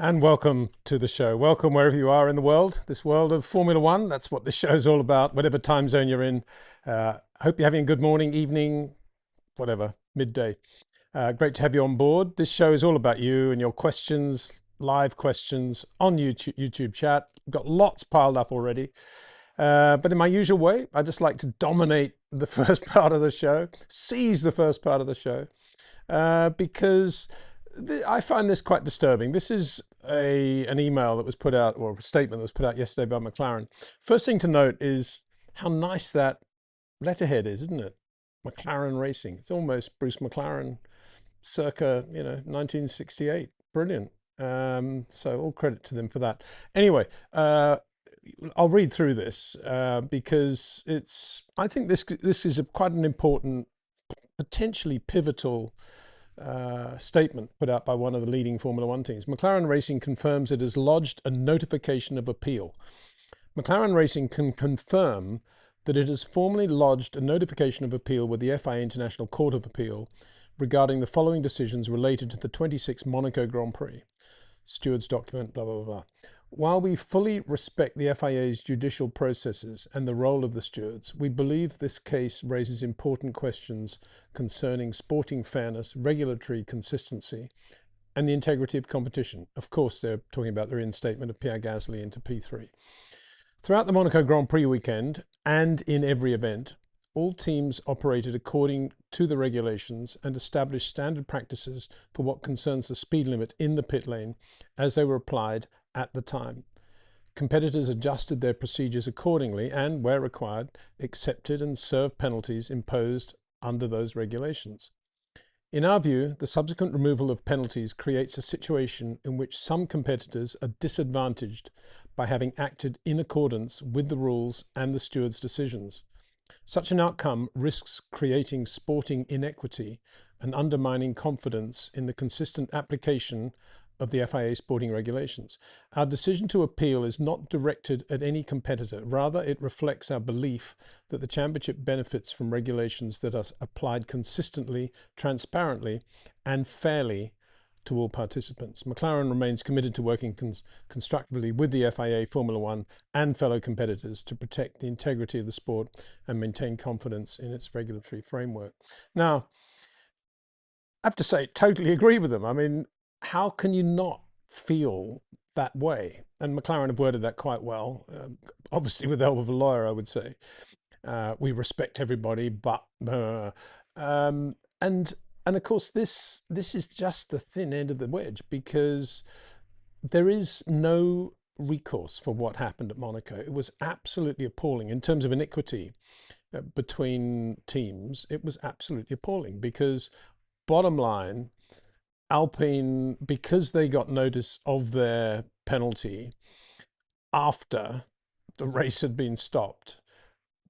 And welcome to the show. Welcome wherever you are in the world, this world of Formula One. That's what this show is all about, whatever time zone you're in. Hope you're having a good morning, evening, whatever, midday. Great to have you on board. This show is all about you and your questions, live questions on YouTube chat. Got lots piled up already. But in my usual way, I just like to dominate the first part of the show, seize the first part of the show, because I find this quite disturbing. This is an email that was put out, or a statement that was put out yesterday by McLaren. First thing to note is how nice that letterhead is, isn't it? McLaren Racing. It's almost Bruce McLaren circa, 1968. Brilliant. So all credit to them for that. Anyway, I'll read through this because I think this is quite an important, potentially pivotal statement put out by one of the leading Formula One teams. McLaren Racing confirms it has lodged a notification of appeal. McLaren Racing can confirm that it has formally lodged a notification of appeal with the FIA International Court of Appeal regarding the following decisions related to the 26 Monaco Grand Prix. Steward's document, blah, blah, blah. While we fully respect the FIA's judicial processes and the role of the stewards, we believe this case raises important questions concerning sporting fairness, regulatory consistency, and the integrity of competition. Of course, they're talking about the reinstatement of Pierre Gasly into P3. Throughout the Monaco Grand Prix weekend, and in every event, all teams operated according to the regulations and established standard practices for what concerns the speed limit in the pit lane as they were applied at the time. Competitors adjusted their procedures accordingly and, where required, accepted and served penalties imposed under those regulations. In our view, the subsequent removal of penalties creates a situation in which some competitors are disadvantaged by having acted in accordance with the rules and the stewards' decisions. Such an outcome risks creating sporting inequity and undermining confidence in the consistent application of the FIA sporting regulations. Our decision to appeal is not directed at any competitor. Rather, it reflects our belief that the championship benefits from regulations that are applied consistently, transparently, and fairly to all participants. McLaren remains committed to working constructively with the FIA, Formula One, and fellow competitors to protect the integrity of the sport and maintain confidence in its regulatory framework. Now, I have to say, totally agree with them. I mean, how can you not feel that way? And McLaren have worded that quite well, obviously with the help of a lawyer, I would say. We respect everybody, but and of course this is just the thin end of the wedge, because there is no recourse for what happened at Monaco. It was absolutely appalling in terms of iniquity between teams. It was absolutely appalling because, bottom line, Alpine, because they got notice of their penalty after the race had been stopped,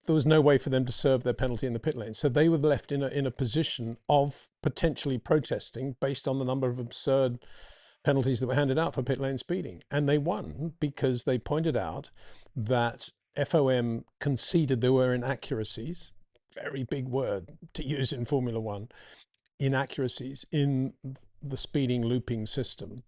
there was no way for them to serve their penalty in the pit lane. So they were left in a position of potentially protesting based on the number of absurd penalties that were handed out for pit lane speeding. And they won because they pointed out that FOM conceded there were inaccuracies, very big word to use in Formula One, inaccuracies in the speeding looping system,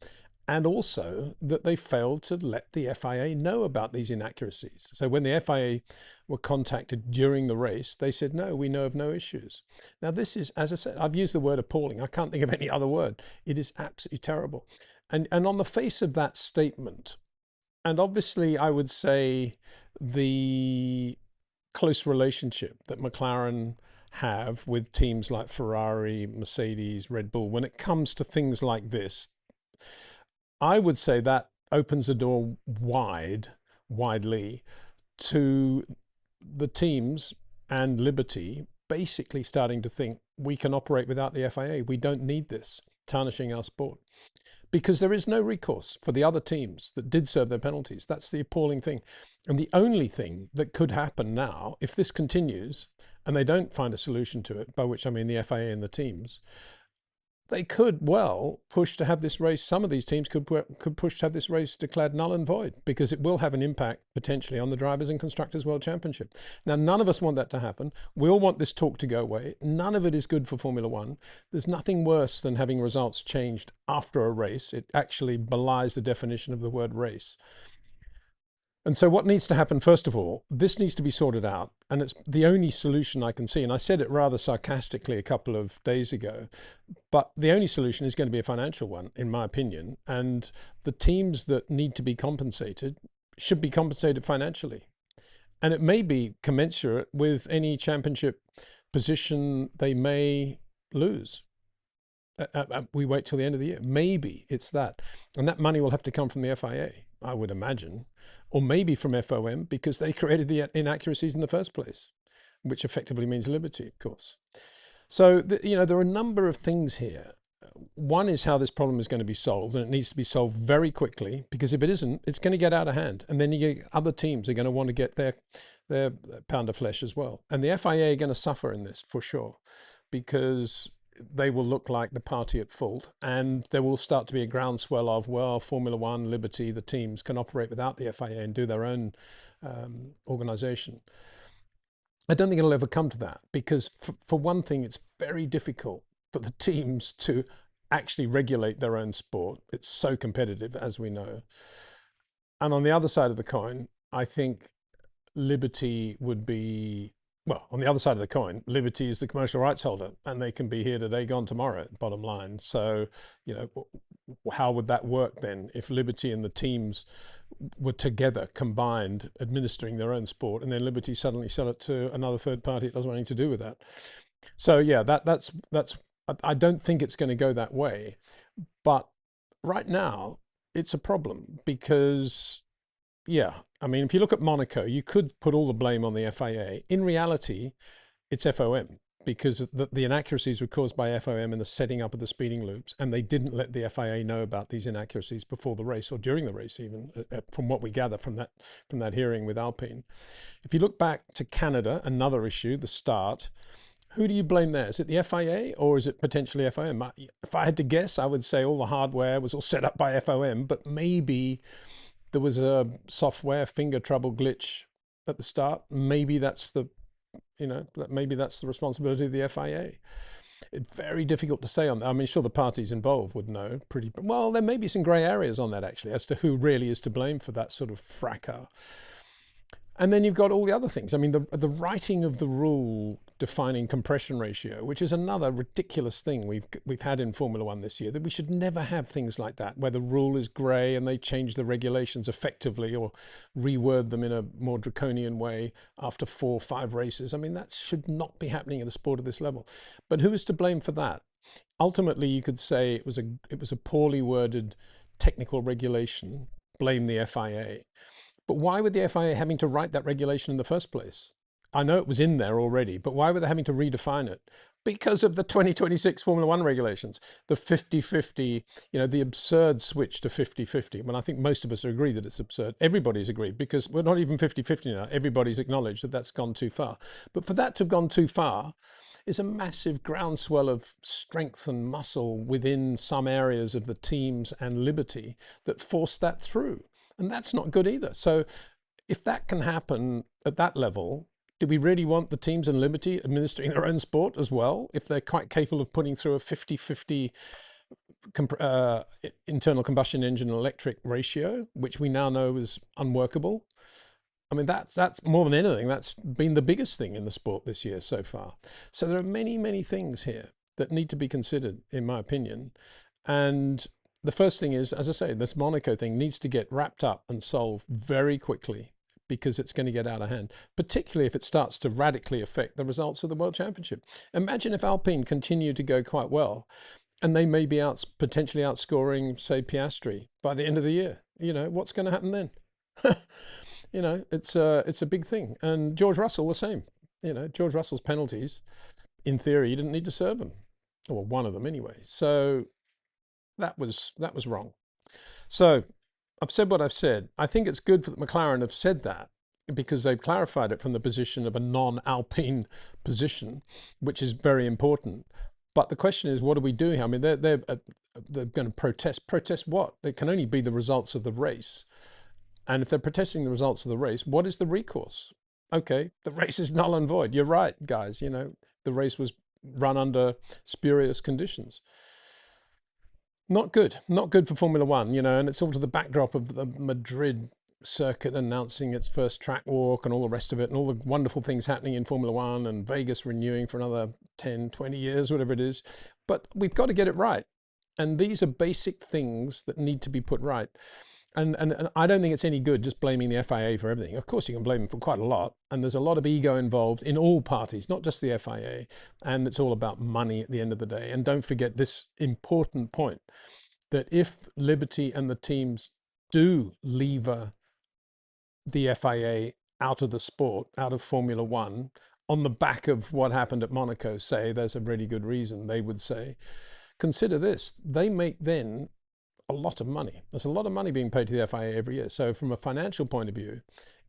and also that they failed to let the FIA know about these inaccuracies. So when the FIA were contacted during the race, they said, no, we know of no issues. Now this is, as I said, I've used the word appalling. I can't think of any other word. It is absolutely terrible. And on the face of that statement, and obviously I would say the close relationship that McLaren have with teams like Ferrari, Mercedes, Red Bull, when it comes to things like this, I would say that opens the door widely to the teams and Liberty basically starting to think we can operate without the FIA. We don't need this tarnishing our sport, because there is no recourse for the other teams that did serve their penalties. That's the appalling thing. And the only thing that could happen now, if this continues and they don't find a solution to it, by which I mean the FIA and the teams, they could well push to have this race. Some of these teams could push to have this race declared null and void, because it will have an impact potentially on the Drivers' and Constructors' World Championship. Now, none of us want that to happen. We all want this talk to go away. None of it is good for Formula One. There's nothing worse than having results changed after a race. It actually belies the definition of the word race. And so what needs to happen, first of all, this needs to be sorted out. And it's the only solution I can see. And I said it rather sarcastically a couple of days ago, but the only solution is going to be a financial one, in my opinion. And the teams that need to be compensated should be compensated financially. And it may be commensurate with any championship position they may lose. We wait till the end of the year. Maybe it's that. And that money will have to come from the FIA, I would imagine, or maybe from FOM, because they created the inaccuracies in the first place, which effectively means Liberty, of course. So, there are a number of things here. One is how this problem is going to be solved, and it needs to be solved very quickly, because if it isn't, it's going to get out of hand. And then you get other teams are going to want to get their pound of flesh as well. And the FIA are going to suffer in this for sure, because they will look like the party at fault, and there will start to be a groundswell of, well, Formula One, Liberty, the teams can operate without the FIA and do their own organization. I don't think it'll ever come to that, because for one thing, it's very difficult for the teams to actually regulate their own sport. It's so competitive, as we know. And on the other side of the coin, I think Liberty would be, well, on the other side of the coin, Liberty is the commercial rights holder, and they can be here today, gone tomorrow, bottom line. So, how would that work then if Liberty and the teams were together, combined, administering their own sport, and then Liberty suddenly sell it to another third party that doesn't want anything to do with that? So yeah, that's I don't think it's going to go that way. But right now, it's a problem because, yeah, I mean, if you look at Monaco, you could put all the blame on the FIA. In reality, it's FOM, because the inaccuracies were caused by FOM in the setting up of the speeding loops, and they didn't let the FIA know about these inaccuracies before the race, or during the race even, from what we gather from that hearing with Alpine. If you look back to Canada, another issue, the start, who do you blame there? Is it the FIA or is it potentially FOM? If I had to guess, I would say all the hardware was all set up by FOM, but maybe there was a software finger trouble glitch at the start. Maybe that's the responsibility of the FIA. It's very difficult to say on that. I mean, sure, the parties involved would know pretty well. There may be some grey areas on that, actually, as to who really is to blame for that sort of fracas. And then you've got all the other things. I mean, the writing of the rule defining compression ratio, which is another ridiculous thing we've had in Formula One this year, that we should never have things like that, where the rule is grey and they change the regulations effectively or reword them in a more draconian way after 4 or 5 races. I mean, that should not be happening in a sport of this level. But who is to blame for that? Ultimately, you could say it was a poorly worded technical regulation. Blame the FIA. But why would the FIA having to write that regulation in the first place? I know it was in there already, but why were they having to redefine it? Because of the 2026 Formula One regulations, the 50-50, the absurd switch to 50-50. Well, I think most of us agree that it's absurd. Everybody's agreed, because we're not even 50-50 now. Everybody's acknowledged that that's gone too far. But for that to have gone too far is a massive groundswell of strength and muscle within some areas of the teams and Liberty that forced that through. And that's not good either. So if that can happen at that level, do we really want the teams and Liberty administering their own sport as well, if they're quite capable of putting through a 50-50 internal combustion engine electric ratio, which we now know is unworkable? I mean, that's more than anything, that's been the biggest thing in the sport this year so far. So there are many, many things here that need to be considered, in my opinion. And the first thing is, as I say, this Monaco thing needs to get wrapped up and solved very quickly, because it's going to get out of hand, particularly if it starts to radically affect the results of the World Championship. Imagine if Alpine continue to go quite well, and they may be potentially outscoring, say, Piastri by the end of the year. What's going to happen then? It's a big thing. And George Russell, the same. George Russell's penalties, in theory, you didn't need to serve them, or one of them anyway. So that was wrong. So I've said what I've said. I think it's good that McLaren have said that, because they've clarified it from the position of a non-Alpine position, which is very important. But the question is, what are we doing? I mean, they're going to protest. Protest what? It can only be the results of the race. And if they're protesting the results of the race, what is the recourse? Okay, the race is null and void. You're right, guys. You know, the race was run under spurious conditions. Not good. Not good for Formula One, you know, and it's all to the backdrop of the Madrid circuit announcing its first track walk and all the rest of it, and all the wonderful things happening in Formula One, and Vegas renewing for another 10, 20 years, whatever it is. But we've got to get it right. And these are basic things that need to be put right. And I don't think it's any good just blaming the FIA for everything. Of course, you can blame them for quite a lot. And there's a lot of ego involved in all parties, not just the FIA. And it's all about money at the end of the day. And don't forget this important point, that if Liberty and the teams do lever the FIA out of the sport, out of Formula One, on the back of what happened at Monaco, say, there's a really good reason, they would say, consider this, they make then a lot of money. There's a lot of money being paid to the FIA every year. So from a financial point of view,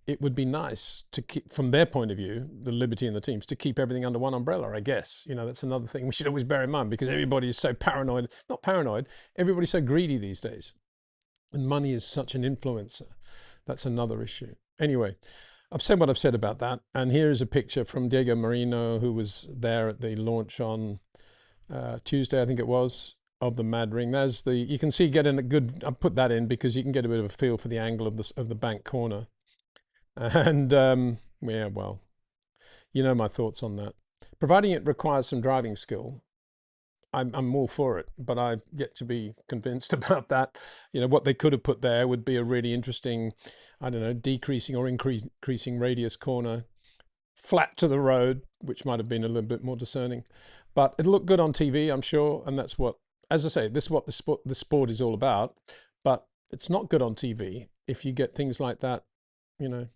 it would be nice to keep, from their point of view, the Liberty and the teams, to keep everything under one umbrella, I guess. You know, that's another thing we should always bear in mind, because everybody is so paranoid, not paranoid, everybody's so greedy these days. And money is such an influencer. That's another issue. Anyway, I've said what I've said about that. And here is a picture from Diego Marino, who was there at the launch on Tuesday, I think it was, of the Mad Ring. There's the, you can see, getting a good, I put that in because you can get a bit of a feel for the angle of the bank corner. And yeah, well, you know my thoughts on that. Providing it requires some driving skill, I'm all for it, but I've yet to be convinced about that. You know, what they could have put there would be a really interesting, I don't know, decreasing or increasing radius corner, flat to the road, which might have been a little bit more discerning. But it'll look good on TV, I'm sure, and that's what, as I say, this is what the sport is all about. But it's not good on TV if you get things like that, you know,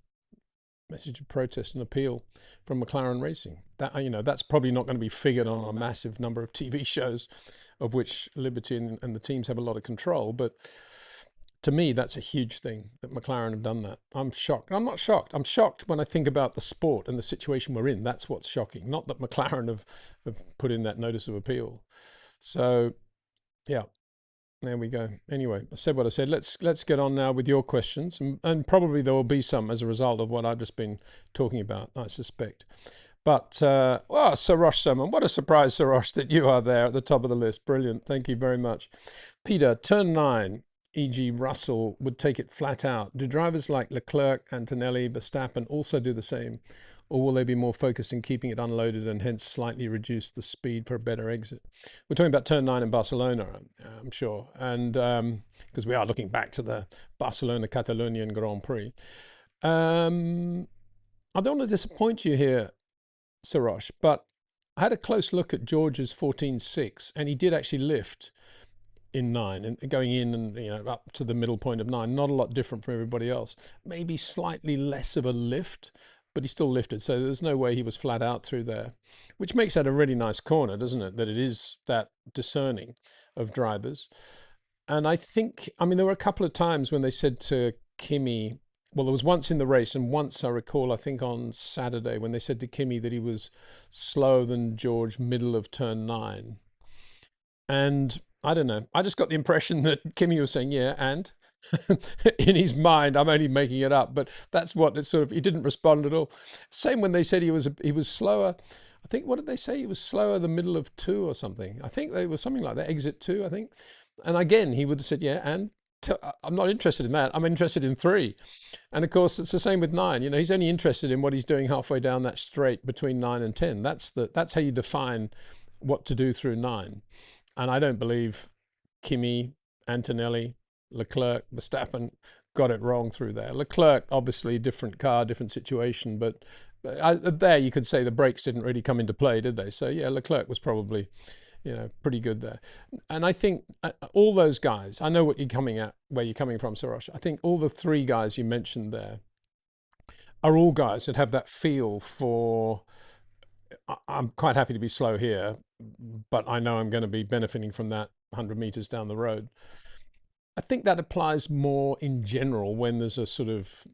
message of protest and appeal from McLaren Racing. That, you know, that's probably not going to be figured on a massive number of TV shows, of which Liberty and the teams have a lot of control. But to me, that's a huge thing that McLaren have done that. I'm shocked. I'm not shocked. I'm shocked when I think about the sport and the situation we're in. That's what's shocking. Not that McLaren have put in that notice of appeal. So, yeah. There we go. Anyway, I said what I said. Let's get on now with your questions, and probably there will be some as a result of what I've just been talking about, I suspect. But, oh, Sarosh Soman, what a surprise, Sarosh, that you are there at the top of the list. Brilliant. Thank you very much. Peter, turn 9, e.g. Russell, would take it flat out. Do drivers like Leclerc, Antonelli, Verstappen also do the same? Or will they be more focused in keeping it unloaded and hence slightly reduce the speed for a better exit? We're talking about turn 9 in Barcelona, I'm sure. And because we are looking back to the Barcelona-Catalunya Grand Prix. I don't want to disappoint you here, Sarosh, but I had a close look at George's 14.6, and he did actually lift in 9 and going in and, you know, up to the middle point of 9. Not a lot different from everybody else. Maybe slightly less of a lift, but he still lifted, so there's no way he was flat out through there, which makes that a really nice corner, doesn't it? That it is that discerning of drivers. And I think, I mean, there were a couple of times when they said to Kimi, well, there was once in the race, and once I recall, I think on Saturday, when they said to Kimi that he was slower than George middle of turn 9. And I don't know, I just got the impression that Kimi was saying, yeah, and in his mind, I'm only making it up, but that's what it's sort of, he didn't respond at all. Same when they said he was slower. I think, what did they say? He was slower the middle of 2 or something. I think they were something like that, exit 2, I think. And again, he would have said, yeah, and I'm not interested in that. I'm interested in 3. And of course, it's the same with 9. You know, he's only interested in what he's doing halfway down that straight between 9 and 10. That's how you define what to do through 9. And I don't believe Kimi, Antonelli, Leclerc, Verstappen got it wrong through there. Leclerc, obviously, different car, different situation, but there you could say the brakes didn't really come into play, did they? So yeah, Leclerc was probably, you know, pretty good there. And I think all those guys, I know what you're coming at, where you're coming from, Sarosh. I think all the 3 guys you mentioned there are all guys that have that feel for, I'm quite happy to be slow here, but I know I'm going to be benefiting from that 100 meters down the road. I think that applies more in general when there's a sort of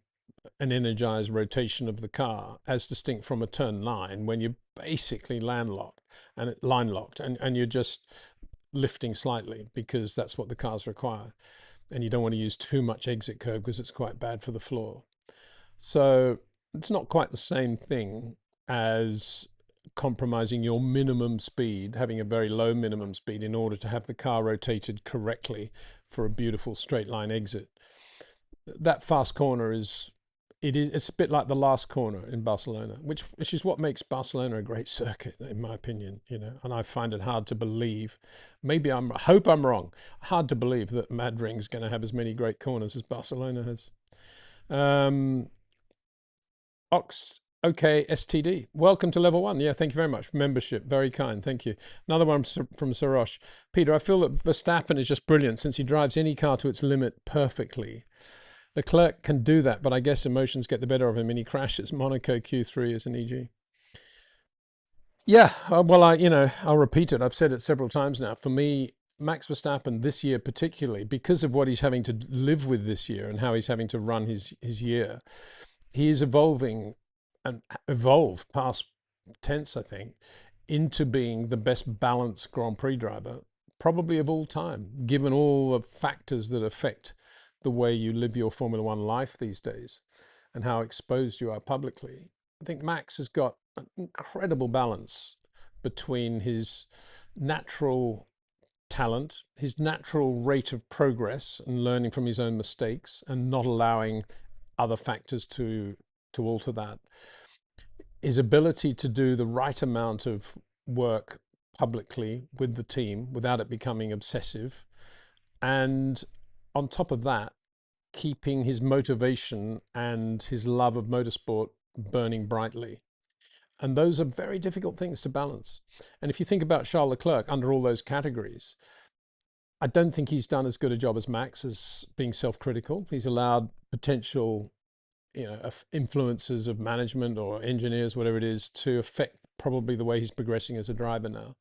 an energized rotation of the car, as distinct from a turn 9 when you're basically landlocked. and it line locked, and you're just lifting slightly because that's what the cars require. And you don't want to use too much exit curve because it's quite bad for the floor. So it's not quite the same thing as compromising your minimum speed, having a very low minimum speed in order to have the car rotated correctly for a beautiful straight line exit. That fast corner it's a bit like the last corner in Barcelona, which is what makes Barcelona a great circuit, in my opinion, and I find it hard to believe, I hope I'm wrong, hard to believe that Madrid's going to have as many great corners as Barcelona has. Okay, STD. Welcome to level 1. Yeah, thank you very much. Membership, very kind. Thank you. Another one from Sarosh. Peter, I feel that Verstappen is just brilliant since he drives any car to its limit perfectly. Leclerc can do that, but I guess emotions get the better of him and he crashes. Monaco Q3 is an EG. Yeah, well, I'll repeat it. I've said it several times now. For me, Max Verstappen this year particularly, because of what he's having to live with this year and how he's having to run his year, he is evolving and evolved past tense, I think, into being the best balanced Grand Prix driver probably of all time, given all the factors that affect the way you live your Formula One life these days and how exposed you are publicly. I think Max has got an incredible balance between his natural talent, his natural rate of progress and learning from his own mistakes and not allowing other factors to alter that. His ability to do the right amount of work publicly with the team without it becoming obsessive. And on top of that, keeping his motivation and his love of motorsport burning brightly. And those are very difficult things to balance. And if you think about Charles Leclerc under all those categories, I don't think he's done as good a job as Max as being self-critical. He's allowed potential, influences of management or engineers, whatever it is, to affect probably the way he's progressing as a driver now.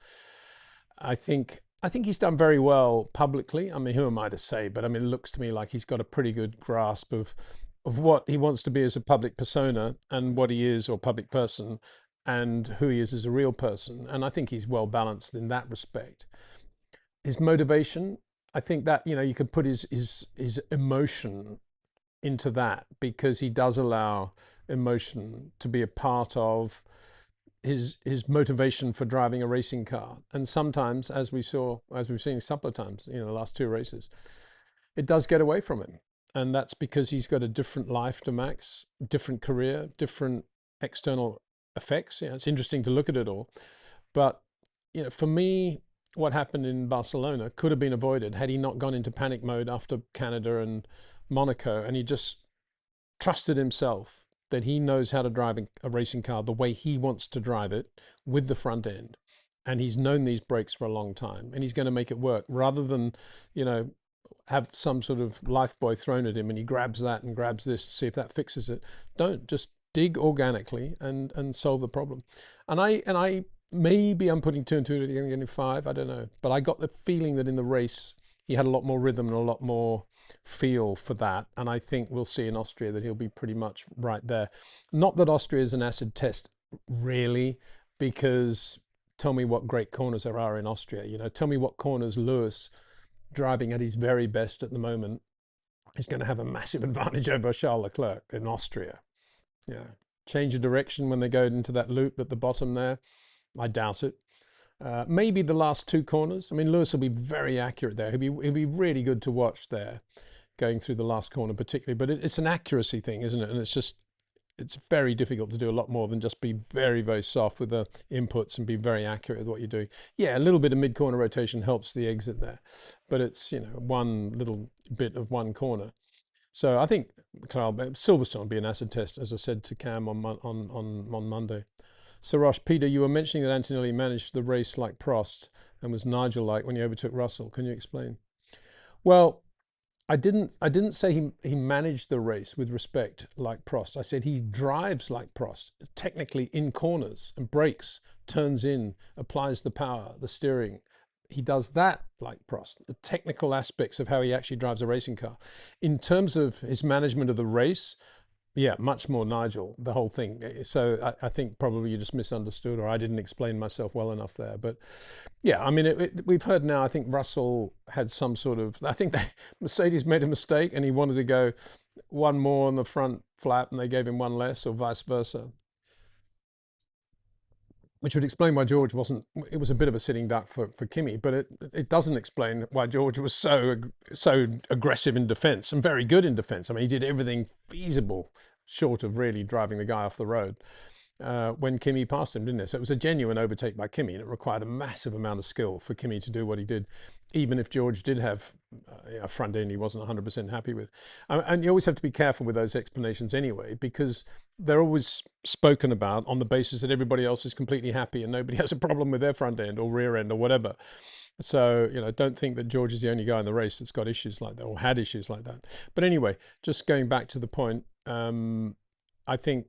I think he's done very well publicly. I mean, who am I to say? But I mean, it looks to me like he's got a pretty good grasp of what he wants to be as a public persona and what he is, or public person, and who he is as a real person. And I think he's well balanced in that respect. His motivation, I think that, you could put his emotion into that, because he does allow emotion to be a part of his motivation for driving a racing car. And sometimes, as we've seen a couple of times, the last 2 races, it does get away from him. And that's because he's got a different life to Max, different career, different external effects. It's interesting to look at it all. But, for me, what happened in Barcelona could have been avoided had he not gone into panic mode after Canada and Monaco, and he just trusted himself that he knows how to drive a racing car the way he wants to drive it with the front end. And he's known these brakes for a long time and he's going to make it work, rather than, have some sort of life buoy thrown at him and he grabs that and grabs this to see if that fixes it. Don't, just dig organically and solve the problem. And I maybe I'm putting 2 and 2 together, getting 5, I don't know. But I got the feeling that in the race, he had a lot more rhythm and a lot more feel for that. And I think we'll see in Austria that he'll be pretty much right there. Not that Austria is an acid test, really, because tell me what great corners there are in Austria. Tell me what corners Lewis, driving at his very best at the moment, is going to have a massive advantage over Charles Leclerc in Austria. Yeah. Change of direction when they go into that loop at the bottom there. I doubt it. Maybe the last 2 corners. I mean, Lewis will be very accurate there. He'll be really good to watch there, going through the last corner particularly. But it's an accuracy thing, isn't it? And it's very difficult to do a lot more than just be very, very soft with the inputs and be very accurate with what you're doing. Yeah, a little bit of mid-corner rotation helps the exit there, but it's, one little bit of one corner. So I think Silverstone will be an acid test, as I said to Cam on Monday. Sarosh, Peter, you were mentioning that Antonelli managed the race like Prost and was Nigel-like when he overtook Russell. Can you explain? Well, I didn't say he managed the race with respect like Prost. I said he drives like Prost, technically in corners and brakes, turns in, applies the power, the steering. He does that like Prost, the technical aspects of how he actually drives a racing car. In terms of his management of the race, Yeah, much more Nigel, the whole thing. So I think probably you just misunderstood, or I didn't explain myself well enough there. But yeah, I mean, we've heard now, I think Russell had some sort of, I think Mercedes made a mistake and he wanted to go one more on the front flap and they gave him one less, or vice versa, which would explain why George wasn't. It was a bit of a sitting duck for Kimi, but it doesn't explain why George was so aggressive in defence and very good in defence. I mean, he did everything feasible short of really driving the guy off the road when Kimi passed him, didn't it? So it was a genuine overtake by Kimi, and it required a massive amount of skill for Kimi to do what he did, even if George did have a front end he wasn't 100% happy with. And you always have to be careful with those explanations anyway, because they're always spoken about on the basis that everybody else is completely happy and nobody has a problem with their front end or rear end or whatever. So, don't think that George is the only guy in the race that's got issues like that or had issues like that. But anyway, just going back to the point, I think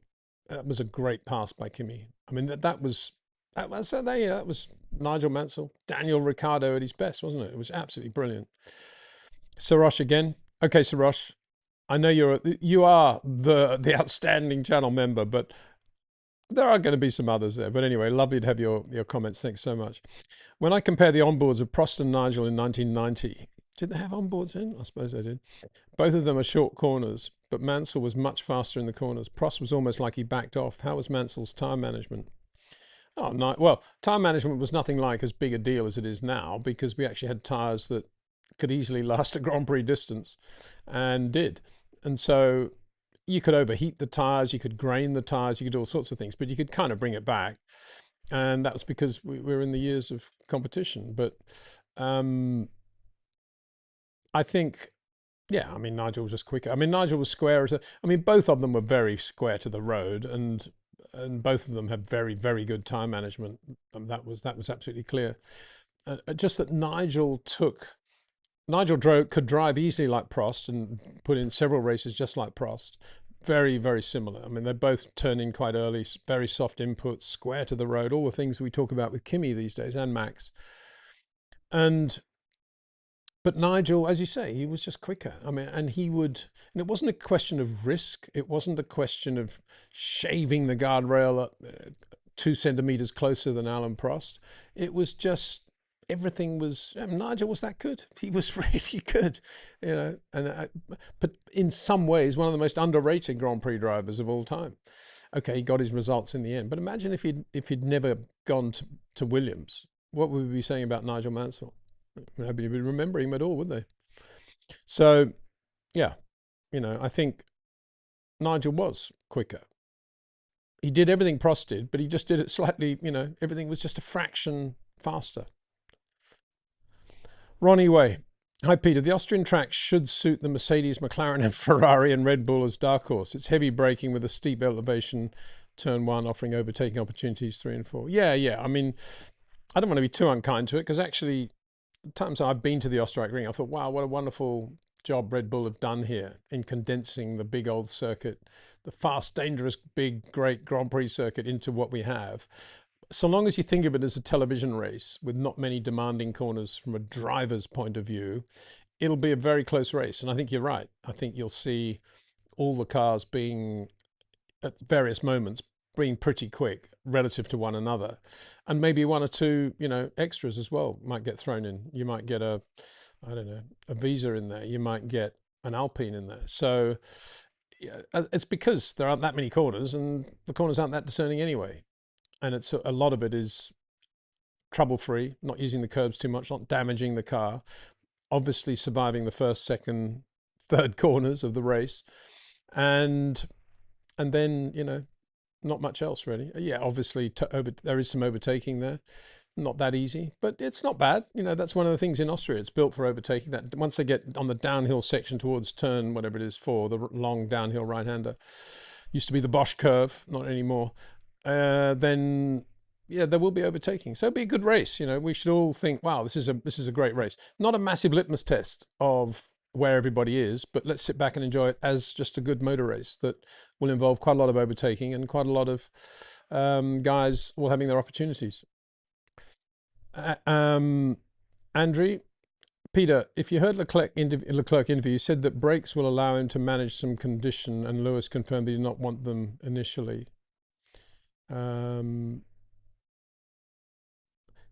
that was a great pass by Kimi. I mean, that was Nigel Mansell, Daniel Ricciardo at his best, wasn't it? It was absolutely brilliant. Sarosh again. Okay, Sarosh, I know you are the outstanding channel member, but there are going to be some others there. But anyway, lovely to have your comments. Thanks so much. When I compare the onboards of Prost and Nigel in 1990, did they have onboards in? I suppose they did. Both of them are short corners, but Mansell was much faster in the corners. Prost was almost like he backed off. How was Mansell's tyre management? Oh, no. Well, tyre management was nothing like as big a deal as it is now, because we actually had tyres that could easily last a Grand Prix distance, and did. And so you could overheat the tyres, you could grain the tyres, you could do all sorts of things, but you could kind of bring it back. And that was because we were in the years of competition. But I think, yeah, I mean, Nigel was just quicker. I mean, Nigel was square. I mean, both of them were very square to the road, and both of them had very, very good time management. That was absolutely clear. Just that Nigel could drive easily like Prost and put in several races just like Prost. Very, very similar. I mean, they both turn in quite early, very soft inputs, square to the road, all the things we talk about with Kimi these days and Max. But Nigel, as you say, he was just quicker. I mean, and it wasn't a question of risk. It wasn't a question of shaving the guardrail 2 centimeters closer than Alan Prost. It was just everything was. Nigel was that good. He was really good, but in some ways, one of the most underrated Grand Prix drivers of all time. Okay, he got his results in the end, but imagine if he'd never gone to Williams. What would we be saying about Nigel Mansell? Nobody would remember him at all, would they? So, yeah, I think Nigel was quicker. He did everything Prost did, but he just did it slightly, everything was just a fraction faster. Ronnie Way. Hi, Peter. The Austrian track should suit the Mercedes, McLaren, and Ferrari and Red Bull as dark horse. It's heavy braking with a steep elevation, turn one, offering overtaking opportunities 3 and 4. Yeah. I mean, I don't want to be too unkind to it, because actually, times I've been to the Austrian ring, I thought, wow, what a wonderful job Red Bull have done here in condensing the big old circuit, the fast, dangerous, big, great Grand Prix circuit into what we have. So long as you think of it as a television race with not many demanding corners from a driver's point of view, it'll be a very close race. And I think you're right. I think you'll see all the cars being, at various moments, being pretty quick relative to one another, and maybe one or two, extras as well might get thrown in. You might get a Visa in there. You might get an Alpine in there. So it's because there aren't that many corners, and the corners aren't that discerning anyway. And it's a lot of it is trouble-free, not using the curbs too much, not damaging the car, obviously surviving the first, second, third corners of the race, and then not much else really. Yeah, obviously there is some overtaking there. Not that easy, but it's not bad. That's one of the things in Austria. It's built for overtaking. That once they get on the downhill section towards turn, whatever it is, for the long downhill right-hander, used to be the Bosch curve, not anymore. Then yeah, there will be overtaking. So it'll be a good race. We should all think, wow, this is a great race. Not a massive litmus test of where everybody is, but let's sit back and enjoy it as just a good motor race that will involve quite a lot of overtaking and quite a lot of guys all having their opportunities. Andrew, Peter, if you heard Leclerc interview, he said that brakes will allow him to manage some condition, and Lewis confirmed he did not want them initially.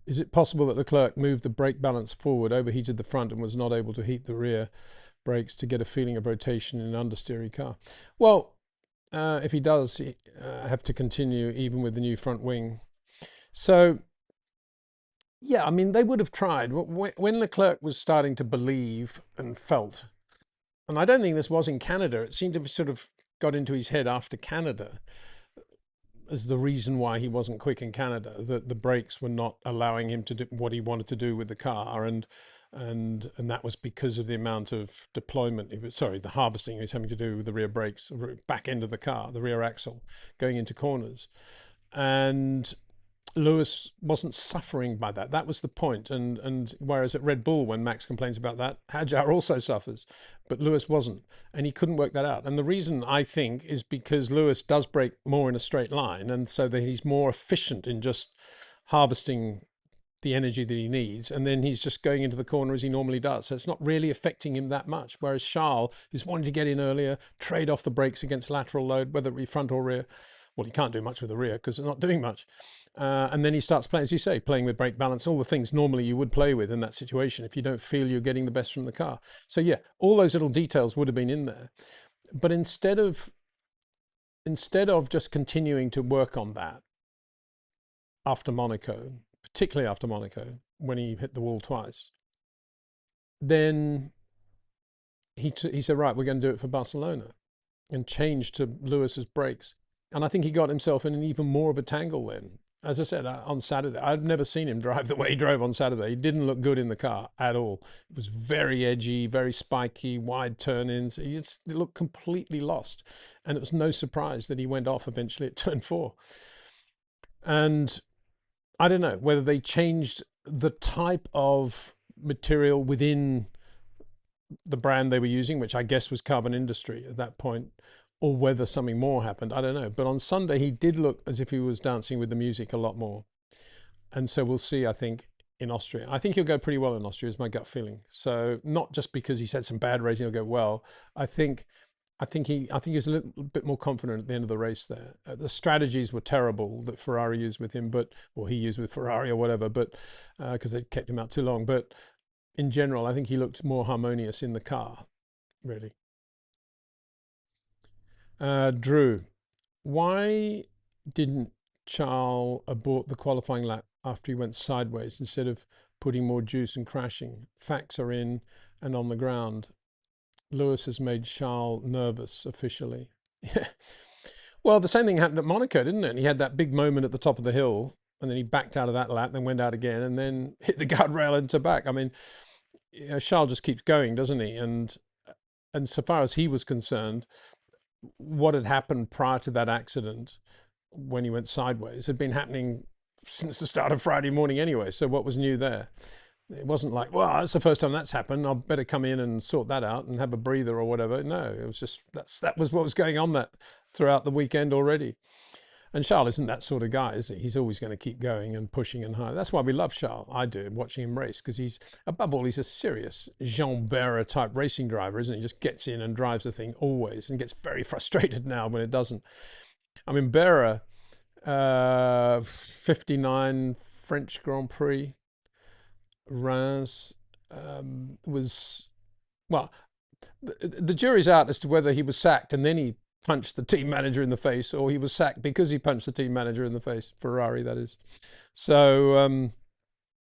Is it possible that Leclerc moved the brake balance forward, overheated the front, and was not able to heat the rear brakes to get a feeling of rotation in an understeering car? Well, if he does, he have to continue even with the new front wing. So, yeah, I mean, they would have tried. When Leclerc was starting to believe and felt, and I don't think this was in Canada, it seemed to have sort of got into his head after Canada as the reason why he wasn't quick in Canada, that the brakes were not allowing him to do what he wanted to do with the car, and that was because of the amount of deployment, the harvesting he was having to do with the rear brakes, back end of the car, the rear axle, going into corners. And Lewis wasn't suffering by that. That was the point. And whereas at Red Bull, when Max complains about that, Hadjar also suffers, but Lewis wasn't, and he couldn't work that out. And the reason, I think, is because Lewis does brake more in a straight line, and so that he's more efficient in just harvesting the energy that he needs, and then he's just going into the corner as he normally does. So it's not really affecting him that much. Whereas Charles is wanting to get in earlier, trade off the brakes against lateral load, whether it be front or rear. Well, he can't do much with the rear because they're not doing much. And then he starts playing, as you say, playing with brake balance, all the things normally you would play with in that situation if you don't feel you're getting the best from the car. So yeah, all those little details would have been in there. But instead of just continuing to work on that after Monaco, particularly after Monaco, when he hit the wall twice, then he said, right, we're going to do it for Barcelona, and changed to Lewis's brakes. And I think he got himself in an even more of a tangle then. As I said, on Saturday, I've never seen him drive the way he drove on Saturday. He didn't look good in the car at all. It was very edgy, very spiky, wide turn-ins. He looked completely lost. And it was no surprise that he went off eventually at turn 4. And I don't know whether they changed the type of material within the brand they were using, which I guess was Carbon Industry at that point, or whether something more happened, I don't know. But on Sunday, he did look as if he was dancing with the music a lot more. And so we'll see, I think, in Austria. I think he'll go pretty well in Austria, is my gut feeling. So not just because he's had some bad racing, he'll go well. I think he was a little bit more confident at the end of the race there. The strategies were terrible that Ferrari used with him, or he used with Ferrari or whatever, but because they kept him out too long. But in general, I think he looked more harmonious in the car, really. Drew, why didn't Charles abort the qualifying lap after he went sideways instead of putting more juice and crashing? Facts are in and on the ground. Lewis has made Charles nervous officially. Yeah. Well, the same thing happened at Monaco, didn't it? He had that big moment at the top of the hill, and then he backed out of that lap, then went out again, and then hit the guardrail into back. I mean, Charles just keeps going, doesn't he? And so far as he was concerned, what had happened prior to that accident when he went sideways had been happening since the start of Friday morning anyway. So what was new there? It wasn't like, well, that's the first time that's happened, I'll better come in and sort that out and have a breather or whatever. No, it was just, that was what was going on throughout the weekend already. And Charles isn't that sort of guy, is he? He's always going to keep going and pushing and high. That's why we love Charles. I do, watching him race, because he's, above all, he's a serious Jean Berra type racing driver, isn't he? He just gets in and drives the thing always, and gets very frustrated now when it doesn't. I mean, Berra, 59 French Grand Prix, Reims, was, well, the jury's out as to whether he was sacked and then he punched the team manager in the face, or he was sacked because he punched the team manager in the face, Ferrari, that is. So,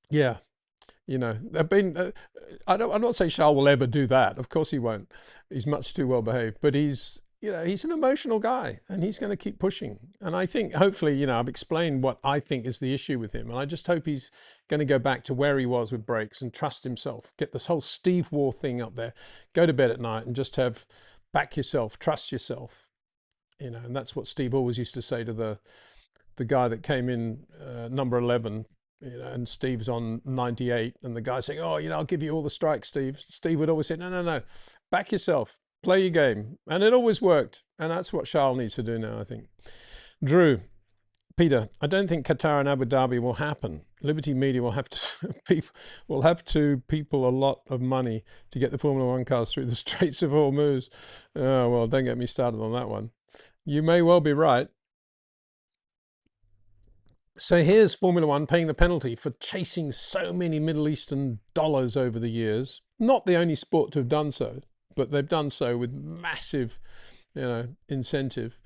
yeah, there've been, I'm not saying Charles will ever do that. Of course he won't. He's much too well behaved, but he's an emotional guy, and he's going to keep pushing. And I think, hopefully, I've explained what I think is the issue with him. And I just hope he's going to go back to where he was with brakes and trust himself. Get this whole Steve War thing up there. Go to bed at night and just back yourself, trust yourself. And that's what Steve always used to say to the guy that came in, number 11, and Steve's on 98, and the guy saying, oh, I'll give you all the strikes, Steve. Steve would always say, no, back yourself. Play your game. And it always worked. And that's what Charles needs to do now, I think. Drew, Peter, I don't think Qatar and Abu Dhabi will happen. Liberty Media will have to people a lot of money to get the Formula One cars through the Straits of Hormuz. Oh, well, don't get me started on that one. You may well be right. So here's Formula One paying the penalty for chasing so many Middle Eastern dollars over the years. Not the only sport to have done so, but they've done so with massive, incentive.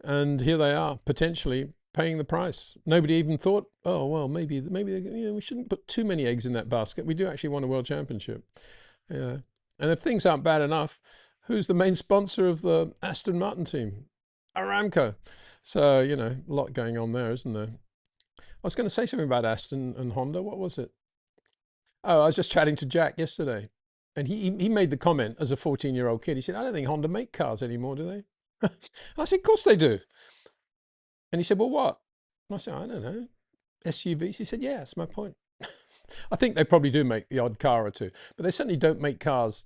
And here they are, potentially paying the price. Nobody even thought, oh well, maybe we shouldn't put too many eggs in that basket. We do actually want a world championship. Yeah. And if things aren't bad enough, who's the main sponsor of the Aston Martin team? Aramco. So, a lot going on there, isn't there? I was going to say something about Aston and Honda. What was it? Oh, I was just chatting to Jack yesterday. And he made the comment as a 14-year-old kid. He said, I don't think Honda make cars anymore, do they? And I said, of course they do. And he said, well, what? And I said, I don't know. SUVs? He said, yeah, that's my point. I think they probably do make the odd car or two, but they certainly don't make cars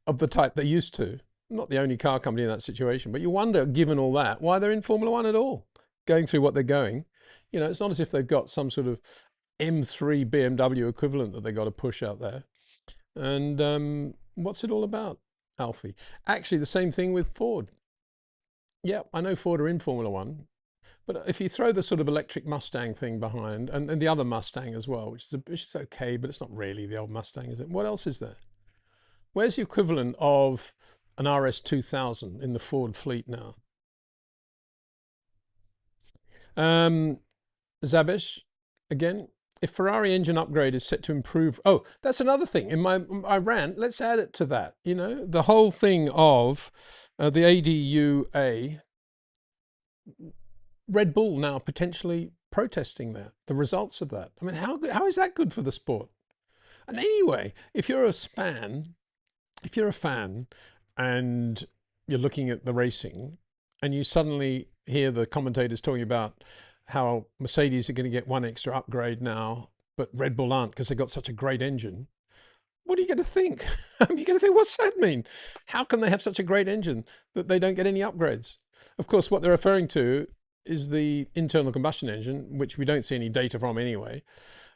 of the type they used to. Not the only car company in that situation, but you wonder, given all that, why they're in Formula One at all, going through what they're going. It's not as if they've got some sort of M3 BMW equivalent that they got to push out there. And what's it all about, Alfie? Actually, the same thing with Ford. Yeah, I know Ford are in Formula One, but if you throw the sort of electric Mustang thing behind, and the other Mustang as well, which is okay, but it's not really the old Mustang, is it? What else is there? Where's the equivalent of an RS2000 in the Ford fleet now? Zabish, again, if Ferrari engine upgrade is set to improve, oh, that's another thing in my rant. Let's add it to that. The whole thing of the ADUA, Red Bull now potentially protesting that, the results of that. I mean, how is that good for the sport? And anyway, if you're a fan and you're looking at the racing and you suddenly hear the commentators talking about how Mercedes are going to get one extra upgrade now, but Red Bull aren't because they've got such a great engine. What are you going to think? You're going to think, what's that mean? How can they have such a great engine that they don't get any upgrades? Of course, what they're referring to is the internal combustion engine, which we don't see any data from anyway.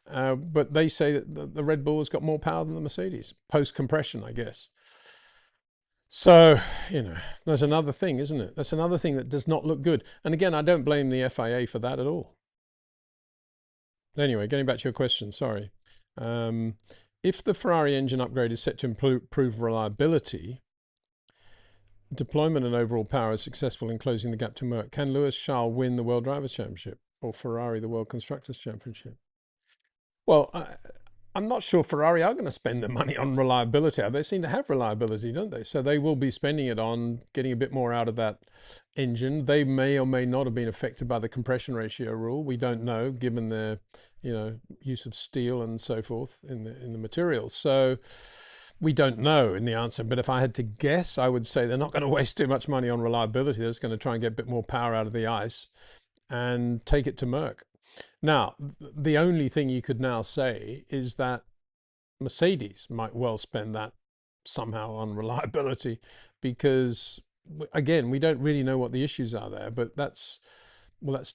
But they say that the Red Bull has got more power than the Mercedes, post-compression, I guess. So, there's another thing, isn't it? That's another thing that does not look good. And again, I don't blame the FIA for that at all. Anyway, getting back to your question, sorry. If the Ferrari engine upgrade is set to improve reliability, deployment and overall power is successful in closing the gap to Merck, can Lewis Charles win the World Drivers' Championship or Ferrari the World Constructors' Championship? Well, I'm not sure Ferrari are going to spend their money on reliability. They seem to have reliability, don't they? So they will be spending it on getting a bit more out of that engine. They may or may not have been affected by the compression ratio rule. We don't know, given their, use of steel and so forth in the materials. So we don't know in the answer. But if I had to guess, I would say they're not going to waste too much money on reliability. They're just going to try and get a bit more power out of the ice and take it to Merck. Now, the only thing you could now say is that Mercedes might well spend that somehow on reliability because, again, we don't really know what the issues are there. But that's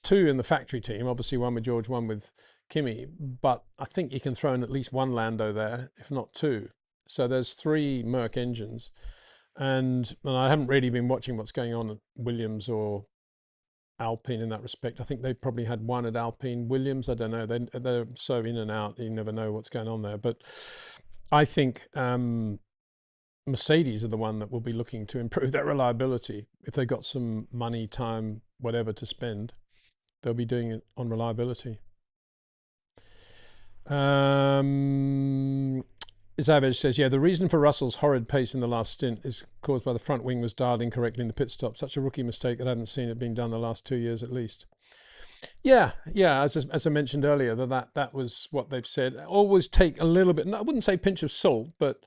two in the factory team, obviously one with George, one with Kimi. But I think you can throw in at least one Lando there, if not two. So there's three Merck engines. And I haven't really been watching what's going on at Williams or Alpine in that respect. I think they probably had one at Alpine. Williams, I don't know. They're so in and out, you never know what's going on there. But I think Mercedes are the one that will be looking to improve their reliability. If they've got some money, time, whatever to spend, they'll be doing it on reliability. Savage says, yeah, the reason for Russell's horrid pace in the last stint is caused by the front wing was dialed incorrectly in the pit stop. Such a rookie mistake that I haven't seen it being done the last 2 years at least. Yeah. As I mentioned earlier, that was what they've said. Always take a little bit, I wouldn't say pinch of salt, but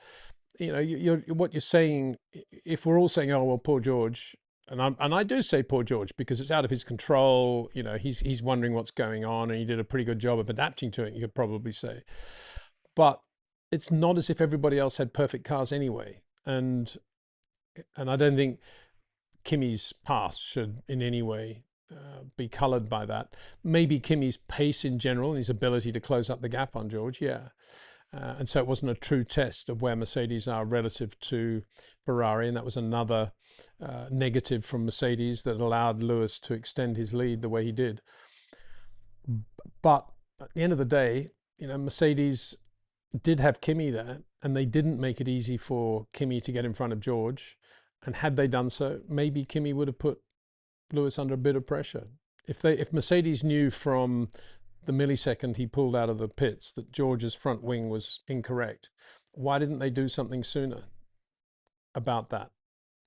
what you're saying, if we're all saying, oh, well, poor George, and I do say poor George because it's out of his control. He's wondering what's going on and he did a pretty good job of adapting to it, you could probably say. But it's not as if everybody else had perfect cars anyway. And I don't think Kimi's past should in any way be coloured by that. Maybe Kimi's pace in general and his ability to close up the gap on George, yeah. And so it wasn't a true test of where Mercedes are relative to Ferrari, and that was another negative from Mercedes that allowed Lewis to extend his lead the way he did. But at the end of the day, Mercedes did have Kimi there, and they didn't make it easy for Kimi to get in front of George. And had they done so, maybe Kimi would have put Lewis under a bit of pressure. If Mercedes knew from the millisecond he pulled out of the pits that George's front wing was incorrect, why didn't they do something sooner about that?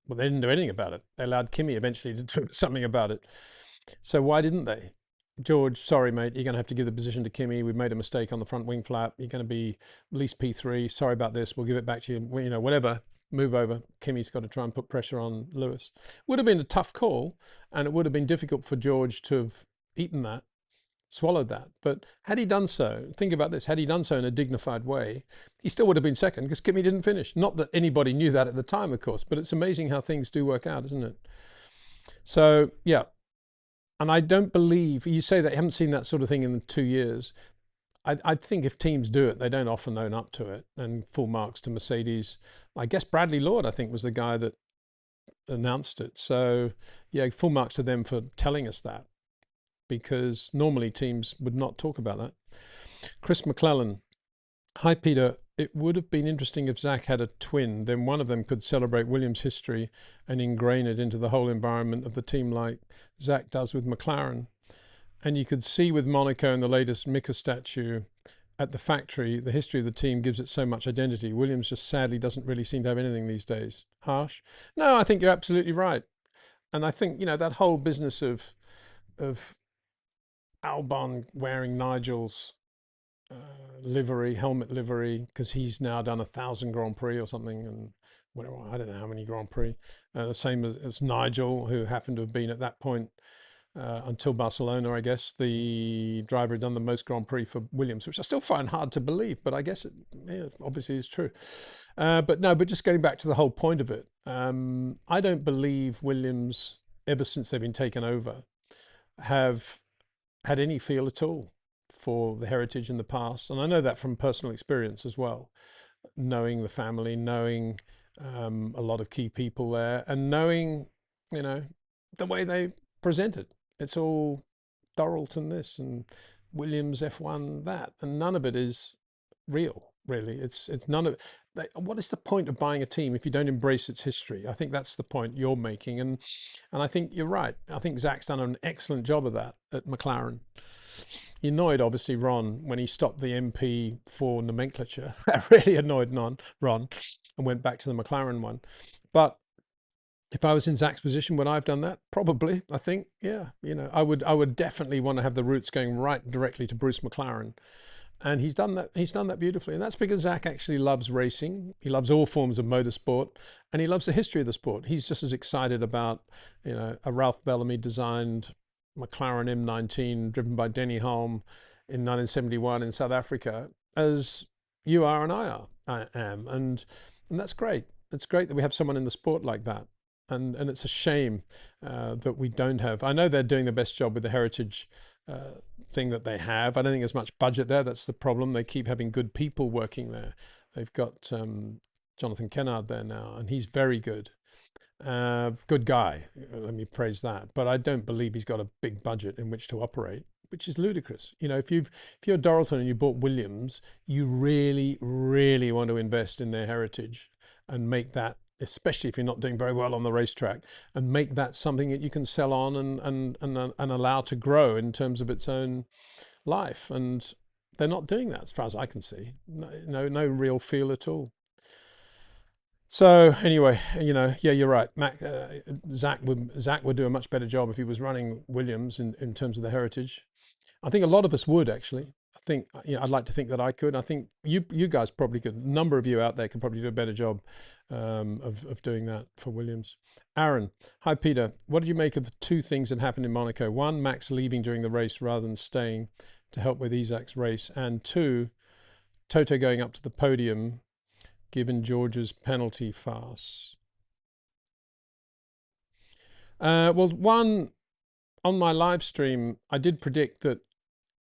Well, they didn't do anything about it. They allowed Kimi eventually to do something about it. So why didn't they? George, sorry, mate, you're going to have to give the position to Kimi. We've made a mistake on the front wing flap. You're going to be at least P3. Sorry about this. We'll give it back to you. Whatever. Move over. Kimi's got to try and put pressure on Lewis. Would have been a tough call, and it would have been difficult for George to have eaten that, swallowed that. But had he done so, think about this, had he done so in a dignified way, he still would have been second because Kimi didn't finish. Not that anybody knew that at the time, of course, but it's amazing how things do work out, isn't it? So, yeah. And I don't believe, you say that you haven't seen that sort of thing in 2 years. I think if teams do it, they don't often own up to it. And full marks to Mercedes. I guess Bradley Lord, I think, was the guy that announced it. So, yeah, full marks to them for telling us that, because normally teams would not talk about that. Chris McClellan. Hi, Peter. It would have been interesting if Zach had a twin. Then one of them could celebrate Williams' history and ingrain it into the whole environment of the team like Zach does with McLaren. And you could see with Monaco and the latest Mika statue at the factory, the history of the team gives it so much identity. Williams just sadly doesn't really seem to have anything these days. Harsh? No, I think you're absolutely right. And I think, that whole business of Albon wearing Nigel's helmet livery, because he's now done 1,000 Grand Prix or something, and whatever, I don't know how many Grand Prix. The same as Nigel, who happened to have been at that point until Barcelona, I guess, the driver had done the most Grand Prix for Williams, which I still find hard to believe, but I guess it obviously is true. But just getting back to the whole point of it, I don't believe Williams, ever since they've been taken over, have had any feel at all for the heritage in the past. And I know that from personal experience as well, knowing the family, knowing a lot of key people there, and knowing, the way they present it. It's all Doralton this and Williams F1 that, and none of it is real, really. It's none of it. What is the point of buying a team if you don't embrace its history? I think that's the point you're making, and I think you're right. I think Zach's done an excellent job of that at McLaren. He annoyed, obviously, Ron when he stopped the MP4 nomenclature. That really annoyed Ron and went back to the McLaren one. But if I was in Zach's position, would I have done that? Probably, I think, yeah. I would definitely want to have the roots going right directly to Bruce McLaren. And he's done that. He's done that beautifully. And that's because Zach actually loves racing. He loves all forms of motorsport, and he loves the history of the sport. He's just as excited about, a Ralph Bellamy designed McLaren M19 driven by Denny Hulme in 1971 in South Africa as you are and I am. And that's great. It's great that we have someone in the sport like that. And it's a shame that we don't have. I know they're doing the best job with the heritage thing that they have. I don't think there's much budget there. That's the problem. They keep having good people working there. They've got Jonathan Kennard there now, and he's very good. Good guy, let me praise that. But I don't believe he's got a big budget in which to operate, which is ludicrous. If you're Doralton and you bought Williams, you really, really want to invest in their heritage and make that, especially if you're not doing very well on the racetrack, and make that something that you can sell on and allow to grow in terms of its own life. And they're not doing that as far as I can see. No real feel at all. So anyway, yeah, you're right. Zach would do a much better job if he was running Williams in terms of the heritage. I think a lot of us would, actually. I think, I'd like to think that I could. I think you guys probably could. A number of you out there can probably do a better job of doing that for Williams. Aaron, hi Peter. What did you make of the two things that happened in Monaco? One, Max leaving during the race rather than staying to help with Isaac's race, and two, Toto going up to the podium given George's penalty farce. Well, one, on my live stream, I did predict that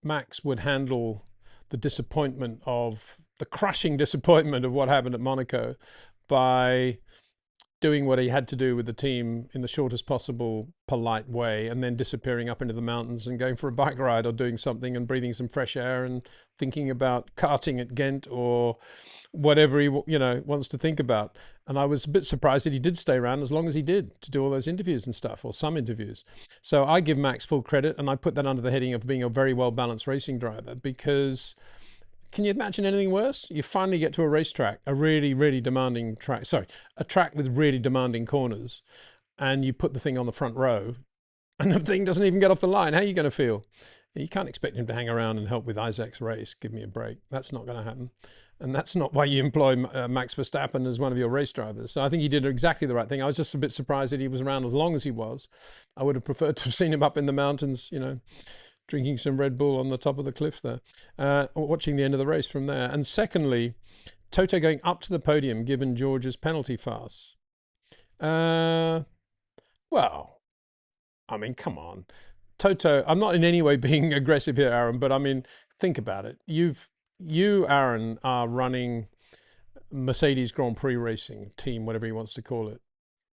Max would handle the disappointment of the crushing disappointment of what happened at Monaco by doing what he had to do with the team in the shortest possible polite way, and then disappearing up into the mountains and going for a bike ride or doing something and breathing some fresh air and thinking about karting at Ghent or whatever he wants to think about. And I was a bit surprised that he did stay around as long as he did to do all those interviews and stuff, or some interviews. So I give Max full credit, and I put that under the heading of being a very well balanced racing driver, because can you imagine anything worse? You finally get to a racetrack, a really, really demanding track, sorry, a track with really demanding corners, and you put the thing on the front row, and the thing doesn't even get off the line. How are you going to feel? You can't expect him to hang around and help with Isaac's race. Give me a break. That's not going to happen. And that's not why you employ Max Verstappen as one of your race drivers. So I think he did exactly the right thing. I was just a bit surprised that he was around as long as he was. I would have preferred to have seen him up in the mountains, drinking some Red Bull on the top of the cliff there, or watching the end of the race from there. And secondly, Toto going up to the podium given George's penalty farce. Well, I mean, come on. Toto, I'm not in any way being aggressive here, Aaron, but I mean, think about it. You, Aaron, are running Mercedes Grand Prix racing team, whatever he wants to call it.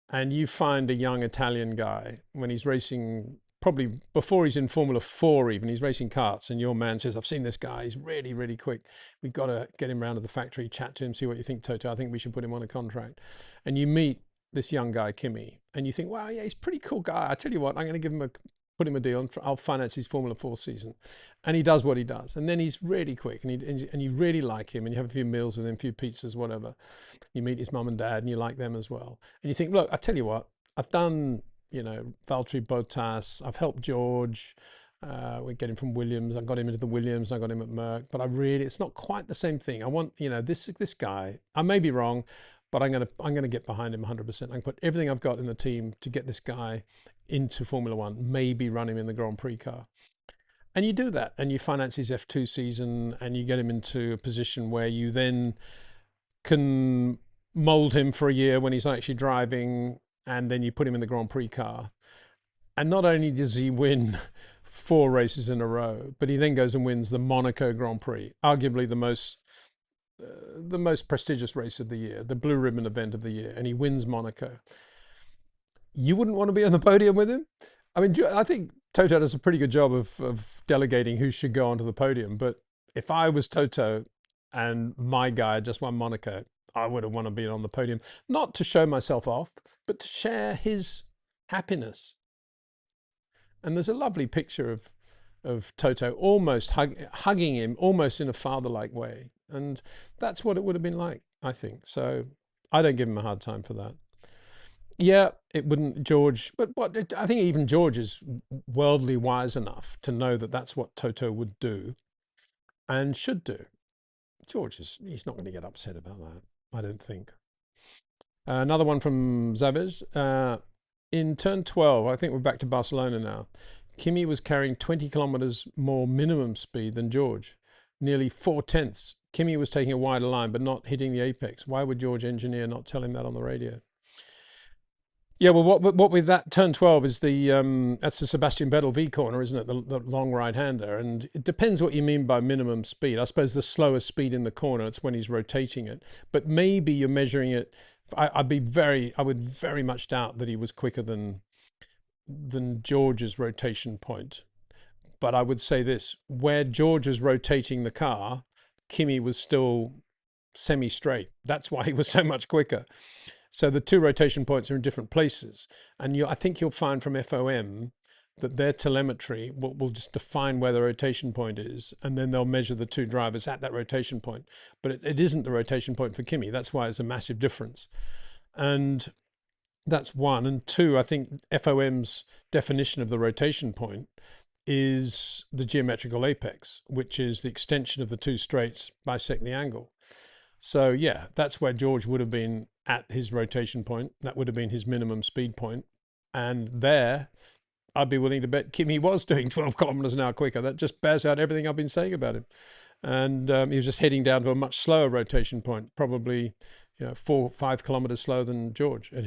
And you find a young Italian guy when he's racing, probably before he's in Formula 4 even, he's racing karts, and your man says, I've seen this guy, he's really, really quick. We've got to get him round to the factory, chat to him, see what you think, Toto. I think we should put him on a contract. And you meet this young guy, Kimi, and you think, wow, yeah, he's a pretty cool guy. I tell you what, I'm going to put him a deal, and I'll finance his Formula 4 season. And he does what he does. And then he's really quick, and you really like him, and you have a few meals with him, a few pizzas, whatever. You meet his mum and dad, and you like them as well. And you think, look, I tell you what, I've done, Valtteri Bottas, I've helped George, we get him from Williams, I got him into the Williams, I got him at Merck, but it's not quite the same thing. I want, this guy, I may be wrong, but I'm gonna get behind him 100%. I can put everything I've got in the team to get this guy into Formula One, maybe run him in the Grand Prix car. And you do that, and you finance his F2 season, and you get him into a position where you then can mold him for a year when he's actually driving, and then you put him in the Grand Prix car. And not only does he win 4 races in a row, but he then goes and wins the Monaco Grand Prix, arguably the most prestigious race of the year, the blue ribbon event of the year, and he wins Monaco. You wouldn't want to be on the podium with him? I mean, I think Toto does a pretty good job of delegating who should go onto the podium, but if I was Toto and my guy just won Monaco, I would have wanted to be on the podium, not to show myself off, but to share his happiness. And there's a lovely picture of Toto almost hugging him, almost in a father-like way. And that's what it would have been like, I think. So I don't give him a hard time for that. Yeah, it wouldn't, George, but I think even George is worldly wise enough to know that that's what Toto would do and should do. George he's not going to get upset about that, I don't think. Another one from Zabez. In turn 12, I think we're back to Barcelona now. Kimi was carrying 20 kilometers more minimum speed than George, nearly 4/10. Kimi was taking a wider line, but not hitting the apex. Why would George engineer not tell him that on the radio? Yeah, well, what with that turn 12 is that's the Sebastian Vettel V corner, isn't it? The long right-hander, and it depends what you mean by minimum speed. I suppose the slowest speed in the corner, it's when he's rotating it. But maybe you're measuring it. I would very much doubt that he was quicker than George's rotation point. But I would say this: where George is rotating the car, Kimi was still semi-straight. That's why he was so much quicker. So the 2 rotation points are in different places. And I think you'll find from FOM that their telemetry will just define where the rotation point is, and then they'll measure the 2 drivers at that rotation point. But it isn't the rotation point for Kimi. That's why it's a massive difference. And that's 1. And 2, I think FOM's definition of the rotation point is the geometrical apex, which is the extension of the 2 straights bisect the angle. So yeah, that's where George would have been at his rotation point. That would have been his minimum speed point. And there, I'd be willing to bet Kimi was doing 12 kilometers an hour quicker. That just bears out everything I've been saying about him. And he was just heading down to a much slower rotation point, probably 4 or 5 kilometers slower than George at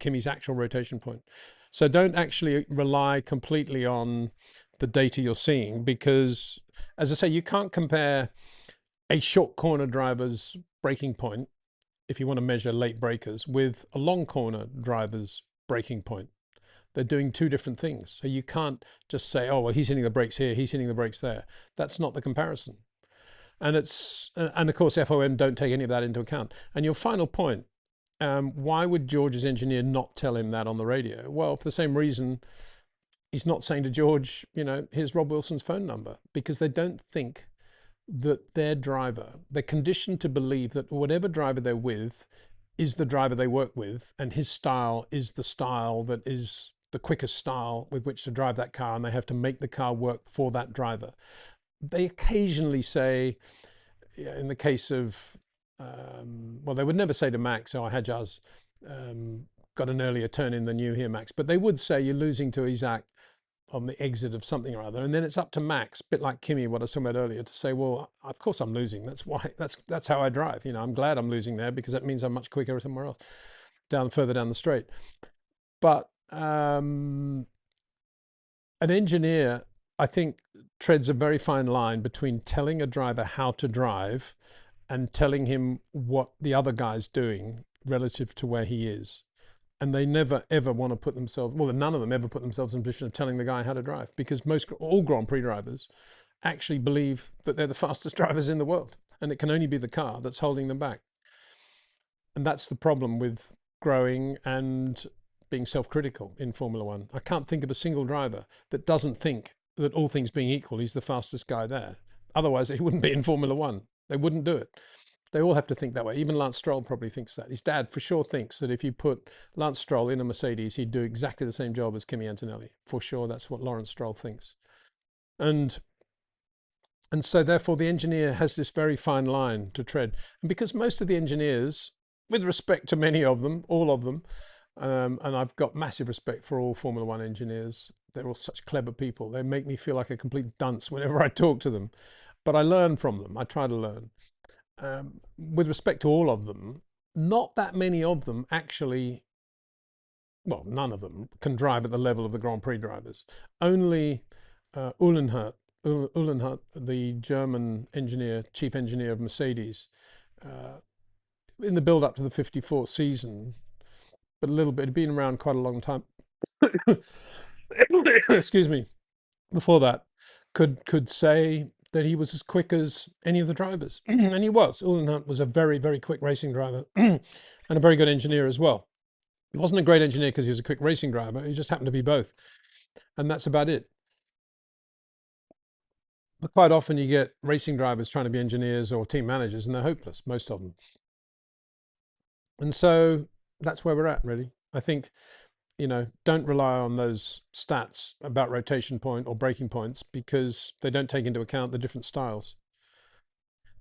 Kimi's actual rotation point. So don't actually rely completely on the data you're seeing, because, as I say, you can't compare a short corner driver's braking point, if you want to measure late breakers, with a long corner driver's braking point. They're doing two different things. So you can't just say, oh, well, he's hitting the brakes here, he's hitting the brakes there. That's not the comparison. And of course, FOM don't take any of that into account. And your final point, why would George's engineer not tell him that on the radio? Well, for the same reason he's not saying to George, here's Rob Wilson's phone number, because they don't think that their driver, they're conditioned to believe that whatever driver they're with is the driver they work with, and his style is the style that is the quickest style with which to drive that car, and they have to make the car work for that driver. They occasionally say, in the case of, well, they would never say to Max, oh, Hajjaz got an earlier turn in than you here, Max, but they would say you're losing to Isaac on the exit of something or other, and then it's up to Max, a bit like Kimi, what I was talking about earlier, to say, well, of course I'm losing. That's why. That's how I drive. I'm glad I'm losing there, because that means I'm much quicker somewhere else, further down the straight. But an engineer, I think, treads a very fine line between telling a driver how to drive and telling him what the other guy's doing relative to where he is. And they never, ever want to put themselves, well, none of them ever put themselves in a position of telling the guy how to drive, because all Grand Prix drivers actually believe that they're the fastest drivers in the world, and it can only be the car that's holding them back. And that's the problem with growing and being self-critical in Formula One. I can't think of a single driver that doesn't think that, all things being equal, he's the fastest guy there. Otherwise, he wouldn't be in Formula One. They wouldn't do it. They all have to think that way. Even Lance Stroll probably thinks that. His dad for sure thinks that if you put Lance Stroll in a Mercedes, he'd do exactly the same job as Kimi Antonelli. For sure, that's what Lawrence Stroll thinks. And so therefore the engineer has this very fine line to tread. And because most of the engineers, with respect to many of them, all of them, and I've got massive respect for all Formula One engineers. They're all such clever people. They make me feel like a complete dunce whenever I talk to them. But I learn from them. I try to learn. With respect to all of them, not that many of them actually, well, none of them can drive at the level of the Grand Prix drivers. Only Uhlenhut, the German engineer, chief engineer of Mercedes, in the build up to the 54th season, but a little bit, had been around quite a long time. Excuse me. Before that, could say that he was as quick as any of the drivers. And he was. Uhlenhut was a very, very quick racing driver and a very good engineer as well. He wasn't a great engineer because he was a quick racing driver. He just happened to be both. And that's about it. But quite often you get racing drivers trying to be engineers or team managers, and they're hopeless, most of them. And so that's where we're at, really. I think, don't rely on those stats about rotation point or braking points, because they don't take into account the different styles.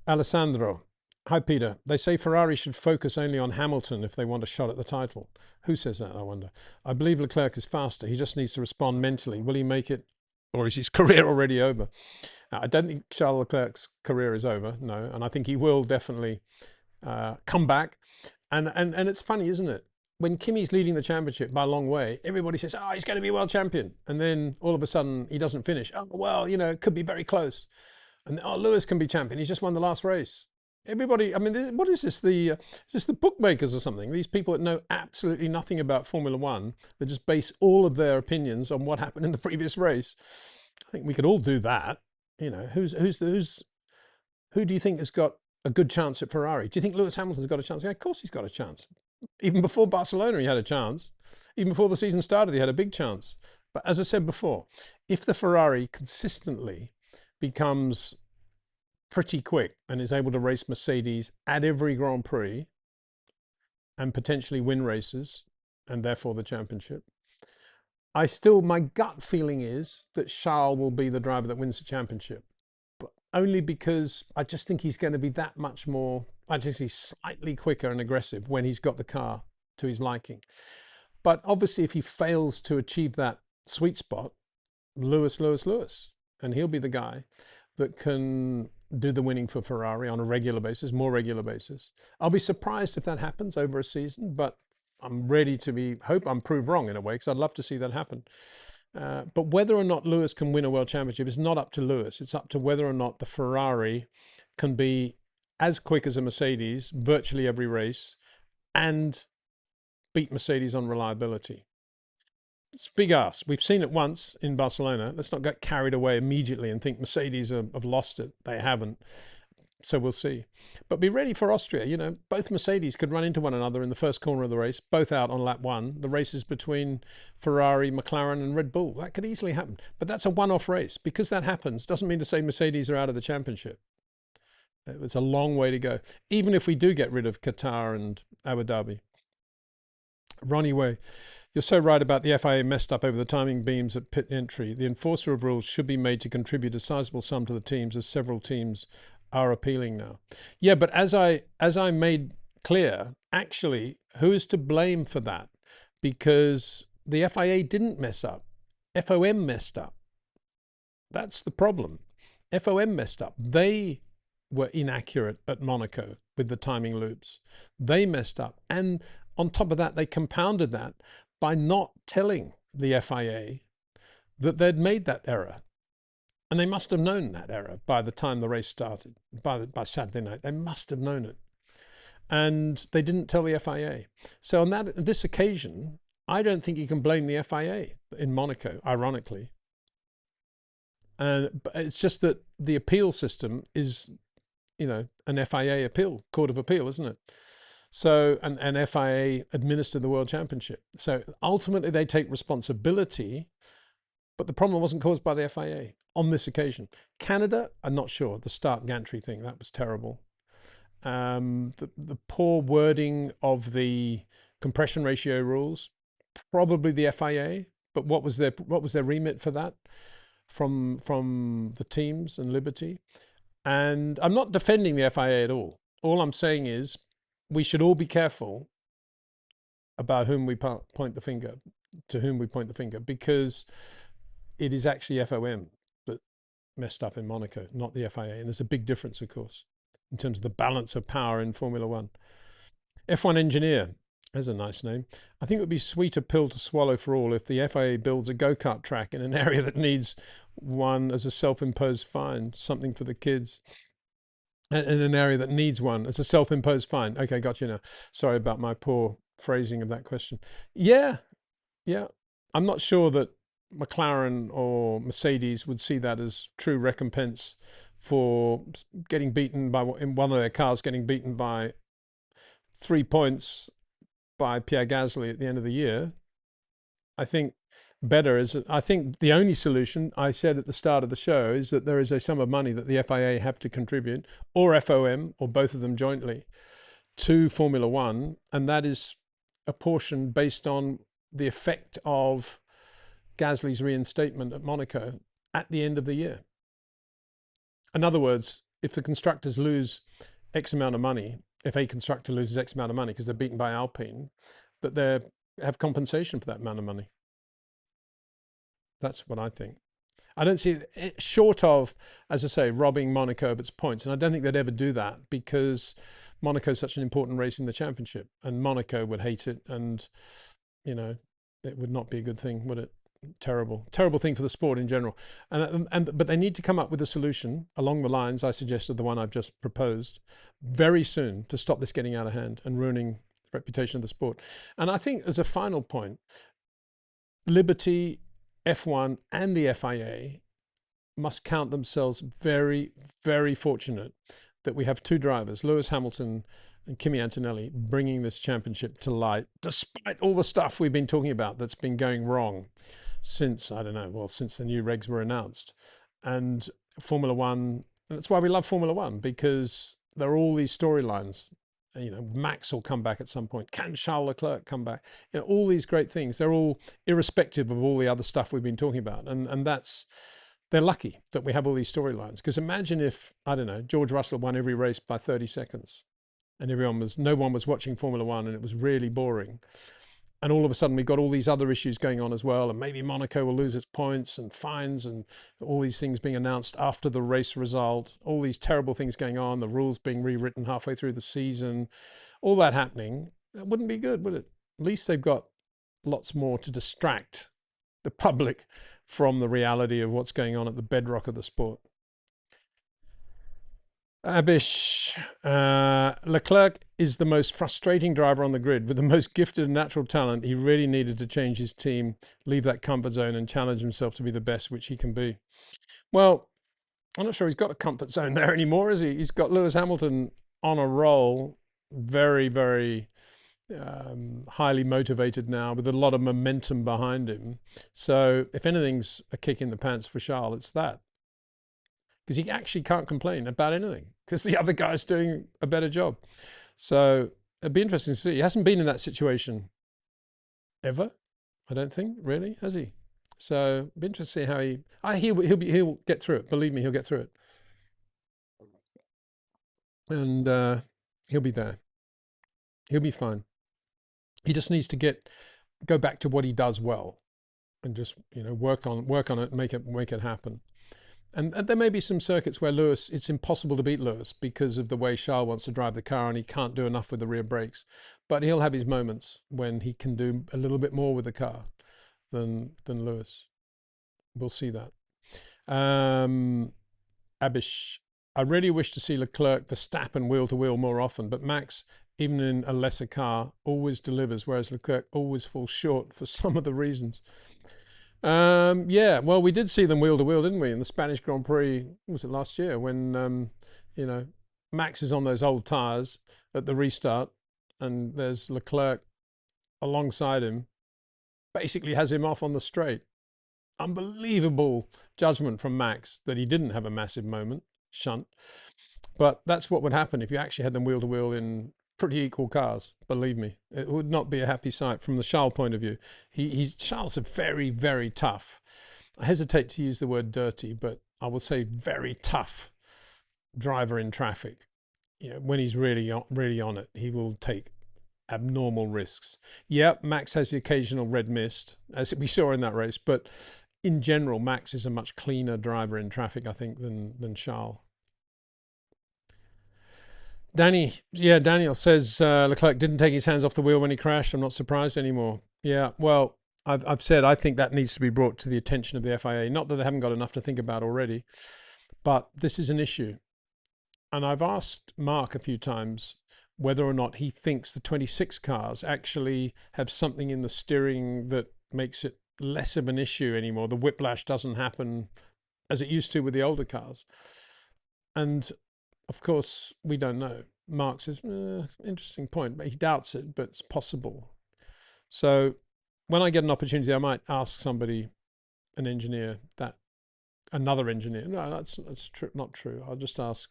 Alessandro, hi Peter. They say Ferrari should focus only on Hamilton if they want a shot at the title. Who says that, I wonder? I believe Leclerc is faster. He just needs to respond mentally. Will he make it, or is his career already over? I don't think Charles Leclerc's career is over, no. And I think he will definitely come back. And it's funny, isn't it? When Kimi's leading the championship by a long way, everybody says, oh, he's going to be world champion. And then all of a sudden he doesn't finish. Oh, well, it could be very close. And oh, Lewis can be champion. He's just won the last race. Everybody, I mean, what is this? Is this the bookmakers or something? These people that know absolutely nothing about Formula One, that just base all of their opinions on what happened in the previous race. I think we could all do that. Who do you think has got a good chance at Ferrari? Do you think Lewis Hamilton's got a chance? Yeah, of course he's got a chance. Even before Barcelona, he had a chance. Even before the season started, he had a big chance. But as I said before, if the Ferrari consistently becomes pretty quick and is able to race Mercedes at every Grand Prix and potentially win races, and therefore the championship, my gut feeling is that Charles will be the driver that wins the championship. But only because I just think he's going to be that much more, I just he's slightly quicker and aggressive when he's got the car to his liking. But obviously if he fails to achieve that sweet spot, Lewis, and he'll be the guy that can do the winning for Ferrari on a regular basis, more regular basis. I'll be surprised if that happens over a season, but I'm ready to hope I'm proved wrong in a way, because I'd love to see that happen. But whether or not Lewis can win a world championship is not up to Lewis. It's up to whether or not the Ferrari can be as quick as a Mercedes virtually every race and beat Mercedes on reliability. It's a big ask. We've seen it once in Barcelona. Let's not get carried away immediately and think Mercedes have lost it. They haven't. So we'll see. But be ready for Austria. You know, both Mercedes could run into one another in the first corner of the race, both out on lap one. The race is between Ferrari, McLaren and Red Bull. That could easily happen. But that's a one-off race. Because that happens doesn't mean to say Mercedes are out of the championship. It's a long way to go, even if we do get rid of Qatar and Abu Dhabi. Ronnie Way, you're so right about the FIA messed up over the timing beams at pit entry. The enforcer of rules should be made to contribute a sizable sum to the teams, as several teams are appealing now. Yeah, but as I made clear, actually, who is to blame for that? Because the FIA didn't mess up. FOM messed up. That's the problem. FOM messed up. They were inaccurate at Monaco with the timing loops. They messed up. And on top of that, they compounded that by not telling the FIA that they'd made that error. And they must have known that error by the time the race started, by Saturday night. They must have known it. And they didn't tell the FIA. So on this occasion, I don't think you can blame the FIA in Monaco, ironically. But it's just that the appeal system is, you know, an FIA appeal, Court of Appeal, isn't it? So, and FIA administer the World Championship. So ultimately they take responsibility, but the problem wasn't caused by the FIA on this occasion. Canada, I'm not sure. The start gantry thing, that was terrible. The poor wording of the compression ratio rules, probably the FIA, but what was their remit for that from the teams and Liberty? And I'm not defending the FIA at all. All I'm saying is we should all be careful about whom we point the finger, to whom we point the finger, because it is actually FOM that messed up in Monaco, not the FIA. And there's a big difference, of course, in terms of the balance of power in Formula One. F1 engineer, there's a nice name. I think it would be a sweeter pill to swallow for all if the FIA builds a go-kart track in an area that needs one as a self-imposed fine, something for the kids. In an area that needs one as a self-imposed fine. Okay, got you now. Sorry about my poor phrasing of that question. Yeah. I'm not sure that McLaren or Mercedes would see that as true recompense for getting beaten by, in one of their cars, getting beaten by 3 points by Pierre Gasly at the end of the year. I think I think the only solution, I said at the start of the show, is that there is a sum of money that the FIA have to contribute, or FOM, or both of them jointly, to Formula One. And that is a portion based on the effect of Gasly's reinstatement at Monaco at the end of the year. In other words, if the constructors lose X amount of money, if a constructor loses X amount of money because they're beaten by Alpine, that they have compensation for that amount of money. That's what I think. I don't see it, short of, as I say, robbing Monaco of its points. And I don't think they'd ever do that because Monaco is such an important race in the championship, and Monaco would hate it. And, you know, it would not be a good thing, would it? Terrible thing for the sport in general. But they need to come up with a solution along the lines I suggested, the one I've just proposed, very soon, to stop this getting out of hand and ruining the reputation of the sport. And I think as a final point, Liberty, F1 and the FIA must count themselves very, very fortunate that we have two drivers, Lewis Hamilton and Kimi Antonelli, bringing this championship to light, despite all the stuff we've been talking about that's been going wrong since, I don't know, well, since the new regs were announced. And Formula One, and that's why we love Formula One, because there are all these storylines. You know, Max will come back at some point. Can Charles Leclerc come back? You know, all these great things. They're all irrespective of all the other stuff we've been talking about. And that's, they're lucky that we have all these storylines. Because imagine if, I don't know, George Russell won every race by 30 seconds and no one was watching Formula One and it was really boring. And all of a sudden we've got all these other issues going on as well. And maybe Monaco will lose its points and fines and all these things being announced after the race result, all these terrible things going on, the rules being rewritten halfway through the season, all that happening. It wouldn't be good, would it? at least they've got lots more to distract the public from the reality of what's going on at the bedrock of the sport. Abish, Leclerc is the most frustrating driver on the grid. With the most gifted and natural talent, he really needed to change his team, leave that comfort zone and challenge himself to be the best which he can be. Well, I'm not sure he's got a comfort zone there anymore, is he? He's got Lewis Hamilton on a roll, very, very highly motivated now with a lot of momentum behind him. So if anything's a kick in the pants for Charles, it's that. Because he actually can't complain about anything because the other guy's doing a better job. So it'd be interesting to see. He hasn't been in that situation ever, I don't think, really, has he? So it'd be interesting to see how he'll get through it. Believe me, he'll get through it. And he'll be there. He'll be fine. He just needs to go back to what he does well and just, work on it, make it happen. And there may be some circuits where it's impossible to beat Lewis because of the way Charles wants to drive the car and he can't do enough with the rear brakes. But he'll have his moments when he can do a little bit more with the car than Lewis. We'll see that. Abish, I really wish to see Leclerc, Verstappen wheel to wheel more often, but Max, even in a lesser car, always delivers, whereas Leclerc always falls short for some of the reasons. Yeah, well, we did see them wheel to wheel, didn't we, in the Spanish Grand Prix? Was it last year when Max is on those old tires at the restart, and there's Leclerc alongside him, basically has him off on the straight. Unbelievable judgment from Max that he didn't have a massive shunt. But that's what would happen if you actually had them wheel to wheel in pretty equal cars. Believe me, it would not be a happy sight from the Charles point of view. Charles is very, very tough. I hesitate to use the word dirty, but I will say very tough driver in traffic. When he's really on it, he will take abnormal risks. Yeah, Max has the occasional red mist, as we saw in that race, but in general, Max is a much cleaner driver in traffic, I think, than Charles. Daniel says Leclerc didn't take his hands off the wheel when he crashed. I'm not surprised anymore. Yeah, well, I've said I think that needs to be brought to the attention of the FIA. Not that they haven't got enough to think about already, but this is an issue. And I've asked Mark a few times whether or not he thinks the 26 cars actually have something in the steering that makes it less of an issue anymore. The whiplash doesn't happen as it used to with the older cars. And of course, we don't know. Mark says, interesting point, but he doubts it, but it's possible. So when I get an opportunity, I might ask somebody, an engineer, another engineer. No, that's not true. I'll just ask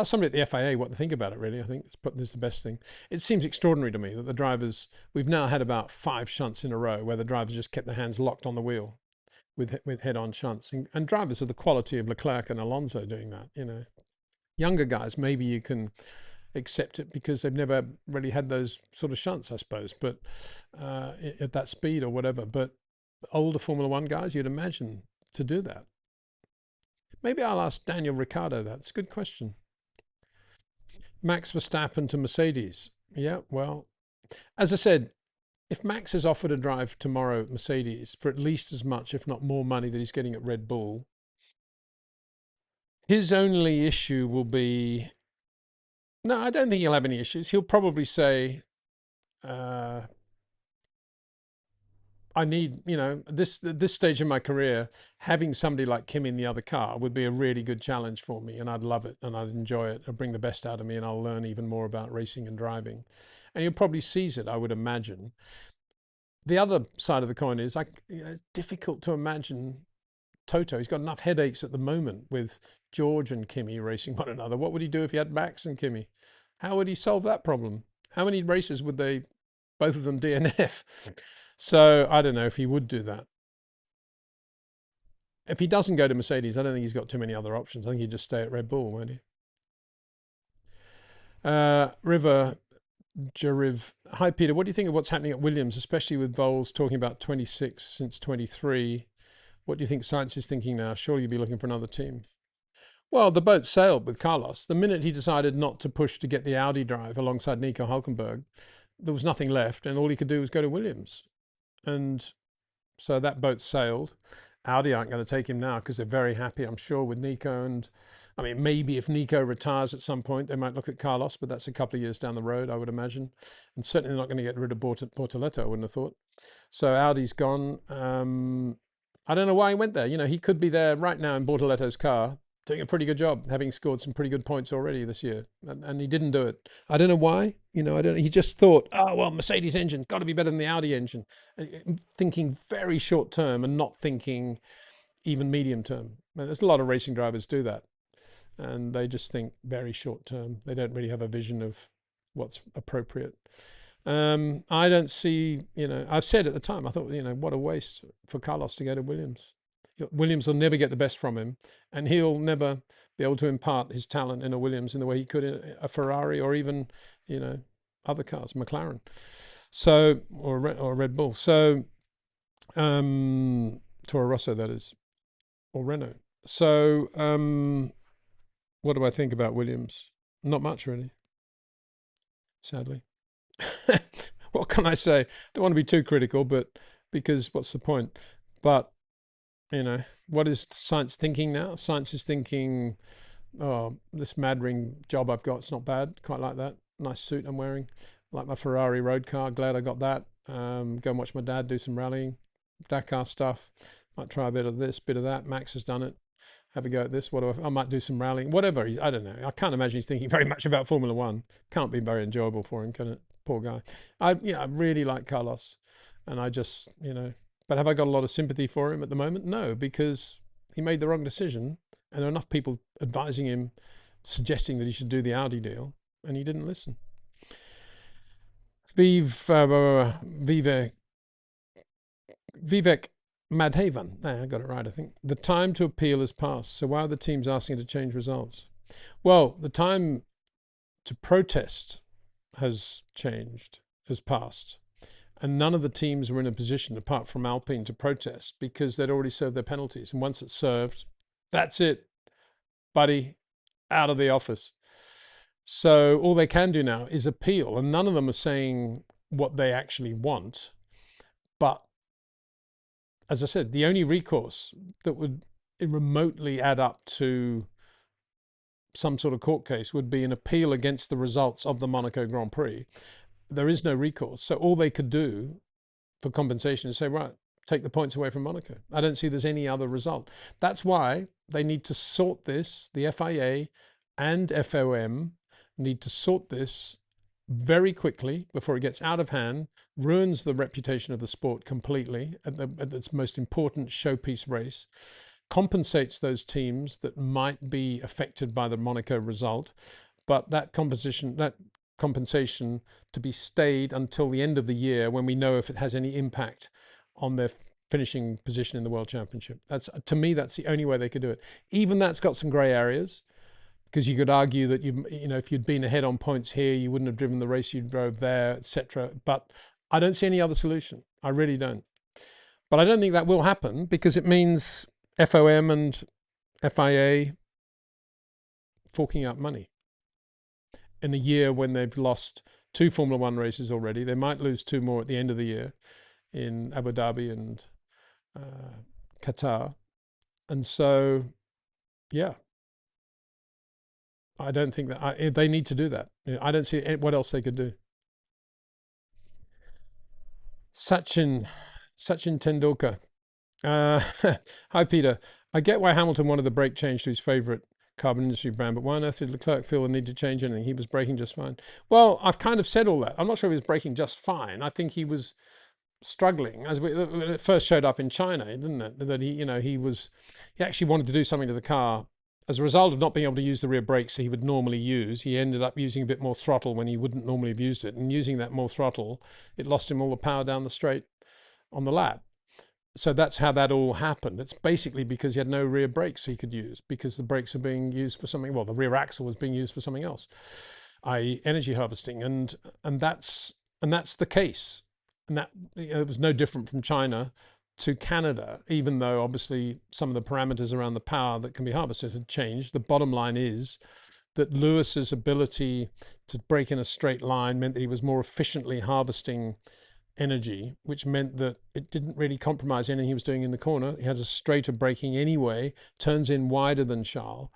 somebody at the FIA what they think about it, really. I think this is the best thing. It seems extraordinary to me that the drivers, we've now had about 5 shunts in a row where the drivers just kept their hands locked on the wheel with head-on shunts. And drivers of the quality of Leclerc and Alonso doing that, Younger guys, maybe you can accept it because they've never really had those sort of shunts, I suppose, but at that speed or whatever. But older Formula One guys, you'd imagine to do that. Maybe I'll ask Daniel Ricciardo that. It's a good question. Max Verstappen to Mercedes. Yeah, well, as I said, if Max is offered a drive tomorrow at Mercedes for at least as much, if not more money that he's getting at Red Bull, his only issue will be, no, I don't think he'll have any issues. He'll probably say, I need, this stage of my career, having somebody like Kimi in the other car would be a really good challenge for me, and I'd love it, and I'd enjoy it. It'll bring the best out of me, and I'll learn even more about racing and driving. And he'll probably seize it, I would imagine. The other side of the coin is, it's difficult to imagine Toto. He's got enough headaches at the moment with George and Kimi racing one another. What would he do if he had Max and Kimi? How would he solve that problem? How many races would both of them DNF? So I don't know if he would do that. If he doesn't go to Mercedes, I don't think he's got too many other options. I think he'd just stay at Red Bull, won't he? River Jariv. Hi, Peter. What do you think of what's happening at Williams, especially with Voles talking about 26 since 23? What do you think science is thinking now? Surely you'd be looking for another team. Well, the boat sailed with Carlos. The minute he decided not to push to get the Audi drive alongside Nico Hulkenberg, there was nothing left, and all he could do was go to Williams. And so that boat sailed. Audi aren't going to take him now because they're very happy, I'm sure, with Nico. And I mean, maybe if Nico retires at some point, they might look at Carlos, but that's a couple of years down the road, I would imagine. And certainly not going to get rid of Bortoleto, I wouldn't have thought. So Audi's gone. I don't know why he went there. You know, he could be there right now in Bortoleto's car, doing a pretty good job, having scored some pretty good points already this year. And he didn't do it. I don't know why. You know, he just thought, oh, well, Mercedes engine, got to be better than the Audi engine. Thinking very short term and not thinking even medium term. There's a lot of racing drivers do that. And they just think very short term. They don't really have a vision of what's appropriate. I don't see, you know, I've said at the time, I thought, you know, what a waste for Carlos to go to Williams. Williams will never get the best from him, and he'll never be able to impart his talent in a Williams in the way he could in a Ferrari or even, you know, other cars, McLaren, so or Red Bull. So Toro Rosso, that is, or Renault. So what do I think about Williams? Not much, really, sadly. What can I say? Don't want to be too critical, but because what's the point? But you know, what is science thinking now? Science is thinking, oh, this mad ring job I've got, it's not bad. Quite like that. Nice suit I'm wearing. Like my Ferrari road car. Glad I got that. Go and watch my dad do some rallying. Dakar stuff. Might try a bit of this, bit of that. Max has done it. Have a go at this. What do I might do some rallying. Whatever. I don't know. I can't imagine he's thinking very much about Formula One. Can't be very enjoyable for him, can it? Poor guy. I really like Carlos. And I just, you know, but have I got a lot of sympathy for him at the moment? No, because he made the wrong decision, and there are enough people advising him, suggesting that he should do the Audi deal, and he didn't listen. Vivek Madhavan. I got it right, I think. The time to appeal has passed, so why are the teams asking to change results? Well, the time to protest has passed. And none of the teams were in a position, apart from Alpine, to protest because they'd already served their penalties. And once it's served, that's it, buddy, out of the office. So all they can do now is appeal. And none of them are saying what they actually want. But as I said, the only recourse that would remotely add up to some sort of court case would be an appeal against the results of the Monaco Grand Prix. There is no recourse. So all they could do for compensation is say, right, take the points away from Monaco. I don't see there's any other result. That's why they need to sort this. The FIA and FOM need to sort this very quickly before it gets out of hand, ruins the reputation of the sport completely at its most important showpiece race, compensates those teams that might be affected by the Monaco result, but that compensation to be stayed until the end of the year when we know if it has any impact on their finishing position in the World Championship. That's, to me, that's the only way they could do it. Even that's got some grey areas, because you could argue that you know, if you'd been ahead on points here, you wouldn't have driven the race you drove there, etc. But I don't see any other solution. I really don't. But I don't think that will happen because it means FOM and FIA forking out money in a year when they've lost 2 Formula One races already. They might lose 2 more at the end of the year in Abu Dhabi and Qatar. And so, yeah, I don't think that they need to do that. I don't see what else they could do. Sachin Tendulkar. Hi, Peter. I get why Hamilton wanted the brake change to his favourite carbon industry brand, but why on earth did Leclerc feel the need to change anything? He was braking just fine. Well, I've kind of said all that. I'm not sure he was braking just fine. I think he was struggling as it first showed up in China, didn't it? That he actually wanted to do something to the car. As a result of not being able to use the rear brakes he would normally use, he ended up using a bit more throttle when he wouldn't normally have used it. And using that more throttle, it lost him all the power down the straight on the lap. So that's how that all happened. It's basically because he had no rear brakes he could use, because the brakes are being used for something, well, the rear axle was being used for something else, i.e. energy harvesting. And that's the case. And that, it was no different from China to Canada, even though obviously some of the parameters around the power that can be harvested had changed. The bottom line is that Lewis's ability to brake in a straight line meant that he was more efficiently harvesting energy, which meant that it didn't really compromise anything he was doing in the corner. He had a straighter braking anyway, turns in wider than Charles,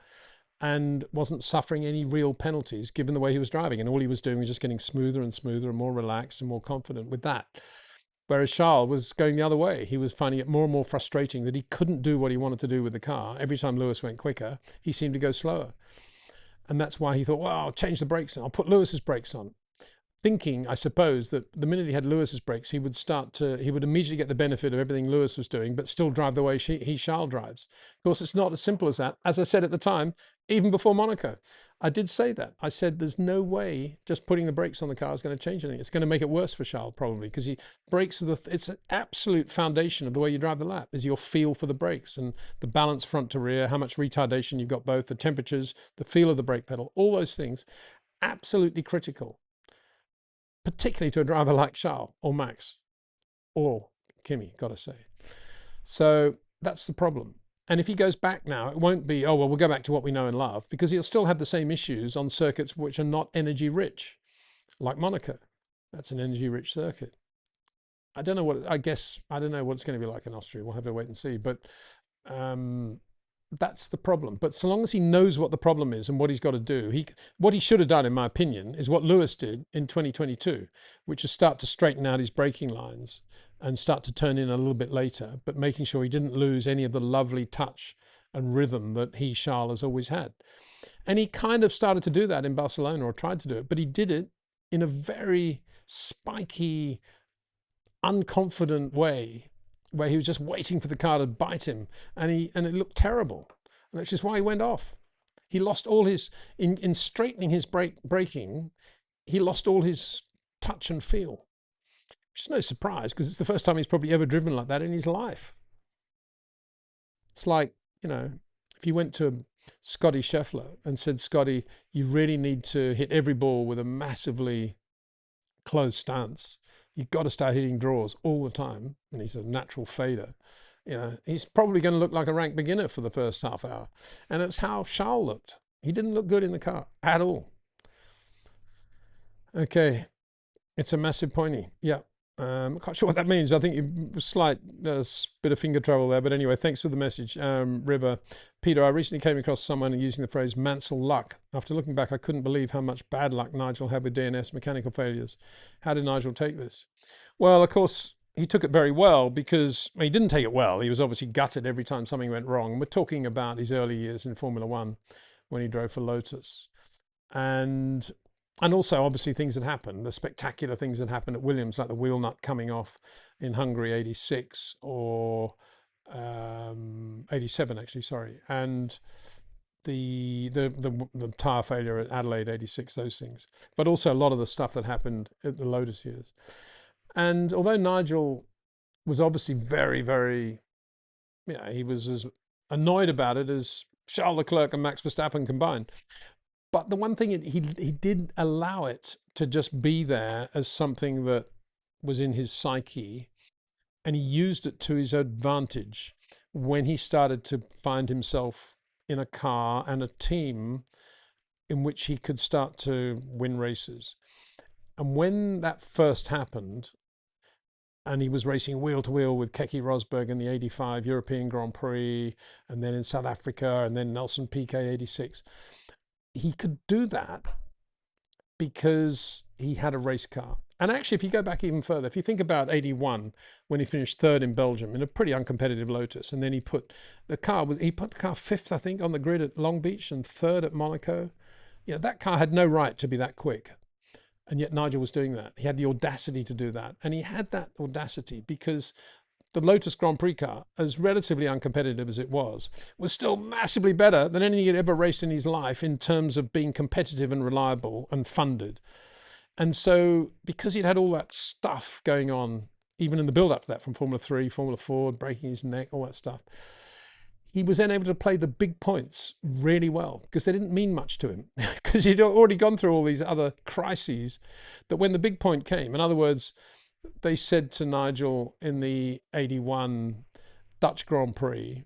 and wasn't suffering any real penalties given the way he was driving. And all he was doing was just getting smoother and smoother and more relaxed and more confident with that. Whereas Charles was going the other way. He was finding it more and more frustrating that he couldn't do what he wanted to do with the car. Every time Lewis went quicker, he seemed to go slower. And that's why he thought, well, I'll change the brakes and I'll put Lewis's brakes on. Thinking, I suppose, that the minute he had Lewis's brakes, he would immediately get the benefit of everything Lewis was doing, but still drive the way Charles drives. Of course, it's not as simple as that. As I said at the time, even before Monaco, I did say that. I said, there's no way just putting the brakes on the car is going to change anything. It's going to make it worse for Charles, probably, because brakes are it's an absolute foundation of the way you drive the lap, is your feel for the brakes and the balance front to rear, how much retardation you've got, both the temperatures, the feel of the brake pedal, all those things, absolutely critical. Particularly to a driver like Charles or Max or Kimi, got to say. So that's the problem. And if he goes back now, it won't be, oh, well, we'll go back to what we know and love, because he'll still have the same issues on circuits which are not energy rich, like Monaco. That's an energy rich circuit. I don't know what it's going to be like in Austria. We'll have to wait and see. But that's the problem. But so long as he knows what the problem is and what he's got to do, what he should have done, in my opinion, is what Lewis did in 2022, which is start to straighten out his braking lines and start to turn in a little bit later, but making sure he didn't lose any of the lovely touch and rhythm that Charles has always had. And he kind of started to do that in Barcelona, or tried to do it, but he did it in a very spiky, unconfident way, where he was just waiting for the car to bite him, and it looked terrible, which is why he went off. He lost all his, in straightening his braking, he lost all his touch and feel, which is no surprise, because it's the first time he's probably ever driven like that in his life. It's like, if you went to Scotty Scheffler and said, Scotty, you really need to hit every ball with a massively closed stance. You've got to start hitting draws all the time. And he's a natural fader. He's probably going to look like a rank beginner for the first half hour. And it's how Charles looked. He didn't look good in the car at all. Okay. It's a massive pointy. Yeah. I'm not quite sure what that means. I think slight bit of finger trouble there. But anyway, thanks for the message, River. Peter, I recently came across someone using the phrase Mansell luck. After looking back, I couldn't believe how much bad luck Nigel had with DNS mechanical failures. How did Nigel take this? Well, of course, he took it very well, because he didn't take it well. He was obviously gutted every time something went wrong. And we're talking about his early years in Formula One when he drove for Lotus. And also, obviously, things that happened, the spectacular things that happened at Williams, like the wheel nut coming off in Hungary '86, or 87, actually, sorry, and the tyre failure at Adelaide '86, those things. But also a lot of the stuff that happened at the Lotus years. And although Nigel was obviously very, very, he was as annoyed about it as Charles Leclerc and Max Verstappen combined. But the one thing, he did allow it to just be there as something that was in his psyche, and he used it to his advantage when he started to find himself in a car and a team in which he could start to win races. And when that first happened, and he was racing wheel to wheel with Keke Rosberg in the '85 European Grand Prix, and then in South Africa, and then Nelson Piquet '86, he could do that because he had a race car. And actually, if you go back even further, if you think about '81, when he finished third in Belgium in a pretty uncompetitive Lotus, and then he put the car fifth, I think, on the grid at Long Beach and third at Monaco. That car had no right to be that quick. And yet Nigel was doing that. He had the audacity to do that. And he had that audacity because the Lotus Grand Prix car, as relatively uncompetitive as it was still massively better than anything he'd ever raced in his life in terms of being competitive and reliable and funded. And so because he'd had all that stuff going on, even in the build-up to that, from Formula 3, Formula 4, breaking his neck, all that stuff, he was then able to play the big points really well, because they didn't mean much to him, because he'd already gone through all these other crises, that when the big point came, in other words, they said to Nigel in the '81 Dutch Grand Prix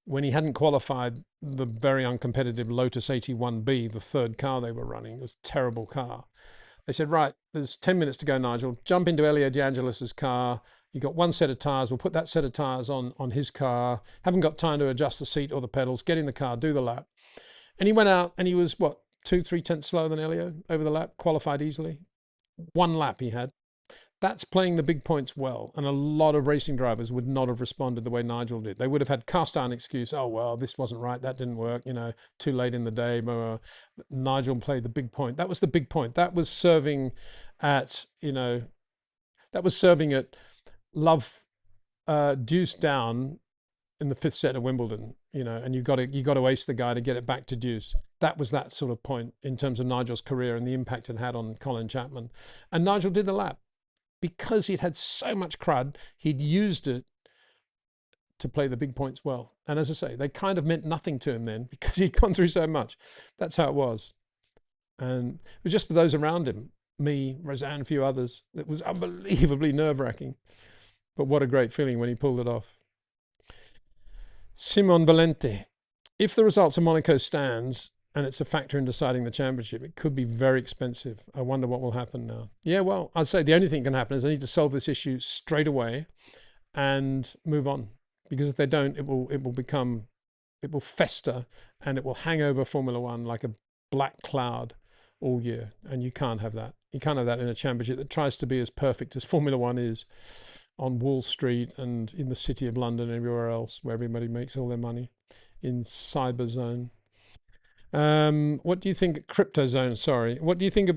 when he hadn't qualified the very uncompetitive Lotus 81B, the third car they were running. It was a terrible car. They said, right, there's 10 minutes to go, Nigel. Jump into Elio De Angelis's car. You got one set of tyres. We'll put that set of tyres on his car. Haven't got time to adjust the seat or the pedals. Get in the car, do the lap. And he went out and he was, what, 2-3 tenths slower than Elio over the lap, qualified easily. One lap he had. That's playing the big points well. And a lot of racing drivers would not have responded the way Nigel did. They would have had cast iron excuse. Oh, well, this wasn't right. That didn't work. You know, too late in the day. Nigel played the big point. That was the big point. That was serving at, you know, that was serving at love deuce down in the fifth set of Wimbledon, you know, and you got to ace the guy to get it back to deuce. That was that sort of point in terms of Nigel's career and the impact it had on Colin Chapman. And Nigel did the lap. Because he'd had so much crud, he'd used it to play the big points well. And as I say, they kind of meant nothing to him then because he'd gone through so much. That's how it was. And it was just for those around him, me, Roseanne, a few others, it was unbelievably nerve-wracking. But what a great feeling when he pulled it off. Simon Valente. If the results of Monaco stands, and it's a factor in deciding the championship, it could be very expensive. I wonder what will happen now. Yeah, well, I'd say the only thing that can happen is they need to solve this issue straight away and move on. Because if they don't, it will fester and it will hang over Formula One like a black cloud all year. And you can't have that. You can't have that in a championship that tries to be as perfect as Formula One is on Wall Street and in the city of London and everywhere else where everybody makes all their money in Cyber Zone. What do you think, Crypto Zone, sorry. What do you think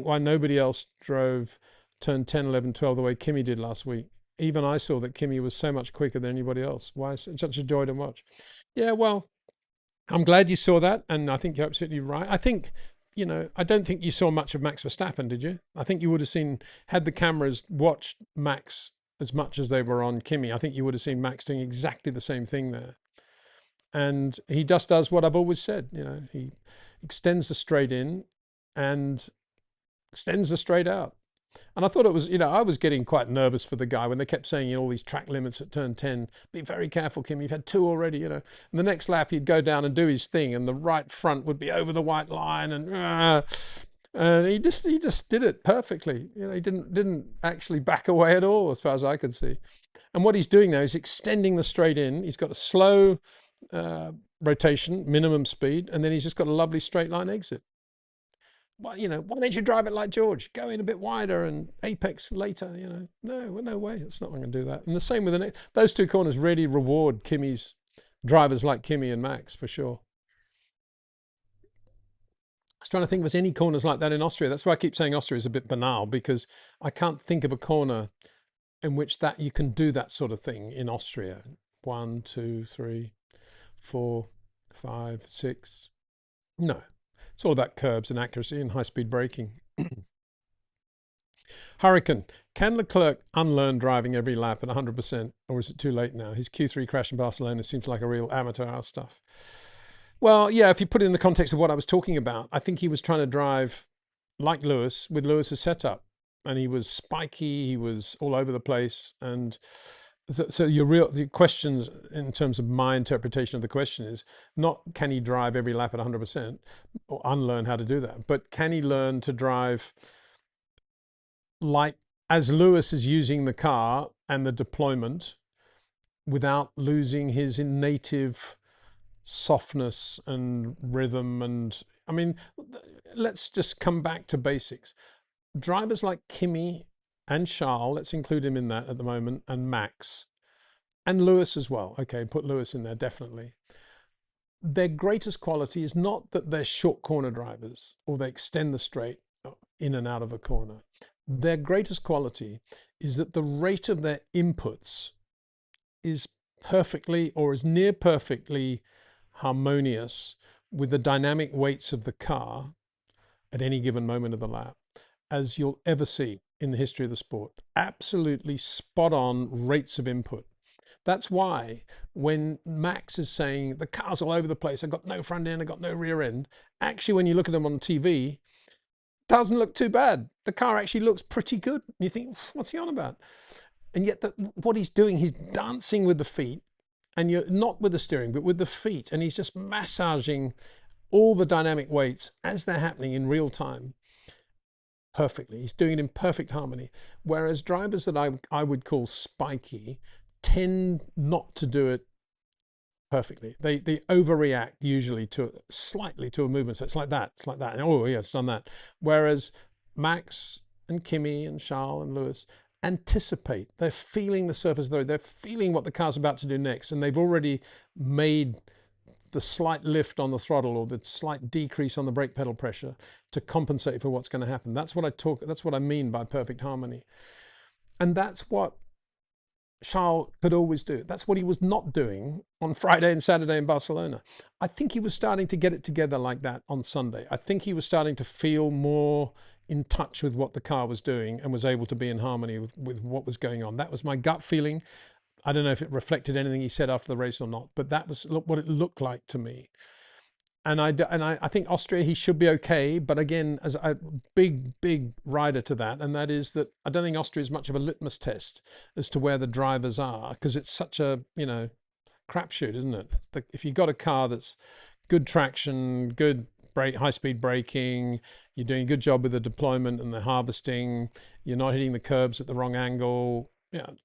why nobody else drove turn 10, 11, 12 the way Kimi did last week? Even I saw that Kimi was so much quicker than anybody else. Why is it such a joy to watch? Yeah, well, I'm glad you saw that. And I think you're absolutely right. I think, you know, I don't think you saw much of Max Verstappen, did you? I think you would have seen, had the cameras watched Max as much as they were on Kimi, I think you would have seen Max doing exactly the same thing there. And he just does what I've always said, you know, he extends the straight in and extends the straight out. And I thought it was, you know, I was getting quite nervous for the guy when they kept saying, you know, all these track limits at turn 10, be very careful, Kim, you've had 2 already, you know. And the next lap he'd go down and do his thing and the right front would be over the white line and he just did it perfectly. You know, he didn't actually back away at all as far as I could see. And what he's doing now is extending the straight in. He's got a slow rotation, minimum speed, and then he's just got a lovely straight line exit. Well, you know, why don't you drive it like George? Go in a bit wider and apex later, you know. No way, it's not going to do that. And the same with the next. Those 2 corners really reward Kimi's drivers like Kimi and Max for sure. I was trying to think if there's any corners like that in Austria. That's why I keep saying Austria is a bit banal, because I can't think of a corner in which that you can do that sort of thing in Austria. 1, 2, 3, 4, 5, 6. No, it's all about curbs and accuracy and high-speed braking. Hurricane, can Leclerc unlearn driving every lap at 100%, or is it too late now? His Q3 crash in Barcelona seems like a real amateur hour stuff. Well, yeah, if you put it in the context of what I was talking about, I think he was trying to drive like Lewis with Lewis's setup, and he was spiky, he was all over the place, and so the questions in terms of my interpretation of the question is not can he drive every lap at 100% or unlearn how to do that, but can he learn to drive like as Lewis is using the car and the deployment without losing his native softness and rhythm. And I mean, let's just come back to basics. Drivers like Kimi and Charles, let's include him in that at the moment, and Max, and Lewis as well. Okay, put Lewis in there, definitely. Their greatest quality is not that they're short corner drivers or they extend the straight in and out of a corner. Their greatest quality is that the rate of their inputs is perfectly or is near perfectly harmonious with the dynamic weights of the car at any given moment of the lap, as you'll ever see in the history of the sport. Absolutely spot on rates of input. That's why when Max is saying the car's all over the place, I've got no front end, I've got no rear end, actually when you look at them on TV, doesn't look too bad. The car actually looks pretty good. You think, what's he on about? And yet what he's doing, he's dancing with the feet and you're not with the steering, but with the feet. And he's just massaging all the dynamic weights as they're happening in real time perfectly. He's doing it in perfect harmony. Whereas drivers that I would call spiky tend not to do it perfectly. They overreact usually to slightly to a movement. So it's like that. It's like that. And, oh yeah, it's done that. Whereas Max and Kimi and Charles and Lewis anticipate. They're feeling the surface though. They're feeling what the car's about to do next, and they've already made the slight lift on the throttle or the slight decrease on the brake pedal pressure to compensate for what's going to happen. That's what I mean by perfect harmony. And that's what Charles could always do. That's what he was not doing on Friday and Saturday in Barcelona. I think he was starting to get it together like that on Sunday. I think he was starting to feel more in touch with what the car was doing and was able to be in harmony with what was going on. That was my gut feeling. I don't know if it reflected anything he said after the race or not, but that was what it looked like to me. And I think Austria, he should be okay. But again, as a big rider to that, and that is that I don't think Austria is much of a litmus test as to where the drivers are, because it's such a, crapshoot, isn't it? If you've got a car that's good traction, good high-speed braking, you're doing a good job with the deployment and the harvesting, you're not hitting the curbs at the wrong angle,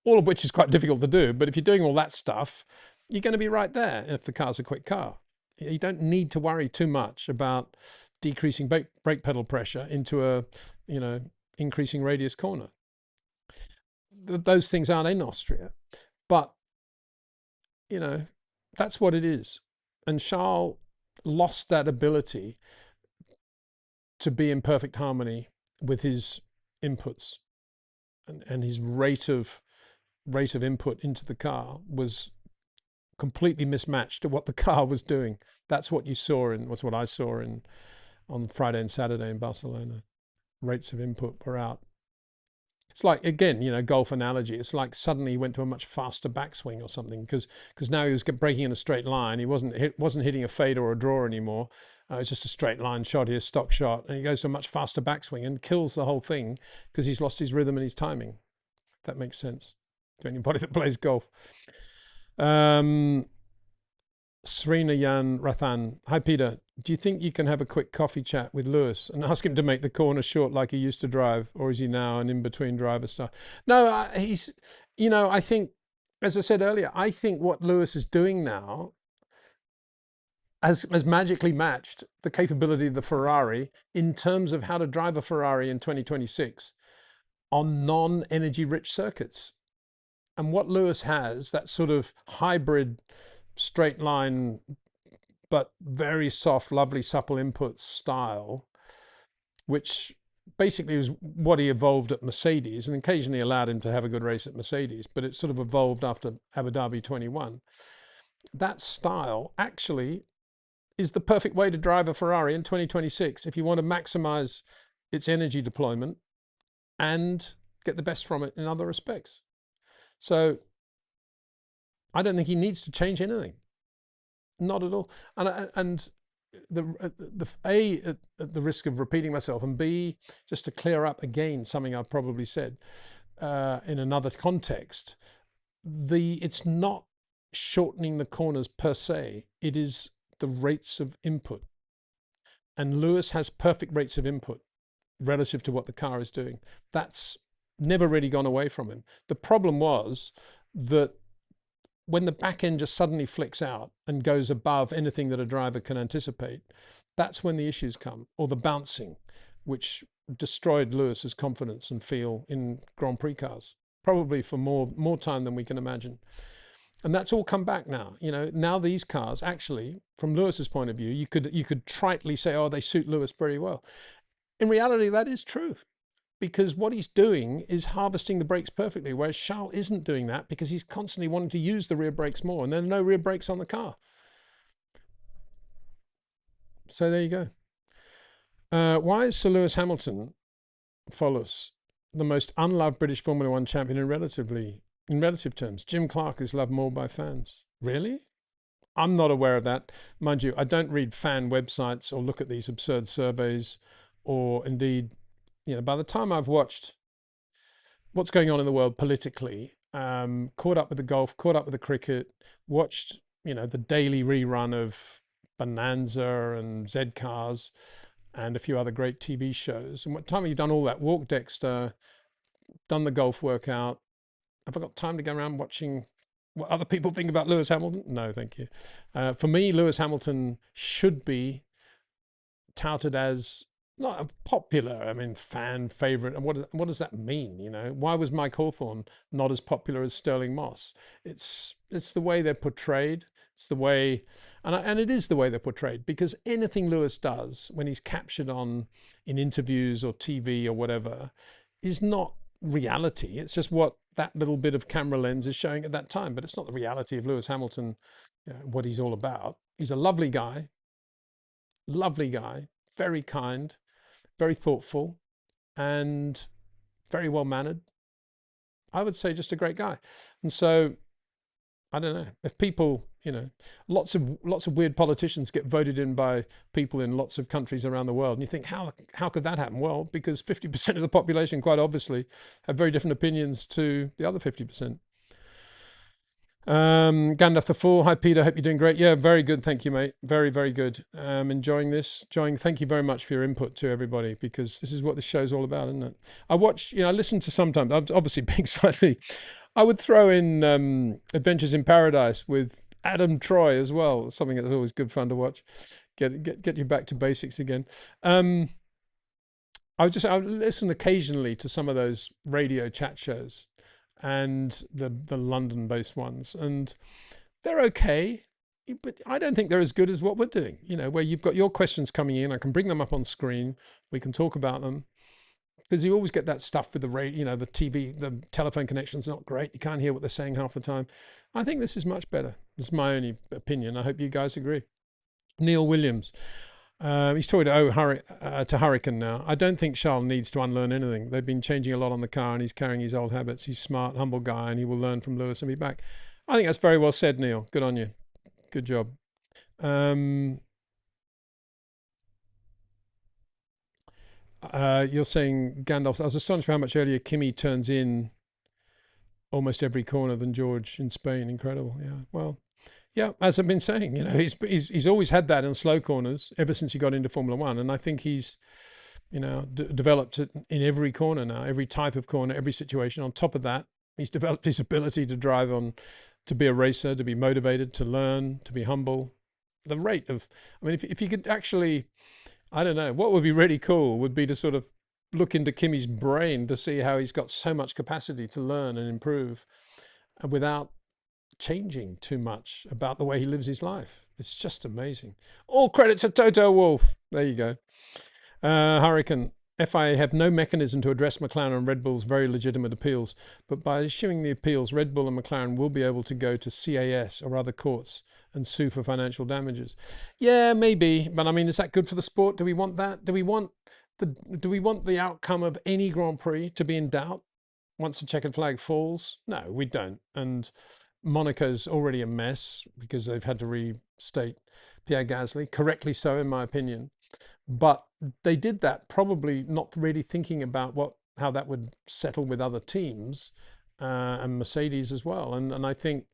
all of which is quite difficult to do. But if you're doing all that stuff, you're going to be right there if the car's a quick car. You don't need to worry too much about decreasing brake pedal pressure into a, increasing radius corner. Those things aren't in Austria, but, that's what it is. And Charles lost that ability to be in perfect harmony with his inputs, and his rate of input into the car was completely mismatched to what the car was doing. That's what you saw was what I saw on Friday and Saturday in Barcelona. Rates of input were out. It's like, again, golf analogy. It's like suddenly he went to a much faster backswing or something because now he was braking in a straight line. He wasn't hitting a fade or a draw anymore. It's just a straight line shot here, stock shot, and he goes to a much faster backswing and kills the whole thing because he's lost his rhythm and his timing. If that makes sense to anybody that plays golf. Srina Yan Rathan. Hi, Peter. Do you think you can have a quick coffee chat with Lewis and ask him to make the corner short like he used to drive, or is he now an in-between driver star? No, he's, I think, as I said earlier, I think what Lewis is doing now has magically matched the capability of the Ferrari in terms of how to drive a Ferrari in 2026 on non-energy rich circuits. And what Lewis has, that sort of hybrid straight line, but very soft, lovely, supple inputs style, which basically was what he evolved at Mercedes and occasionally allowed him to have a good race at Mercedes, but it sort of evolved after Abu Dhabi 21. That style actually is the perfect way to drive a Ferrari in 2026 if you want to maximize its energy deployment and get the best from it in other respects. So I don't think he needs to change anything, not at all. And at the risk of repeating myself, and B, just to clear up again something I've probably said in another context, it's not shortening the corners per se. It is the rates of input, and Lewis has perfect rates of input relative to what the car is doing. That's never really gone away from him. The problem was that when the back end just suddenly flicks out and goes above anything that a driver can anticipate, that's when the issues come, or the bouncing, which destroyed Lewis's confidence and feel in Grand Prix cars, probably for more time than we can imagine. And that's all come back now. Now these cars, actually, from Lewis's point of view, you could tritely say, oh, they suit Lewis very well. In reality, that is true, because what he's doing is harvesting the brakes perfectly, whereas Charles isn't doing that because he's constantly wanting to use the rear brakes more, and there are no rear brakes on the car. So there you go. Why is Sir Lewis Hamilton, Follis, the most unloved British Formula One champion in relative terms? Jim Clark is loved more by fans. Really? I'm not aware of that. Mind you, I don't read fan websites or look at these absurd surveys, or indeed, by the time I've watched what's going on in the world politically, caught up with the golf, caught up with the cricket, watched, the daily rerun of Bonanza and Z Cars and a few other great TV shows. And what time have you done all that? Walked Dexter, done the golf workout. Have I got time to go around watching what other people think about Lewis Hamilton? No, thank you. For me, Lewis Hamilton should be touted as not a popular, fan favorite. And what does that mean? Why was Mike Hawthorne not as popular as Sterling Moss? It's the way they're portrayed. It's the way, and it is the way they're portrayed, because anything Lewis does when he's captured in interviews or TV or whatever is not reality. It's just what that little bit of camera lens is showing at that time, but it's not the reality of Lewis Hamilton, what he's all about. He's a lovely guy, very kind, very thoughtful, and very well mannered. I would say just a great guy. And so I don't know if people, lots of weird politicians get voted in by people in lots of countries around the world. And you think, how could that happen? Well, because 50% of the population, quite obviously, have very different opinions to the other 50%. Gandalf the Fool. Hi, Peter. Hope you're doing great. Yeah, very good. Thank you, mate. Very, very good. Enjoying this. Thank you very much for your input to everybody, because this is what this show's all about, isn't it? I watch, I listen to sometimes, I'm obviously being slightly, I would throw in Adventures in Paradise with Adam Troy as well. Something that's always good fun to watch. Get you back to basics again. I would listen occasionally to some of those radio chat shows and the London-based ones, and they're okay, but I don't think they're as good as what we're doing. Where you've got your questions coming in, I can bring them up on screen, we can talk about them, because you always get that stuff with the radio, the TV, the telephone connection's not great. You can't hear what they're saying half the time. I think this is much better. This is my only opinion. I hope you guys agree. Neil Williams. He's talking to Hurricane now. I don't think Charles needs to unlearn anything. They've been changing a lot on the car, and he's carrying his old habits. He's smart, humble guy, and he will learn from Lewis and be back. I think that's very well said, Neil. Good on you. Good job. You're saying, Gandalf, I was astonished by how much earlier Kimi turns in almost every corner than George in Spain. Incredible. Yeah. Well, yeah, as I've been saying, he's always had that in slow corners ever since he got into Formula One. And I think he's, developed it in every corner now, every type of corner, every situation. On top of that, he's developed his ability to drive to be a racer, to be motivated, to learn, to be humble. The rate of, if you could actually, I don't know, what would be really cool would be to sort of look into Kimi's brain to see how he's got so much capacity to learn and improve without changing too much about the way he lives his life. It's just amazing. All credit to Toto Wolff. There you go. Hurricane. FIA have no mechanism to address McLaren and Red Bull's very legitimate appeals, but by issuing the appeals, Red Bull and McLaren will be able to go to CAS or other courts and sue for financial damages. Yeah, maybe, but is that good for the sport? Do we want that? Do we want the outcome of any Grand Prix to be in doubt once the checkered flag falls? No, we don't. And Monaco's already a mess because they've had to restate Pierre Gasly, correctly so in my opinion. But they did that probably not really thinking about how that would settle with other teams and Mercedes as well. And I think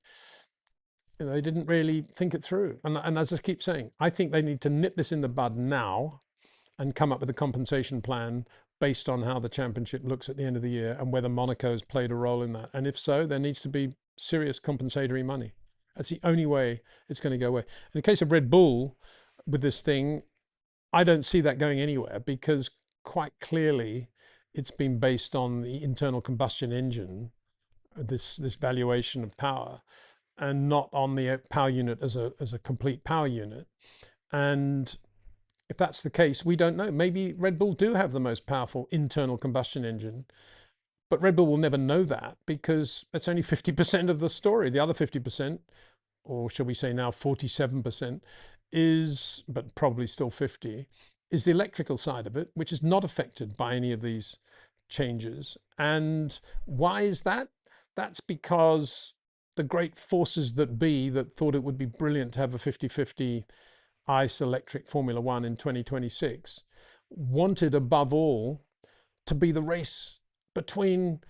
they didn't really think it through. And as I keep saying, I think they need to nip this in the bud now and come up with a compensation plan based on how the championship looks at the end of the year and whether Monaco's played a role in that. And if so, there needs to be serious compensatory money. That's the only way it's going to go away. In the case of Red Bull with this thing, I don't see that going anywhere, because quite clearly it's been based on the internal combustion engine, this valuation of power, and not on the power unit as a complete power unit. And if that's the case, we don't know. Maybe Red Bull do have the most powerful internal combustion engine, but Red Bull will never know that because it's only 50% of the story. The other 50%, or shall we say now 47%, is, but probably still 50, is the electrical side of it, which is not affected by any of these changes. And why is that? That's because the great forces that be that thought it would be brilliant to have a 50-50 ICE electric Formula One in 2026 wanted above all to be the race between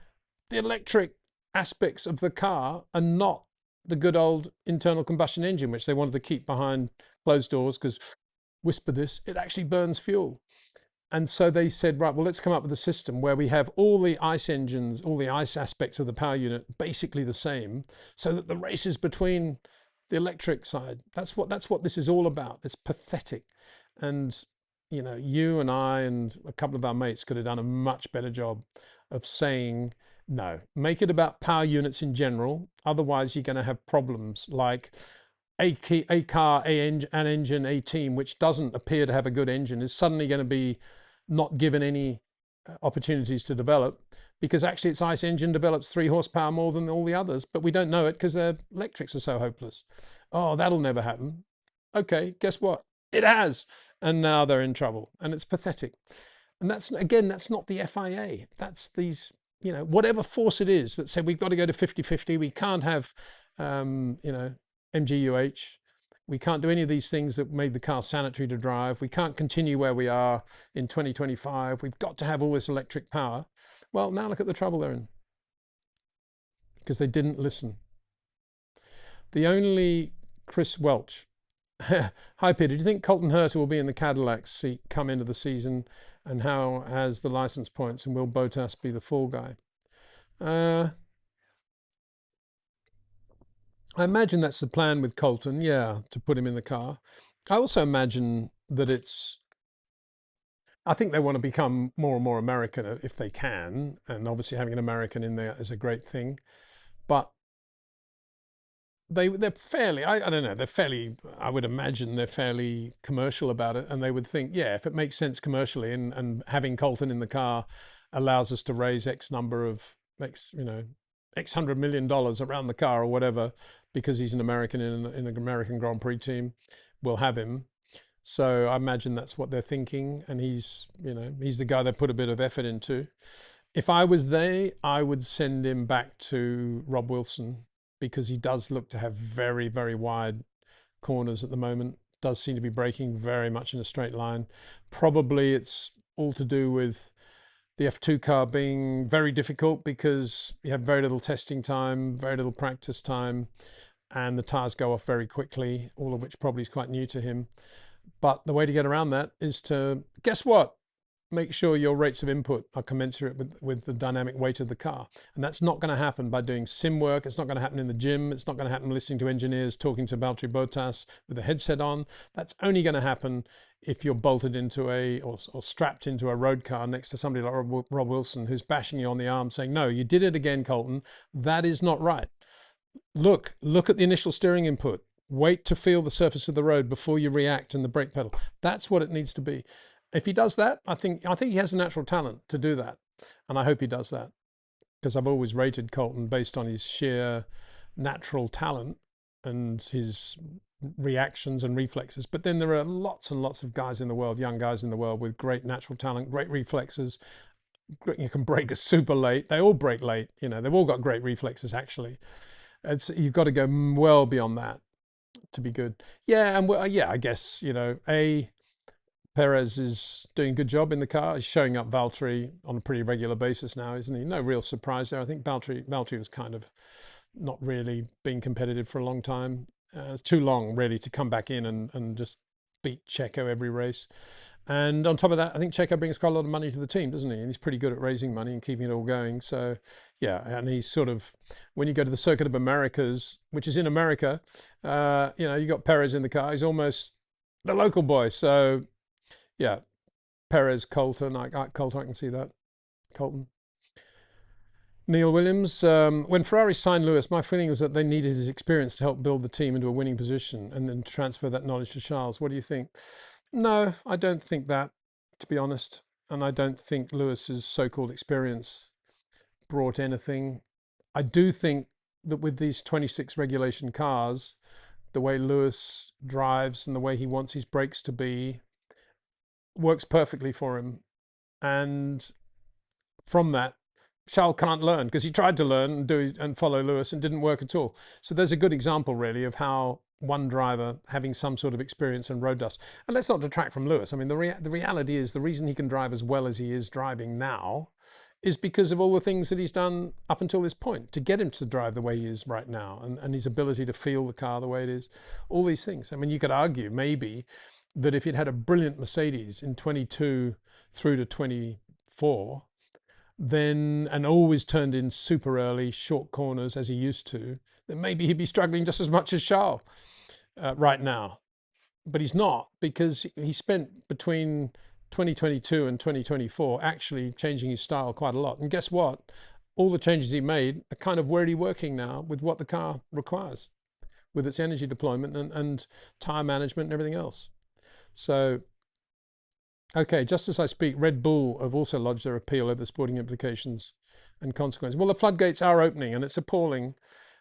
the electric aspects of the car are not the good old internal combustion engine, which they wanted to keep behind closed doors because, whisper this, it actually burns fuel. And so they said, right, well, let's come up with a system where we have all the ICE engines, all the ICE aspects of the power unit basically the same, so that the race is between the electric side. That's what this is all about. It's pathetic. And you know, you and I and a couple of our mates could have done a much better job of saying, no, make it about power units in general. Otherwise, you're going to have problems like a car, an engine, a team which doesn't appear to have a good engine is suddenly going to be not given any opportunities to develop, because actually its ICE engine develops 3 horsepower more than all the others, but we don't know it because their electrics are so hopeless. Oh, that'll never happen. Okay, guess what? It has. And now they're in trouble. And it's pathetic. And that's, again, that's not the FIA. That's these, you know, whatever force it is that said we've got to go to 50-50. We can't have, you know, MGUH. We can't do any of these things that made the car sanitary to drive. We can't continue where we are in 2025. We've got to have all this electric power. Well, now look at the trouble they're in, because they didn't listen. The only Chris Welch. Hi Peter, do you think Colton Herta will be in the Cadillac seat come into the season, and how has the license points, and will Bottas be the fall guy? I imagine that's the plan with Colton, yeah, to put him in the car. I also imagine that I think they want to become more and more American if they can, and obviously having an American in there is a great thing. But they're fairly, I don't know, they're fairly, I would imagine they're fairly commercial about it, and they would think, yeah, if it makes sense commercially, and having Colton in the car allows us to raise X number of X, you know, X $100 million around the car or whatever, because he's an American in an American Grand Prix team, we'll have him. So I imagine that's what they're thinking, and he's, you know, he's the guy they put a bit of effort into. If I was they, I would send him back to Rob Wilson, because he does look to have very, very wide corners at the moment. Does seem to be braking very much in a straight line. Probably it's all to do with the F2 car being very difficult, because you have very little testing time, very little practice time, and the tires go off very quickly, all of which probably is quite new to him. But the way to get around that is to, guess what? Make sure your rates of input are commensurate with the dynamic weight of the car. And that's not going to happen by doing sim work. It's not going to happen in the gym. It's not going to happen listening to engineers talking to Valtteri Bottas with a headset on. That's only going to happen if you're bolted into or strapped into a road car next to somebody like Rob Wilson, who's bashing you on the arm saying, no, you did it again, Colton. That is not right. Look at the initial steering input. Wait to feel the surface of the road before you react in the brake pedal. That's what it needs to be. If he does that, I think he has a natural talent to do that. And I hope he does that, because I've always rated Colton based on his sheer natural talent and his reactions and reflexes. But then there are lots and lots of guys in the world, young guys in the world, with great natural talent, great reflexes. You can brake super late. They all brake late. You know, they've all got great reflexes, actually. You've got to go well beyond that to be good. Yeah, and yeah, I guess, you know, Perez is doing a good job in the car. He's showing up Valtteri on a pretty regular basis now, isn't he? No real surprise there. I think Valtteri was kind of not really being competitive for a long time. It's too long, really, to come back in and just beat Checo every race. And on top of that, I think Checo brings quite a lot of money to the team, doesn't he? And he's pretty good at raising money and keeping it all going. So, yeah, and he's sort of, when you go to the Circuit of Americas, which is in America, you know, you got Perez in the car. He's almost the local boy. So, yeah, Perez, Colton, I can see that. Colton. Neil Williams, when Ferrari signed Lewis, my feeling was that they needed his experience to help build the team into a winning position and then transfer that knowledge to Charles. What do you think? No, I don't think that, to be honest. And I don't think Lewis's so-called experience brought anything. I do think that with these 26 regulation cars, the way Lewis drives and the way he wants his brakes to be works perfectly for him. And from that, Charles can't learn, because he tried to learn and follow Lewis and didn't work at all. So there's a good example, really, of how one driver having some sort of experience in road dust. And let's not detract from Lewis. I mean, the reality is the reason he can drive as well as he is driving now is because of all the things that he's done up until this point to get him to drive the way he is right now, and his ability to feel the car the way it is, all these things. I mean, you could argue maybe that if he'd had a brilliant Mercedes in 22 through to 24, then, and always turned in super early, short corners as he used to, then maybe he'd be struggling just as much as Charles right now. But he's not, because he spent between 2022 and 2024 actually changing his style quite a lot. And guess what? All the changes he made are kind of already working now with what the car requires, with its energy deployment and tire management and everything else. So, okay, just as I speak, Red Bull have also lodged their appeal over the sporting implications and consequences. Well, the floodgates are opening, and it's appalling.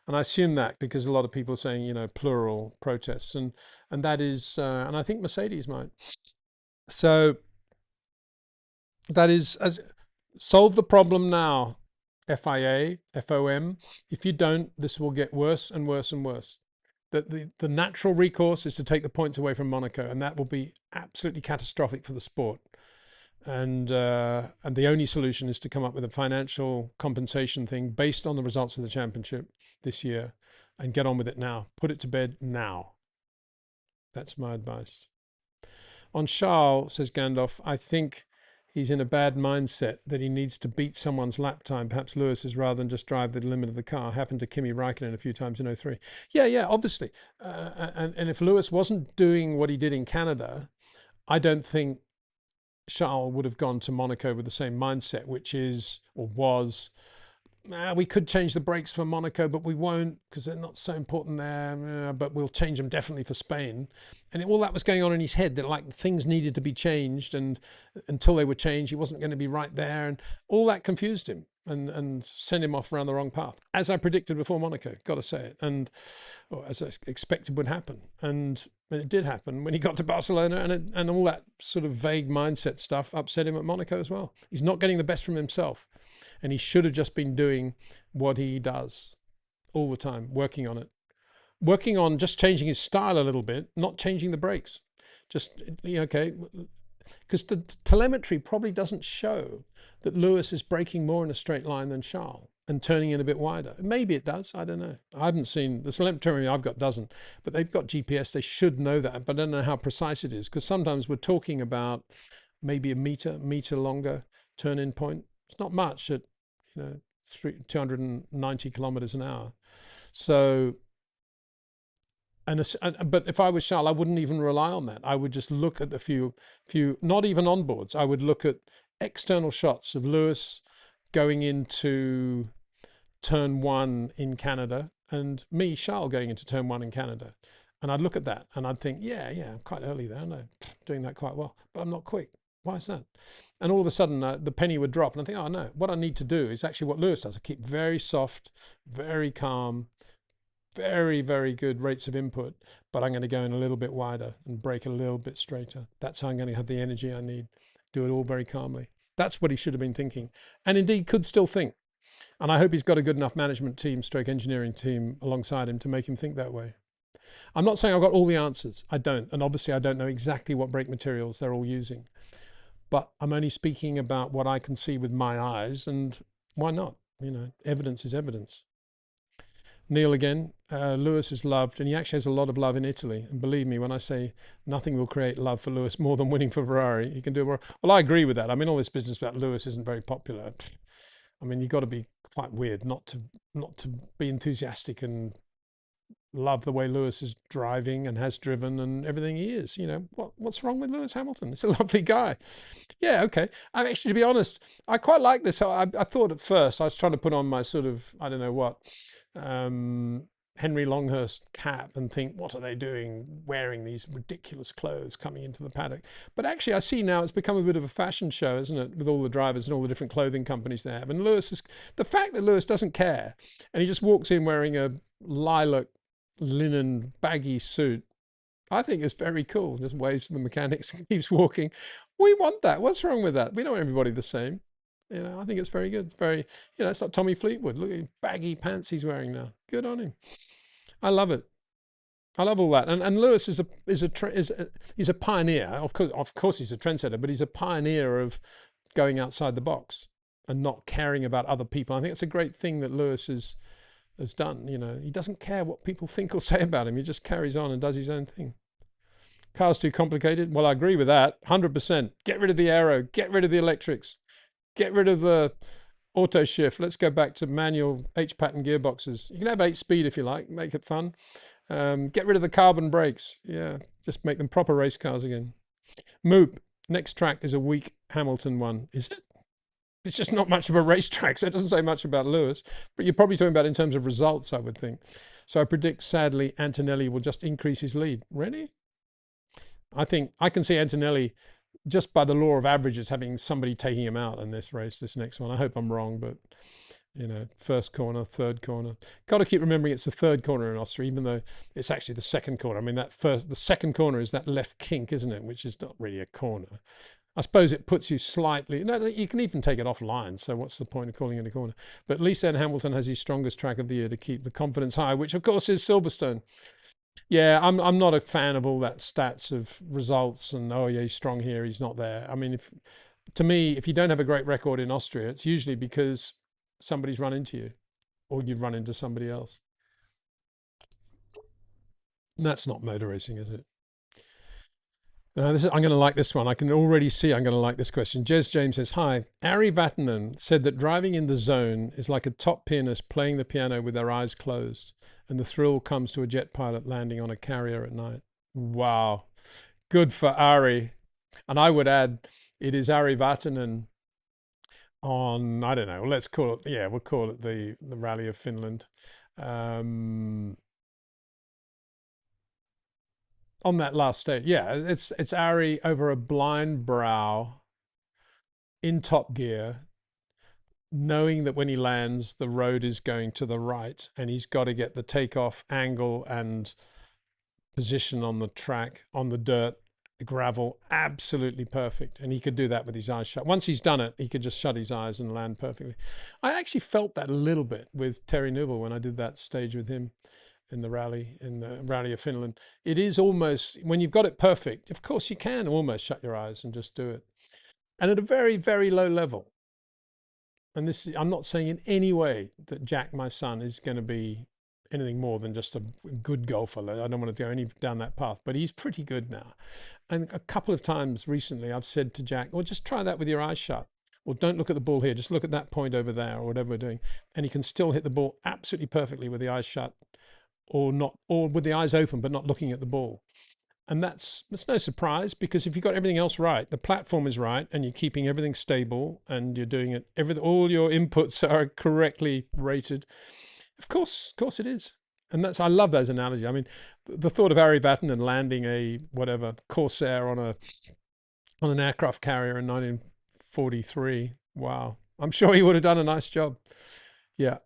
And I assume that because a lot of people are saying, you know, plural protests, and that is, and I think Mercedes might. So that is, as solve the problem now, FIA, FOM. If you don't, this will get worse and worse and worse. The natural recourse is to take the points away from Monaco, and that will be absolutely catastrophic for the sport. And the only solution is to come up with a financial compensation thing based on the results of the championship this year, and get on with it now. Put it to bed now. That's my advice. On Charles, says Gandalf, I think he's in a bad mindset that he needs to beat someone's lap time, perhaps Lewis's, rather than just drive the limit of the car. Happened to Kimi Raikkonen a few times in 03. Yeah, obviously. And if Lewis wasn't doing what he did in Canada, I don't think Charles would have gone to Monaco with the same mindset, which is, or was, we could change the brakes for Monaco, but we won't because they're not so important there, but we'll change them definitely for Spain. And all that was going on in his head, that like things needed to be changed, and until they were changed, he wasn't going to be right there. And all that confused him and sent him off around the wrong path, as I predicted before Monaco, got to say it, and or as I expected would happen. And it did happen when he got to Barcelona, and all that sort of vague mindset stuff upset him at Monaco as well. He's not getting the best from himself. And he should have just been doing what he does all the time, working on it. Working on just changing his style a little bit, not changing the brakes. Just, okay, because the telemetry probably doesn't show that Lewis is braking more in a straight line than Charles and turning in a bit wider. Maybe it does, I don't know. I haven't seen, the telemetry I've got doesn't, but they've got GPS, they should know that, but I don't know how precise it is, because sometimes we're talking about maybe a meter longer turn-in point. It's not much at, 290 kilometers an hour. So, but if I was Charles, I wouldn't even rely on that. I would just look at a few, not even onboards. I would look at external shots of Lewis going into turn 1 in Canada, and me, Charles, going into turn 1 in Canada. And I'd look at that and I'd think, yeah, I'm quite early there. I know, doing that quite well, but I'm not quick. Why is that? And all of a sudden the penny would drop, and I think, oh no, what I need to do is actually what Lewis does. I keep very soft, very calm, very, very good rates of input, but I'm going to go in a little bit wider and brake a little bit straighter. That's how I'm going to have the energy I need. Do it all very calmly. That's what he should have been thinking, and indeed could still think. And I hope he's got a good enough management team, stroke engineering team alongside him to make him think that way. I'm not saying I've got all the answers. I don't. And obviously I don't know exactly what brake materials they're all using. But I'm only speaking about what I can see with my eyes, and why not? Evidence is evidence. Neil again, Lewis is loved, and he actually has a lot of love in Italy. And believe me, when I say nothing will create love for Lewis more than winning for Ferrari, he can do it well. I agree with that. I mean, all this business about Lewis isn't very popular. I mean, you've got to be quite weird not to be enthusiastic and love the way Lewis is driving and has driven and everything he is. What's wrong with Lewis Hamilton? He's a lovely guy. Yeah, okay. Actually, to be honest, I quite like this. I thought at first I was trying to put on my sort of, I don't know what, Henry Longhurst cap and think, what are they doing wearing these ridiculous clothes coming into the paddock? But actually I see now it's become a bit of a fashion show, isn't it, with all the drivers and all the different clothing companies they have. And the fact that Lewis doesn't care and he just walks in wearing a lilac linen baggy suit, I think is very cool. Just waves to the mechanics and keeps walking. We want that. What's wrong with that? We don't want everybody the same. I think it's very good. It's very, it's like Tommy Fleetwood. Look at baggy pants he's wearing now. Good on him. I love it. I love all that. And Lewis he's a pioneer. Of course he's a trendsetter, but he's a pioneer of going outside the box. and not caring about other people. I think it's a great thing that Lewis has done. You know, he doesn't care what people think or say about him. He just carries on and does his own thing. Car's too complicated. Well, I agree with that 100%. Get rid of the aero, get rid of the electrics, get rid of the auto shift. Let's go back to manual H-pattern gearboxes. You can have 8-speed if you like, make it fun. Get rid of the carbon brakes. Yeah, just make them proper race cars again. Moop, next track is a weak Hamilton one. Is it? It's just not much of a racetrack, so it doesn't say much about Lewis. But you're probably talking about in terms of results, I would think. So I predict, sadly, Antonelli will just increase his lead. Really? I think I can see Antonelli, just by the law of averages, having somebody taking him out in this race, this next one. I hope I'm wrong, but you know, first corner, third corner. Got to keep remembering it's the third corner in Austria, even though it's actually the second corner. I mean, the second corner is that left kink, isn't it? Which is not really a corner. I suppose it puts you slightly, no, you can even take it offline. So what's the point of calling it a corner? But at least then Hamilton has his strongest track of the year to keep the confidence high, which of course is Silverstone. Yeah, I'm not a fan of all that stats of results and, oh yeah, he's strong here, he's not there. I mean, to me, if you don't have a great record in Austria, it's usually because somebody's run into you or you've run into somebody else. And that's not motor racing, is it? I'm going to like this one. I can already see I'm going to like this question. Jez James says, hi, Ari Vatanen said that driving in the zone is like a top pianist playing the piano with their eyes closed, and the thrill comes to a jet pilot landing on a carrier at night. Wow. Good for Ari. And I would add, it is Ari Vatanen on, I don't know, let's call it, yeah, we'll call it the Rally of Finland. On that last stage, yeah, it's Ari over a blind brow in top gear, knowing that when he lands, the road is going to the right and he's got to get the takeoff angle and position on the track, on the dirt, the gravel, absolutely perfect. And he could do that with his eyes shut. Once he's done it, he could just shut his eyes and land perfectly. I actually felt that a little bit with Terry Newell when I did that stage with him in the Rally of Finland. It is almost, when you've got it perfect, of course you can almost shut your eyes and just do it. And at a very, very low level. And this, I'm not saying in any way that Jack, my son, is going to be anything more than just a good golfer. I don't want to go any down that path, but he's pretty good now. And a couple of times recently, I've said to Jack, well, just try that with your eyes shut. Or don't look at the ball here, just look at that point over there or whatever we're doing. And he can still hit the ball absolutely perfectly with the eyes shut, or not, or with the eyes open but not looking at the ball. And that's no surprise, because if you've got everything else right, the platform is right, and you're keeping everything stable, and you're doing it, all your inputs are correctly rated. Of course it is. And that's, I love those analogies. I mean, the thought of Ari Vatanen landing a whatever Corsair on an aircraft carrier in 1943. Wow, I'm sure he would have done a nice job. Yeah,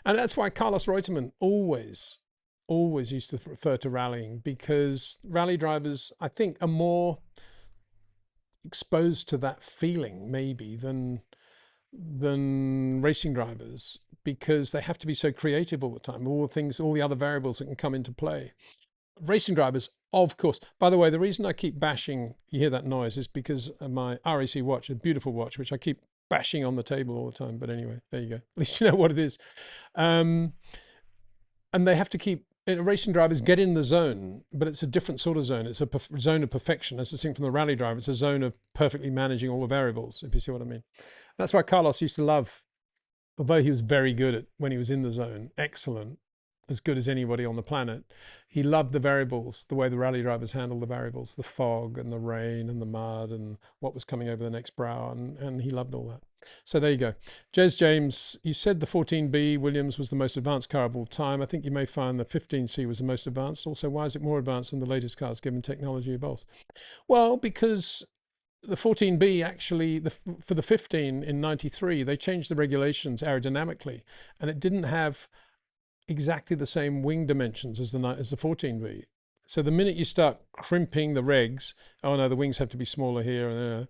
and that's why Carlos Reutemann always used to refer to rallying, because rally drivers, I think, are more exposed to that feeling maybe than racing drivers, because they have to be so creative all the time, all the other variables that can come into play. Racing drivers, of course. By the way, the reason I keep bashing, you hear that noise, is because of my RAC watch, a beautiful watch, which I keep bashing on the table all the time. But anyway, there you go. At least you know what it is. And they have to keep, racing drivers get in the zone, but it's a different sort of zone. It's a zone of perfection. That's the thing from the rally driver. It's a zone of perfectly managing all the variables, if you see what I mean. That's why Carlos used to love, although he was very good at when he was in the zone, excellent, as good as anybody on the planet, he loved the variables, the way the rally drivers handle the variables, the fog and the rain and the mud and what was coming over the next brow, and he loved all that. So there you go. Jez James, you said the 14B Williams was the most advanced car of all time. I think you may find the 15C was the most advanced. Also, why is it more advanced than the latest cars given technology evolves? Well, because the 14B actually, for the 15 in 93, they changed the regulations aerodynamically, and it didn't have exactly the same wing dimensions as the 14B. So the minute you start crimping the regs, oh no, the wings have to be smaller here,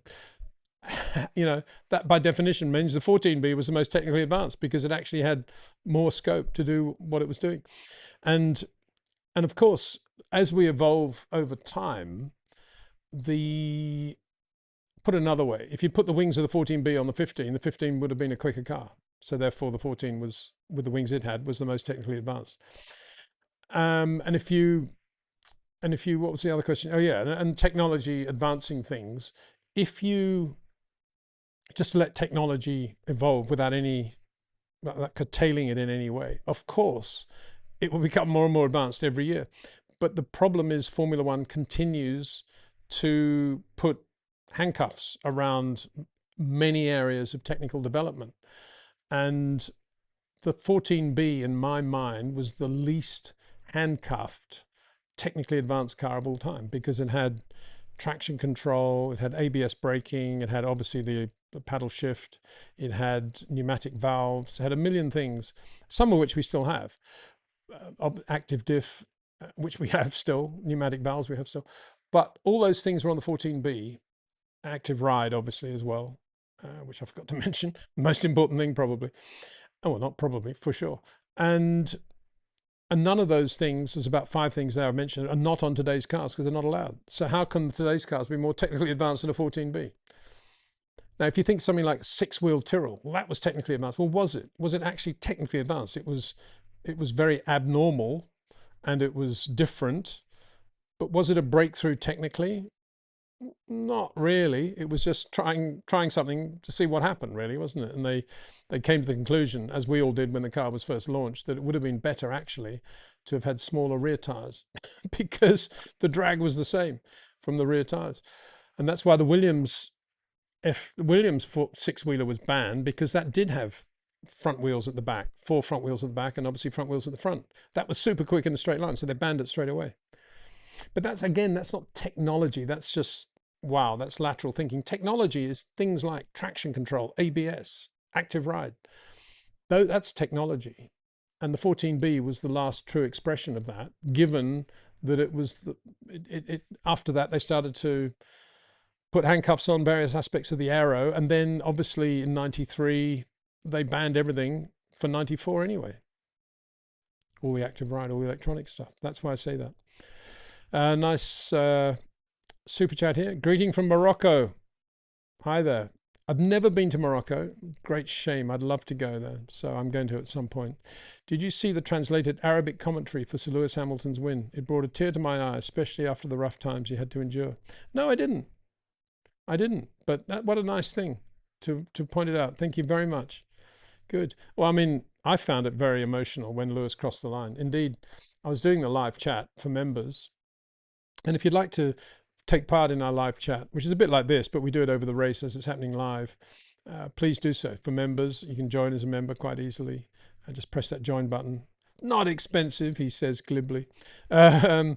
you know, that by definition means the 14B was the most technically advanced, because it actually had more scope to do what it was doing. And of course, as we evolve over time, the put another way, if you'd put the wings of the 14B on the 15 would have been a quicker car. So therefore the 14 was, with the wings it had, was the most technically advanced. And if you, what was the other question? Oh yeah, and technology advancing things. If you just let technology evolve without any, without curtailing it in any way, of course, it will become more and more advanced every year. But the problem is Formula One continues to put handcuffs around many areas of technical development. And the 14B, in my mind, was the least handcuffed, technically advanced car of all time, because it had traction control, it had ABS braking, it had obviously the paddle shift, it had pneumatic valves, it had a million things, some of which we still have. Active diff, which we have still, pneumatic valves we have still. But all those things were on the 14B. Active ride, obviously, as well, which I forgot to mention. The most important thing, probably. Oh, well, not probably, for sure. And none of those things, there's about 5 things there I mentioned, are not on today's cars because they're not allowed. So how can today's cars be more technically advanced than a 14B? Now, if you think something like 6-wheel Tyrrell, well, that was technically advanced. Well, was it? Was it actually technically advanced? It was very abnormal and it was different. But was it a breakthrough technically? Not really. It was just trying something to see what happened, really, wasn't it? And they came to the conclusion, as we all did when the car was first launched, that it would have been better actually to have had smaller rear tires because the drag was the same from the rear tires. And that's why the Williams 6-wheeler was banned, because that did have front wheels at the back, 4 front wheels at the back, and obviously front wheels at the front. That was super quick in a straight line, so they banned it straight away. But that's, again, that's not technology. That's just, wow, that's lateral thinking. Technology is things like traction control, ABS, active ride. That's technology. And the 14B was the last true expression of that, given that it was, after that, they started to put handcuffs on various aspects of the aero. And then obviously in 93, they banned everything for 94 anyway. All the active ride, all the electronic stuff. That's why I say that. Nice super chat here. Greeting from Morocco. Hi there. I've never been to Morocco. Great shame. I'd love to go there. So I'm going to at some point. Did you see the translated Arabic commentary for Sir Lewis Hamilton's win? It brought a tear to my eye, especially after the rough times he had to endure. No, I didn't. But what a nice thing to point it out. Thank you very much. Good. Well, I mean, I found it very emotional when Lewis crossed the line. Indeed, I was doing the live chat for members. And if you'd like to take part in our live chat, which is a bit like this, but we do it over the race as it's happening live, please do so. For members, you can join as a member quite easily. Just press that join button. Not expensive, he says glibly. And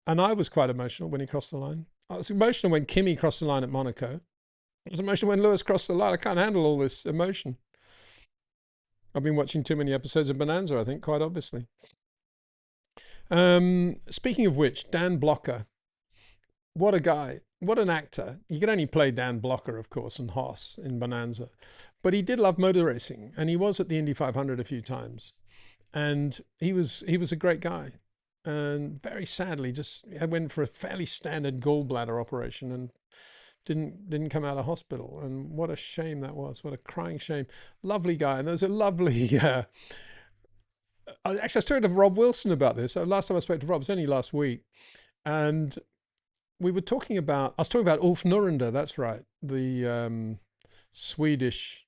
I was quite emotional when he crossed the line. I was emotional when Kimi crossed the line at Monaco. I was emotional when Lewis crossed the line. I can't handle all this emotion. I've been watching too many episodes of Bonanza, I think, quite obviously. Speaking of which, Dan Blocker, what a guy, what an actor. You can only play Dan Blocker, of course, and Haas in Bonanza, but he did love motor racing, and he was at the Indy 500 a few times, and he was a great guy. And very sadly, just went for a fairly standard gallbladder operation and didn't come out of hospital. And what a shame that was. What a crying shame. Lovely guy. And there's a lovely, actually, I was talking to Rob Wilson about this. Last time I spoke to Rob, it was only last week. And we were talking about, I was talking about Ulf Nurender, that's right. The Swedish,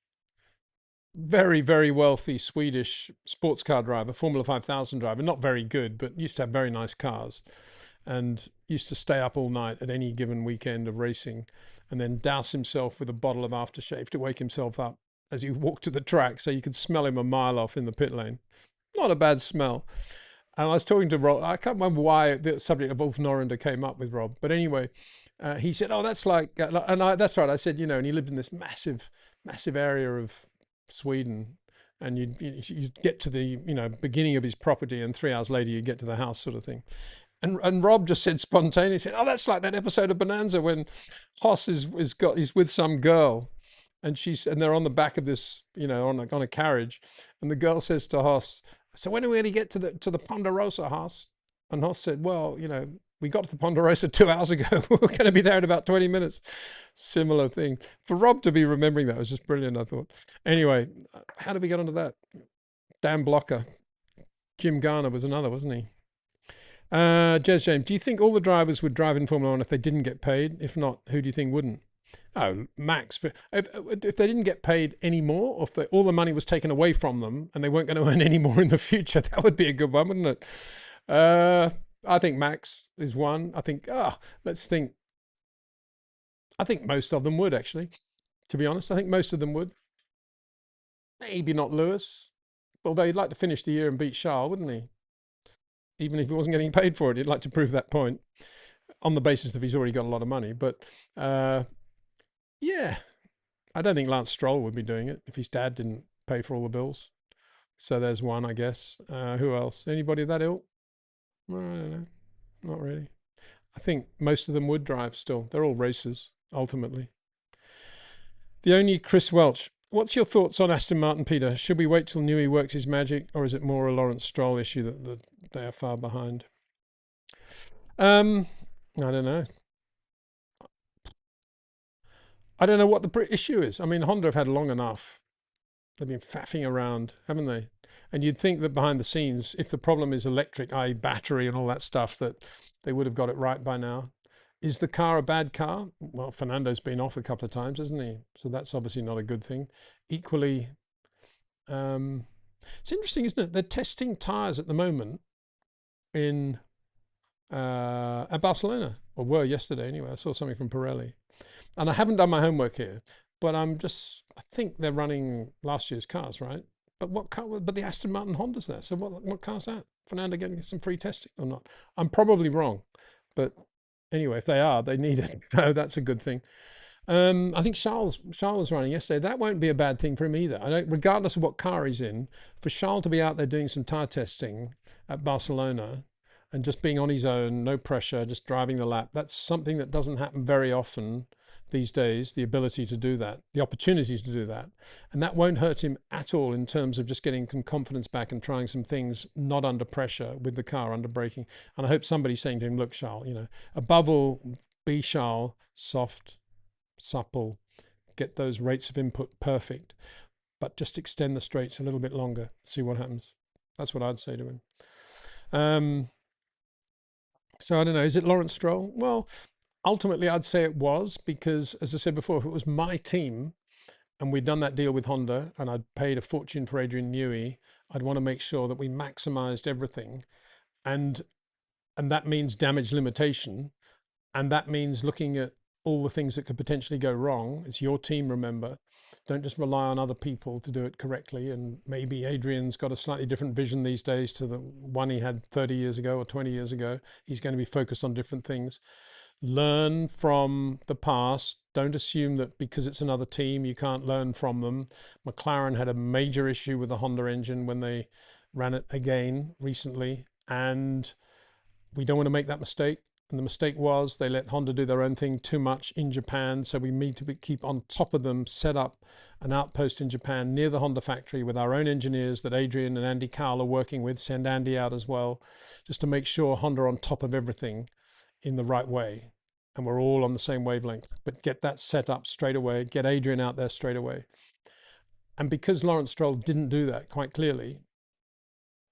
very, very wealthy Swedish sports car driver, Formula 5000 driver, not very good, but used to have very nice cars and used to stay up all night at any given weekend of racing and then douse himself with a bottle of aftershave to wake himself up as he walked to the track so you could smell him a mile off in the pit lane. Not a bad smell. And I was talking to Rob, I can't remember why the subject of Ulf Nurender came up with Rob, but anyway, he said, oh, that's like, that's right. I said, and he lived in this massive, massive area of Sweden, and you get to the beginning of his property, and 3 hours later you get to the house, sort of thing. And Rob just said spontaneously, oh, that's like that episode of Bonanza when Hoss is with some girl, and they're on the back of this, on a carriage, and the girl says to Hoss, so when are we going to get to the Ponderosa, Hoss? And Hoss said, well, We got to the Ponderosa 2 hours ago. We're going to be there in about 20 minutes. Similar thing. For Rob to be remembering that was just brilliant, I thought. Anyway, how did we get onto that? Dan Blocker. Jim Garner was another, wasn't he? Jez James, do you think all the drivers would drive in Formula One if they didn't get paid? If not, who do you think wouldn't? Oh, Max. If they didn't get paid any more, or if all the money was taken away from them and they weren't going to earn any more in the future, that would be a good one, wouldn't it? I think Max is one. I think, let's think. I think most of them would, actually. To be honest, I think most of them would. Maybe not Lewis. Although he'd like to finish the year and beat Charles, wouldn't he? Even if he wasn't getting paid for it, he'd like to prove that point on the basis that he's already got a lot of money. But yeah, I don't think Lance Stroll would be doing it if his dad didn't pay for all the bills. So there's one, I guess. Who else? Anybody of that ilk? I don't know. Not really. I think most of them would drive still. They're all racers, ultimately. The only Chris Welch. What's your thoughts on Aston Martin, Peter? Should we wait till Newey works his magic, or is it more a Lawrence Stroll issue that they are far behind? I don't know. I don't know what the issue is. I mean, Honda have had long enough. They've been faffing around, haven't they? And you'd think that behind the scenes, if the problem is electric, i.e. battery and all that stuff, that they would have got it right by now. Is the car a bad car? Well, Fernando's been off a couple of times, hasn't he? So that's obviously not a good thing. Equally, it's interesting, isn't it? They're testing tyres at the moment at Barcelona, or were yesterday anyway. I saw something from Pirelli. And I haven't done my homework here, but I think they're running last year's cars, right? But what car? But the Aston Martin Honda's there. So what car's that? Fernando getting some free testing or not? I'm probably wrong, but anyway, if they are, they need it. So that's a good thing. I think Charles was running yesterday. That won't be a bad thing for him either. Regardless of what car he's in, for Charles to be out there doing some tyre testing at Barcelona and just being on his own, no pressure, just driving the lap, that's something that doesn't happen very often these days, the ability to do that, the opportunities to do that. And that won't hurt him at all in terms of just getting confidence back and trying some things not under pressure with the car, under braking. And I hope somebody's saying to him, look, Charles, above all, be Charles, soft, supple, get those rates of input perfect, but just extend the straights a little bit longer, see what happens. That's what I'd say to him. So I don't know, is it Lawrence Stroll? Well, ultimately, I'd say it was, because, as I said before, if it was my team and we'd done that deal with Honda and I'd paid a fortune for Adrian Newey, I'd want to make sure that we maximized everything. And that means damage limitation. And that means looking at all the things that could potentially go wrong. It's your team, remember. Don't just rely on other people to do it correctly. And maybe Adrian's got a slightly different vision these days to the one he had 30 years ago or 20 years ago. He's going to be focused on different things. Learn from the past. Don't assume that because it's another team, you can't learn from them. McLaren had a major issue with the Honda engine when they ran it again recently, and we don't want to make that mistake. And the mistake was they let Honda do their own thing too much in Japan. So we need to keep on top of them, set up an outpost in Japan near the Honda factory with our own engineers that Adrian and Andy Cowell are working with. Send Andy out as well, just to make sure Honda are on top of everything in the right way. And we're all on the same wavelength. But get that set up straight away. Get Adrian out there straight away. And because Lawrence Stroll didn't do that quite clearly,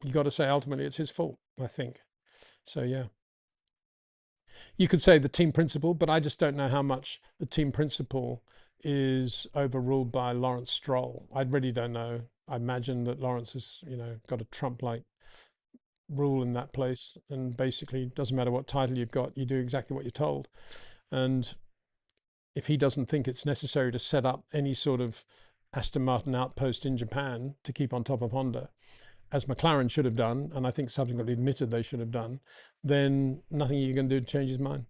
you got to say ultimately it's his fault, I think. So, yeah. You could say the team principal, but I just don't know how much the team principal is overruled by Lawrence Stroll. I really don't know. I imagine that Lawrence has, got a Trump-like rule in that place, and basically doesn't matter what title you've got, you do exactly what you're told. And if he doesn't think it's necessary to set up any sort of Aston Martin outpost in Japan to keep on top of Honda, as McLaren should have done, and I think subsequently admitted they should have done, then nothing you can do to change his mind.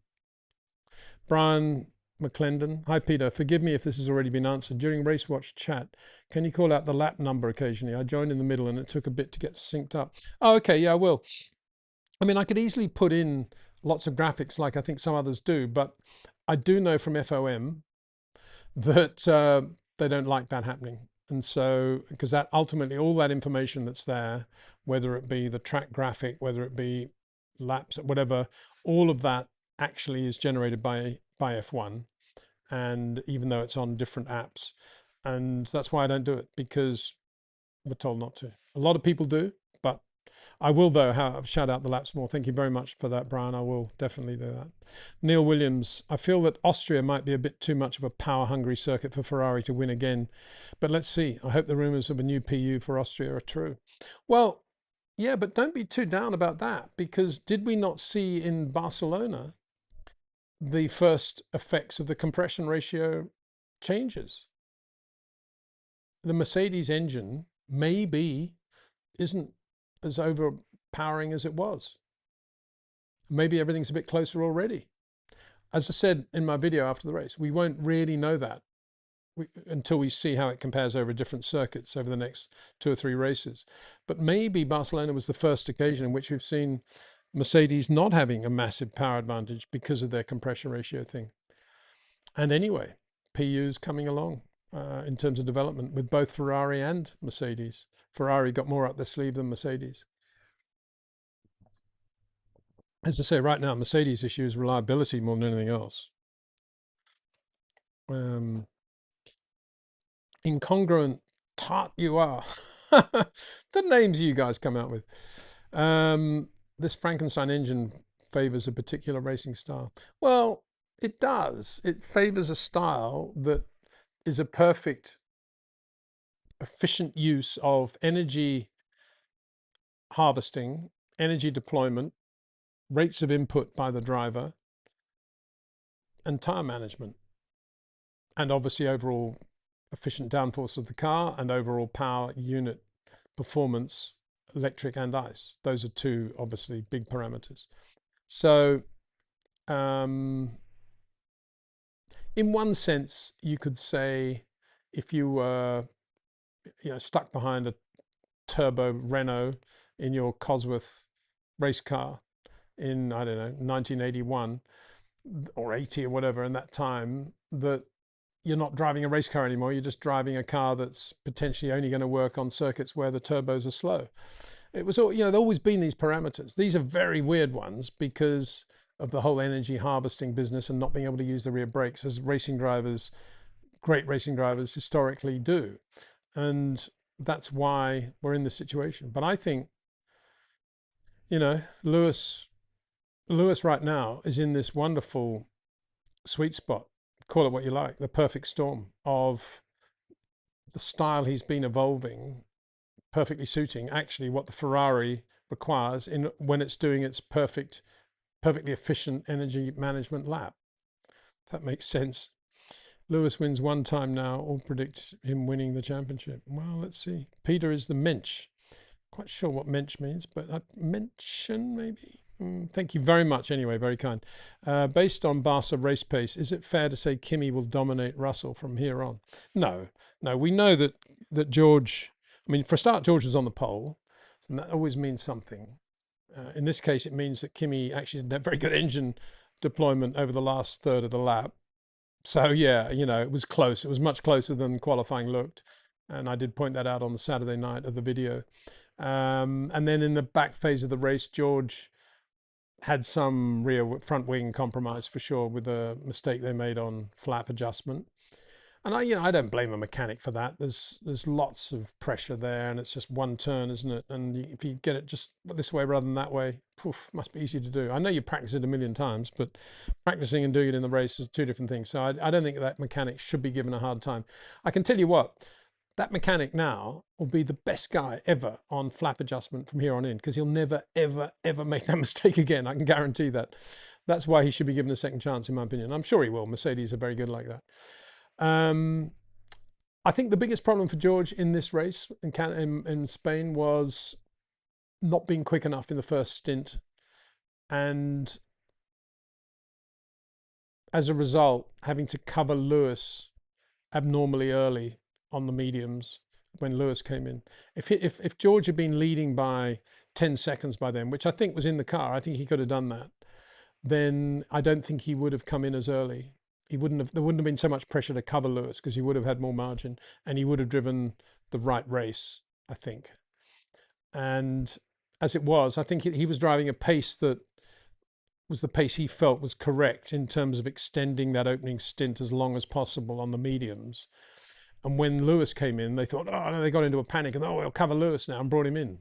Brian McClendon. Hi, Peter. Forgive me if this has already been answered. During Race Watch chat, can you call out the lap number occasionally? I joined in the middle and it took a bit to get synced up. Oh, okay. Yeah, I will. I mean, I could easily put in lots of graphics like I think some others do, but I do know from FOM that they don't like that happening. And so, because that ultimately all that information that's there, whether it be the track graphic, whether it be laps, whatever, all of that actually is generated by F1, and even though it's on different apps, and that's why I don't do it, because we're told not to. A lot of people do, but I will, though, shout out the laps more. Thank you very much for that, Brian. I will definitely do that. Neil Williams, I feel that Austria might be a bit too much of a power-hungry circuit for Ferrari to win again, but let's see. I hope the rumours of a new PU for Austria are true. Well, yeah, but don't be too down about that, because did we not see in Barcelona the first effects of the compression ratio changes? The Mercedes engine maybe isn't as overpowering as it was. Maybe everything's a bit closer already. As I said in my video after the race, we won't really know that until we see how it compares over different circuits over the next 2 or 3 races. But maybe Barcelona was the first occasion in which we've seen Mercedes not having a massive power advantage because of their compression ratio thing. And anyway, PU's coming along in terms of development with both Ferrari and Mercedes. Ferrari got more up their sleeve than Mercedes. As I say, right now, Mercedes' issue is reliability more than anything else. Incongruent tart you are. The names you guys come out with. This Frankenstein engine favors a particular racing style. Well, it does. It favors a style that is a perfect, efficient use of energy harvesting, energy deployment, rates of input by the driver, and tire management. And obviously overall efficient downforce of the car and overall power unit performance, electric and ICE. Those are 2 obviously big parameters. So in one sense, you could say if you were stuck behind a turbo Renault in your Cosworth race car in, I don't know, 1981 or 80 or whatever, in that time, that you're not driving a race car anymore. You're just driving a car that's potentially only going to work on circuits where the turbos are slow. It was all, there's always been these parameters. These are very weird ones because of the whole energy harvesting business and not being able to use the rear brakes, as racing drivers, great racing drivers historically do. And that's why we're in this situation. But I think, Lewis right now is in this wonderful sweet spot, call it what you like, the perfect storm of the style he's been evolving, perfectly suiting actually what the Ferrari requires when it's doing its perfectly efficient energy management lap. If that makes sense. Lewis wins 1 time now. All predict him winning the championship. Well, let's see. Peter is the mensch. Quite sure what mensch means, but mention maybe. Thank you very much anyway, very kind. Based on Barca race pace, is it fair to say Kimi will dominate Russell from here on? No, we know that George, for a start, George was on the pole, and that always means something. In this case, it means that Kimi actually did a very good engine deployment over the last third of the lap. So yeah, it was close. It was much closer than qualifying looked. And I did point that out on the Saturday night of the video. And then in the back phase of the race, George had some rear front wing compromise for sure with a mistake they made on flap adjustment. And I don't blame a mechanic for that. There's lots of pressure there, and it's just one turn, isn't it? And if you get it just this way rather than that way, poof, must be easy to do. I know you practice it a million times, but practicing and doing it in the race is 2 different things. So I don't think that mechanic should be given a hard time. I can tell you what, that mechanic now will be the best guy ever on flap adjustment from here on in, because he'll never, ever, ever make that mistake again. I can guarantee that. That's why he should be given a second chance, in my opinion. I'm sure he will. Mercedes are very good like that. I think the biggest problem for George in this race in Spain was not being quick enough in the first stint, and as a result having to cover Lewis abnormally early on the mediums when Lewis came in. If George had been leading by 10 seconds by then, which I think was in the car, I think he could have done that, then I don't think he would have come in as early. There wouldn't have been so much pressure to cover Lewis, because he would have had more margin and he would have driven the right race, I think. And as it was, I think he was driving a pace that was the pace he felt was correct in terms of extending that opening stint as long as possible on the mediums. And when Lewis came in, they thought, oh no, they got into a panic and, oh, we'll cover Lewis now, and brought him in.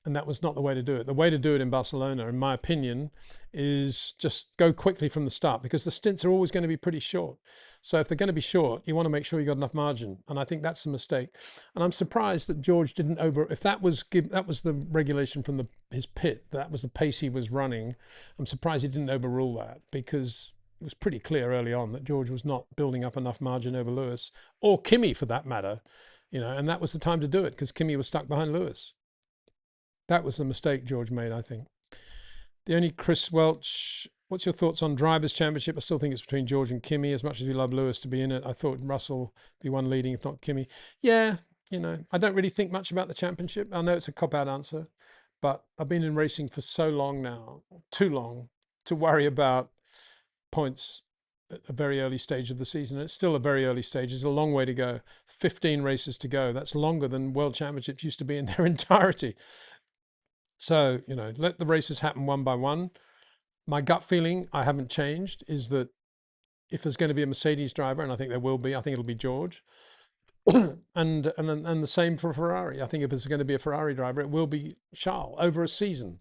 And that was not the way to do it. The way to do it in Barcelona, in my opinion, is just go quickly from the start, because the stints are always going to be pretty short. So if they're going to be short, you want to make sure you got enough margin. And I think that's the mistake. And I'm surprised that George didn't if that was the regulation from his pit, that was the pace he was running. I'm surprised he didn't overrule that, because it was pretty clear early on that George was not building up enough margin over Lewis, or Kimi for that matter, and that was the time to do it, because Kimi was stuck behind Lewis. That was the mistake George made, I think. The only Chris Welch, what's your thoughts on Drivers' Championship? I still think it's between George and Kimi. As much as we love Lewis to be in it, I thought Russell be one leading, if not Kimi. Yeah, I don't really think much about the championship. I know it's a cop-out answer, but I've been in racing for so long now, too long, to worry about points at a very early stage of the season. It's still a very early stage. There's a long way to go. 15 races to go. That's longer than World Championships used to be in their entirety. So, let the races happen one by one. My gut feeling, I haven't changed, is that if there's going to be a Mercedes driver, and I think there will be, I think it'll be George. and the same for Ferrari. I think if there's going to be a Ferrari driver, it will be Charles over a season.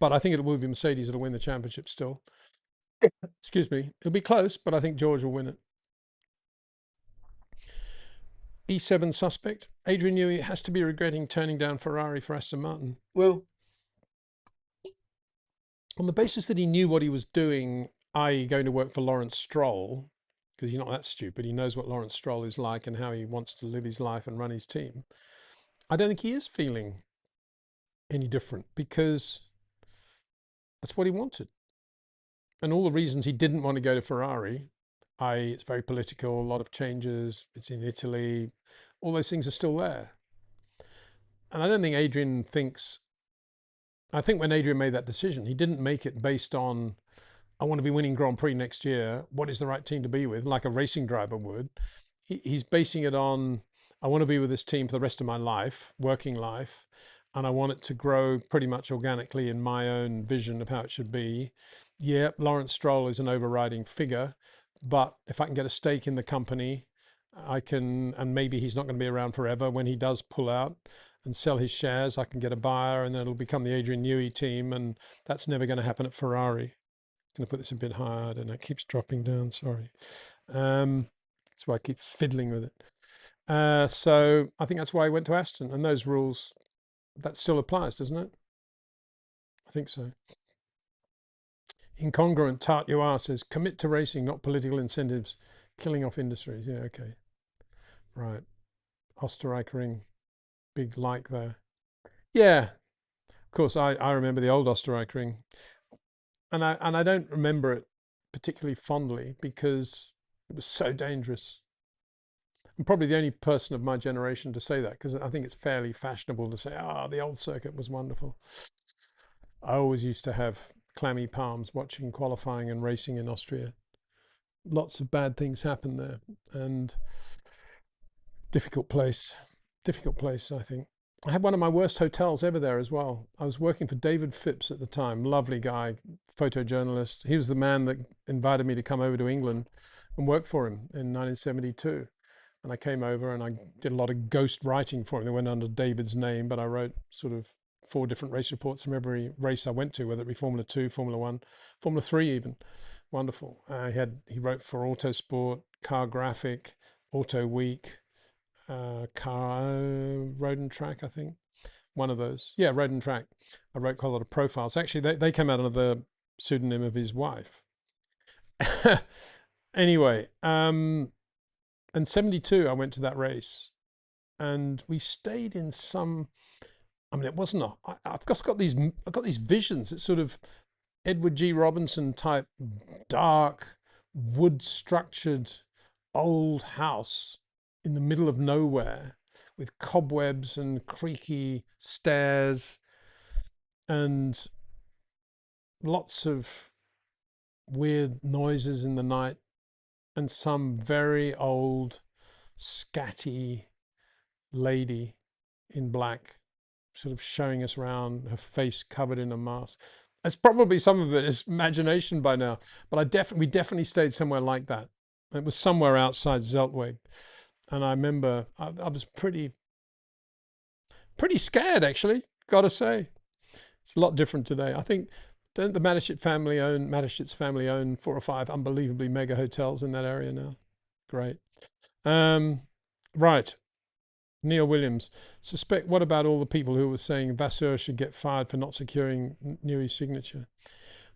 But I think it will be Mercedes that'll win the championship still. Excuse me. It'll be close, but I think George will win it. E7 suspect. Adrian Newey has to be regretting turning down Ferrari for Aston Martin. Well, on the basis that he knew what he was doing, i.e. going to work for Lawrence Stroll, because he's not that stupid, he knows what Lawrence Stroll is like and how he wants to live his life and run his team. I don't think he is feeling any different, because that's what he wanted. And all the reasons he didn't want to go to Ferrari, it's very political, a lot of changes, it's in Italy, all those things are still there. And I don't think Adrian thinks, I think when Adrian made that decision, he didn't make it based on, I want to be winning Grand Prix next year, what is the right team to be with, like a racing driver would. He's basing it on, I want to be with this team for the rest of my life, working life, and I want it to grow pretty much organically in my own vision of how it should be. Yeah, Lawrence Stroll is an overriding figure, but if I can get a stake in the company, I can, and maybe he's not going to be around forever. When he does pull out and sell his shares, I can get a buyer, and then it'll become the Adrian Newey team, and that's never going to happen at Ferrari. I'm going to put this a bit higher, and it keeps dropping down, sorry. That's why I keep fiddling with it. So I think that's why he went to Aston, and those rules, that still applies, doesn't it? I think so. Incongruent Tart You Are says, commit to racing, not political incentives, killing off industries. Yeah, okay. Right. Osterreichering, big like there. Yeah, of course, I remember the old Osterreichering. And I don't remember it particularly fondly, because it was so dangerous. I'm probably the only person of my generation to say that, because I think it's fairly fashionable to say, the old circuit was wonderful. I always used to have clammy palms watching qualifying and racing in Austria. Lots of bad things happen there, and difficult place, I think. I had one of my worst hotels ever there as well. I was working for David Phipps at the time, lovely guy, photojournalist. He was the man that invited me to come over to England and work for him in 1972. And I came over and I did a lot of ghost writing for him. They went under David's name, but I wrote sort of 4 different race reports from every race I went to, whether it be Formula 2, Formula 1, Formula 3 even. Wonderful. He wrote for Autosport, Car Graphic, Auto Week, Road and Track, I think. One of those. Yeah, Road and Track. I wrote quite a lot of profiles. Actually, they came out under the pseudonym of his wife. Anyway, and 72, I went to that race, and we stayed in some, I mean, it wasn't I've got these visions. It's sort of Edward G. Robinson type, dark, wood structured, old house in the middle of nowhere, with cobwebs and creaky stairs and lots of weird noises in the night, and some very old, scatty lady in black sort of showing us around, her face covered in a mask. It's probably some of it is imagination by now, but we definitely stayed somewhere like that. It was somewhere outside Zeltweg, and I remember I was pretty scared, actually. Got to say, it's a lot different today. I think the Matishit's family own 4 or 5 unbelievably mega hotels in that area now. Great. Right. Neil Williams, what about all the people who were saying Vasseur should get fired for not securing Newey's signature?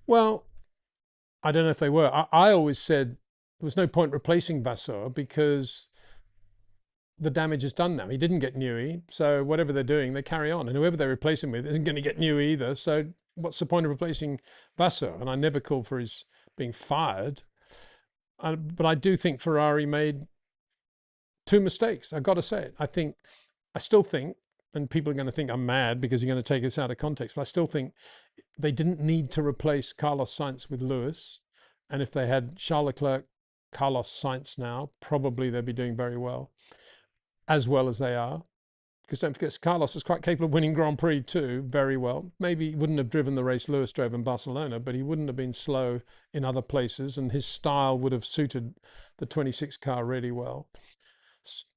Well, I don't know if they were. I always said there was no point replacing Vasseur because the damage is done now. He didn't get Newey, so whatever they're doing, they carry on. And whoever they replace him with isn't going to get Newey either. So what's the point of replacing Vasseur? And I never called for his being fired. But I do think Ferrari made 2 mistakes. I've got to say it. I still think, and people are going to think I'm mad because you're going to take this out of context, but I still think they didn't need to replace Carlos Sainz with Lewis. And if they had Charles Leclerc, Carlos Sainz now, probably they'd be doing very well as they are. Because don't forget, Carlos was quite capable of winning Grand Prix too, very well. Maybe he wouldn't have driven the race Lewis drove in Barcelona, but he wouldn't have been slow in other places, and his style would have suited the 26 car really well.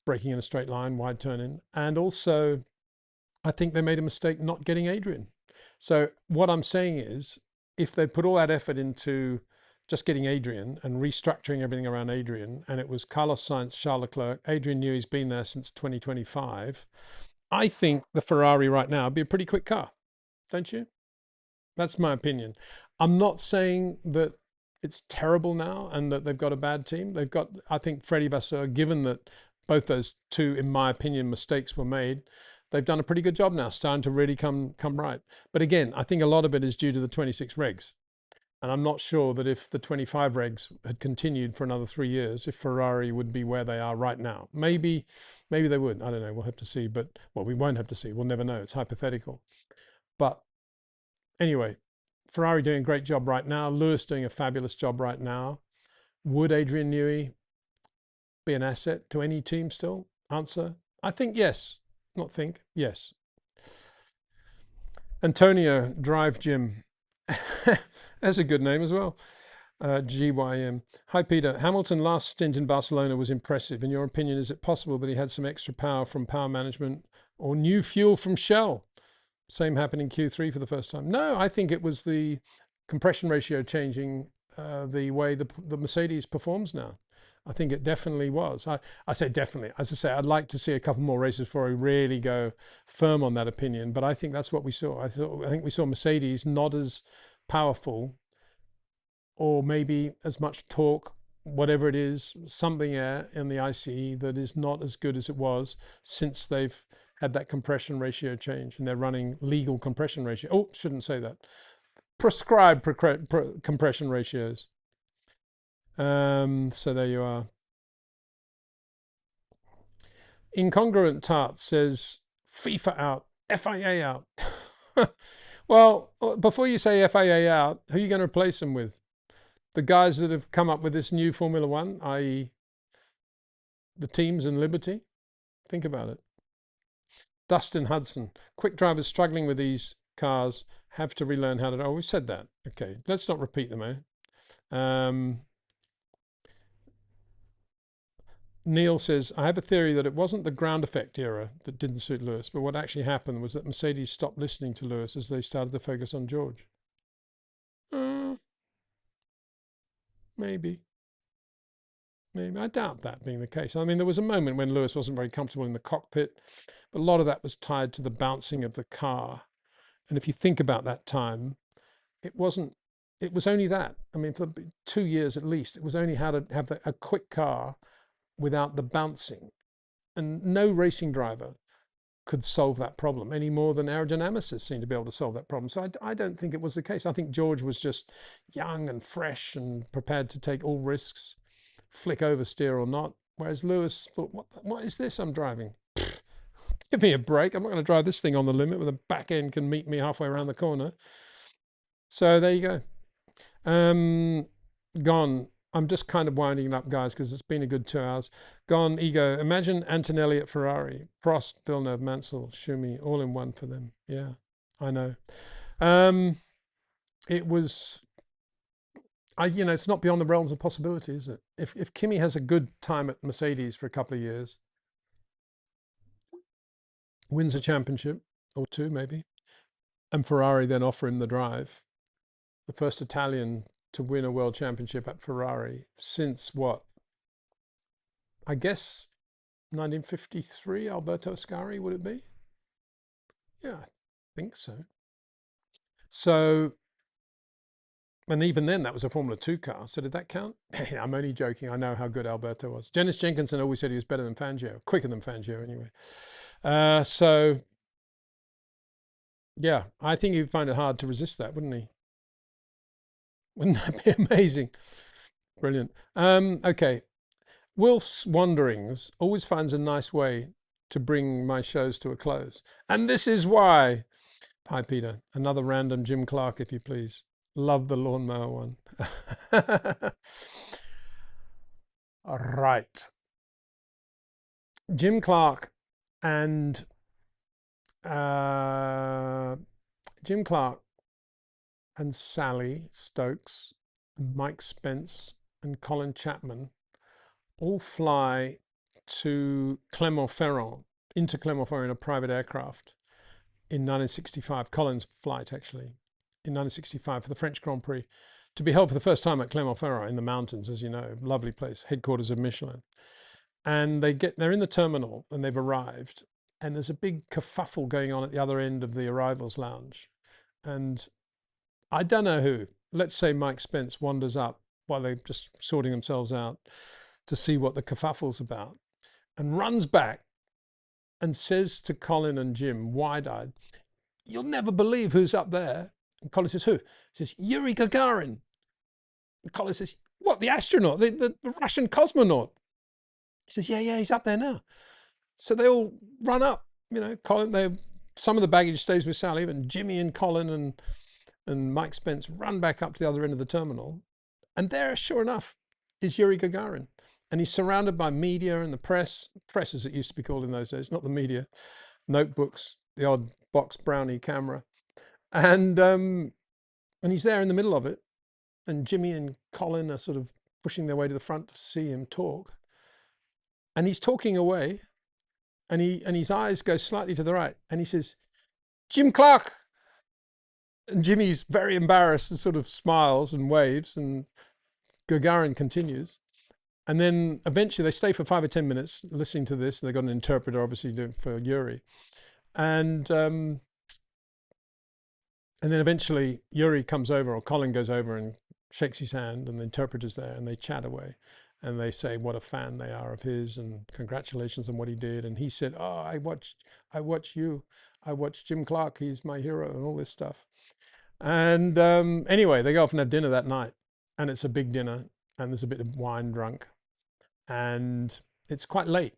Braking in a straight line, wide turning. And also, I think they made a mistake not getting Adrian. So what I'm saying is, if they put all that effort into just getting Adrian and restructuring everything around Adrian, and it was Carlos Sainz, Charles Leclerc, Adrian Newey's been there since 2025, I think the Ferrari right now would be a pretty quick car, don't you? That's my opinion. I'm not saying that it's terrible now and that they've got a bad team. They've got, I think, Freddie Vasseur, given that both those 2, in my opinion, mistakes were made, they've done a pretty good job now, starting to really come right. But again, I think a lot of it is due to the 26 regs. And I'm not sure that if the 25 regs had continued for another 3 years, if Ferrari would be where they are right now. Maybe they would. I don't know. We'll have to see. But, well, we won't have to see. We'll never know. It's hypothetical. But anyway, Ferrari doing a great job right now. Lewis doing a fabulous job right now. Would Adrian Newey be an asset to any team still? Answer, I think yes. Not think, yes. Antonio Drive Gym. That's a good name as well. GYM. Hi, Peter. Hamilton last stint in Barcelona was impressive. In your opinion, is it possible that he had some extra power from power management or new fuel from Shell? Same happened in Q3 for the first time. No, I think it was the compression ratio changing the way the Mercedes performs now. I think it definitely was. I say definitely. As I say, I'd like to see a couple more races before I really go firm on that opinion. But I think that's what we saw. I think we saw Mercedes not as powerful, or maybe as much torque, whatever it is, something in the ICE that is not as good as it was since they've had that compression ratio change, and they're running legal compression ratio. Oh, shouldn't say that. Prescribed compression ratios. So there you are. Incongruent Tart says FIFA out, FIA out. Well, before you say FIA out, who are you going to replace them with? The guys that have come up with this new Formula One, i.e. the teams and Liberty? Think about it. Dustin Hudson, quick drivers struggling with these cars have to relearn how to... Oh, we've said that. Okay, let's not repeat them, eh? Neil says, I have a theory that it wasn't the ground effect era that didn't suit Lewis, but what actually happened was that Mercedes stopped listening to Lewis as they started to focus on George. Maybe. I doubt that being the case. I mean, there was a moment when Lewis wasn't very comfortable in the cockpit, but a lot of that was tied to the bouncing of the car. And if you think about that time, it was only that. I mean, for 2 years at least, it was only how to have a quick car without the bouncing. And no racing driver could solve that problem any more than aerodynamicists seem to be able to solve that problem. So I don't think it was the case. I think George was just young and fresh and prepared to take all risks, flick oversteer or not. Whereas Lewis thought, what is this I'm driving? Give me a break. I'm not going to drive this thing on the limit where the back end can meet me halfway around the corner. So there you go. Gone. I'm just kind of winding up, guys, because it's been a good 2 hours. Gone, ego. Imagine Antonelli at Ferrari, Prost, Villeneuve, Mansell, Schumi, all in one for them. Yeah, I know. It was, it's not beyond the realms of possibility, is it? If Kimi has a good time at Mercedes for a couple of years, wins a championship or two maybe, and Ferrari then offer him the drive, the first Italian to win a world championship at Ferrari since what? I guess 1953, Alberto Ascari, would it be? Yeah, I think so. So, and even then, that was a Formula 2 car. So did that count? I'm only joking. I know how good Alberto was. Dennis Jenkinson always said he was better than Fangio, quicker than Fangio anyway. So, yeah, I think he'd find it hard to resist that, wouldn't he? Wouldn't that be amazing? Brilliant. Okay. Wilf's Wanderings always finds a nice way to bring my shows to a close. And this is why. Hi, Peter. Another random Jim Clark, if you please. Love the lawnmower one. All right. Jim Clark and Jim Clark and Sally Stokes and Mike Spence and Colin Chapman all fly to Clermont-Ferrand, into Clermont-Ferrand in a private aircraft in 1965, Colin's flight actually, in 1965 for the French Grand Prix, to be held for the first time at Clermont-Ferrand in the mountains, as you know, lovely place, headquarters of Michelin. And they're in the terminal and they've arrived, and there's a big kerfuffle going on at the other end of the arrivals lounge. And I don't know who, let's say Mike Spence, wanders up while they're just sorting themselves out to see what the kerfuffle's about, and runs back and says to Colin and Jim, wide-eyed, "You'll never believe who's up there." And Colin says, "Who?" He says, "Yuri Gagarin." And Colin says, "What, the astronaut, the Russian cosmonaut?" He says, yeah, he's up there now. So they all run up, Colin, some of the baggage stays with Sally, and Jimmy and Colin and Mike Spence run back up to the other end of the terminal. And there, sure enough, is Yuri Gagarin. And he's surrounded by media and the press as it used to be called in those days, not the media, notebooks, the odd box brownie camera. And he's there in the middle of it. And Jimmy and Colin are sort of pushing their way to the front to see him talk. And he's talking away, and his eyes go slightly to the right, and he says, "Jim Clark." And Jimmy's very embarrassed and sort of smiles and waves, and Gagarin continues. And then eventually they stay for 5 or 10 minutes listening to this. They've got an interpreter, obviously, for Yuri. And then eventually Yuri comes over, or Colin goes over and shakes his hand, and the interpreter's there, and they chat away. And they say what a fan they are of his, and congratulations on what he did. And he said, "Oh, I watched you. I watched Jim Clark. He's my hero," and all this stuff. And anyway, they go off and have dinner that night, and it's a big dinner, and there's a bit of wine drunk, and it's quite late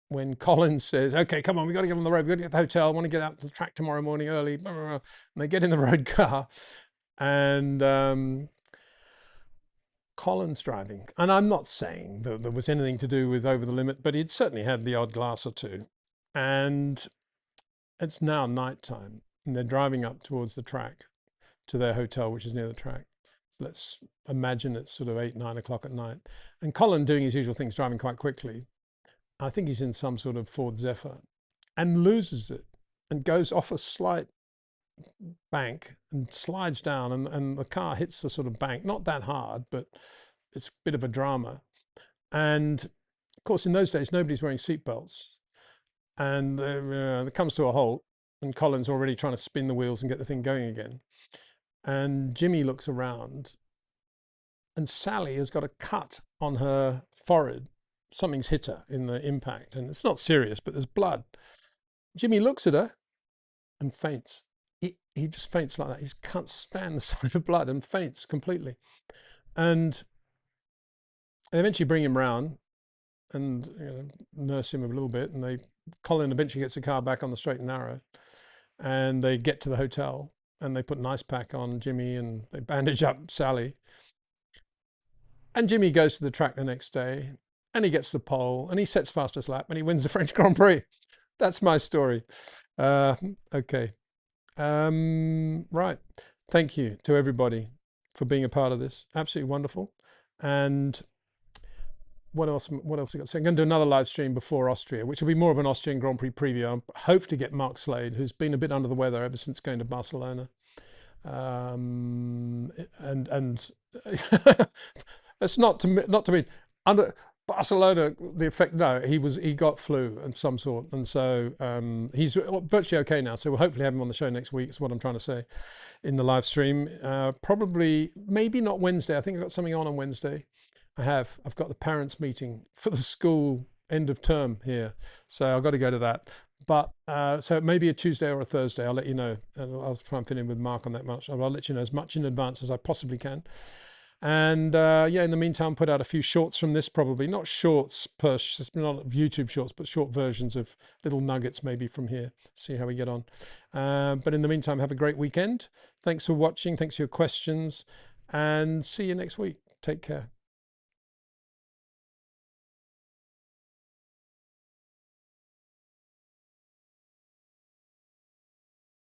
when Colin says, "Okay, come on, we got to get on the road. We got to get to the hotel. I want to get out to the track tomorrow morning early." And they get in the road car, and Colin's driving. And I'm not saying that there was anything to do with over the limit, but he'd certainly had the odd glass or two. And it's now nighttime, and they're driving up towards the track to their hotel, which is near the track. So let's imagine it's sort of 8, 9 o'clock at night. And Colin, doing his usual things, driving quite quickly. I think he's in some sort of Ford Zephyr, and loses it and goes off a slight bank and slides down, and the car hits the sort of bank, not that hard, but it's a bit of a drama. And of course, in those days, nobody's wearing seatbelts, and it comes to a halt, and Colin's already trying to spin the wheels and get the thing going again. And Jimmy looks around, and Sally has got a cut on her forehead. Something's hit her in the impact, and it's not serious, but there's blood. Jimmy looks at her and faints. He just faints like that. He just can't stand the sight of blood and faints completely. And they eventually bring him round and nurse him a little bit. And Colin eventually gets the car back on the straight and narrow. And they get to the hotel, and they put an ice pack on Jimmy, and they bandage up Sally. And Jimmy goes to the track the next day, and he gets the pole, and he sets fastest lap, and he wins the French Grand Prix. That's my story. Okay. Right. Thank you to everybody for being a part of this. Absolutely wonderful. And what else we got to say? I'm going to do another live stream before Austria, which will be more of an Austrian Grand Prix preview. I hope to get Mark Slade, who's been a bit under the weather ever since going to Barcelona. And it's not to mean under Barcelona, the effect, no, he got flu of some sort, and so he's virtually okay now, so we'll hopefully have him on the show next week, is what I'm trying to say in the live stream. Probably, maybe not Wednesday. I think I've got something on Wednesday. I've got the parents meeting for the school end of term here, so I've got to go to that. But so maybe a Tuesday or a Thursday, I'll let you know, and I'll try and fit in with Mark on that much. I'll let you know as much in advance as I possibly can. And yeah, in the meantime, put out a few shorts from this, probably not shorts not YouTube shorts, but short versions of little nuggets maybe from here. See how we get on. But in the meantime, have a great weekend. Thanks for watching. Thanks for your questions, and see you next week. Take care.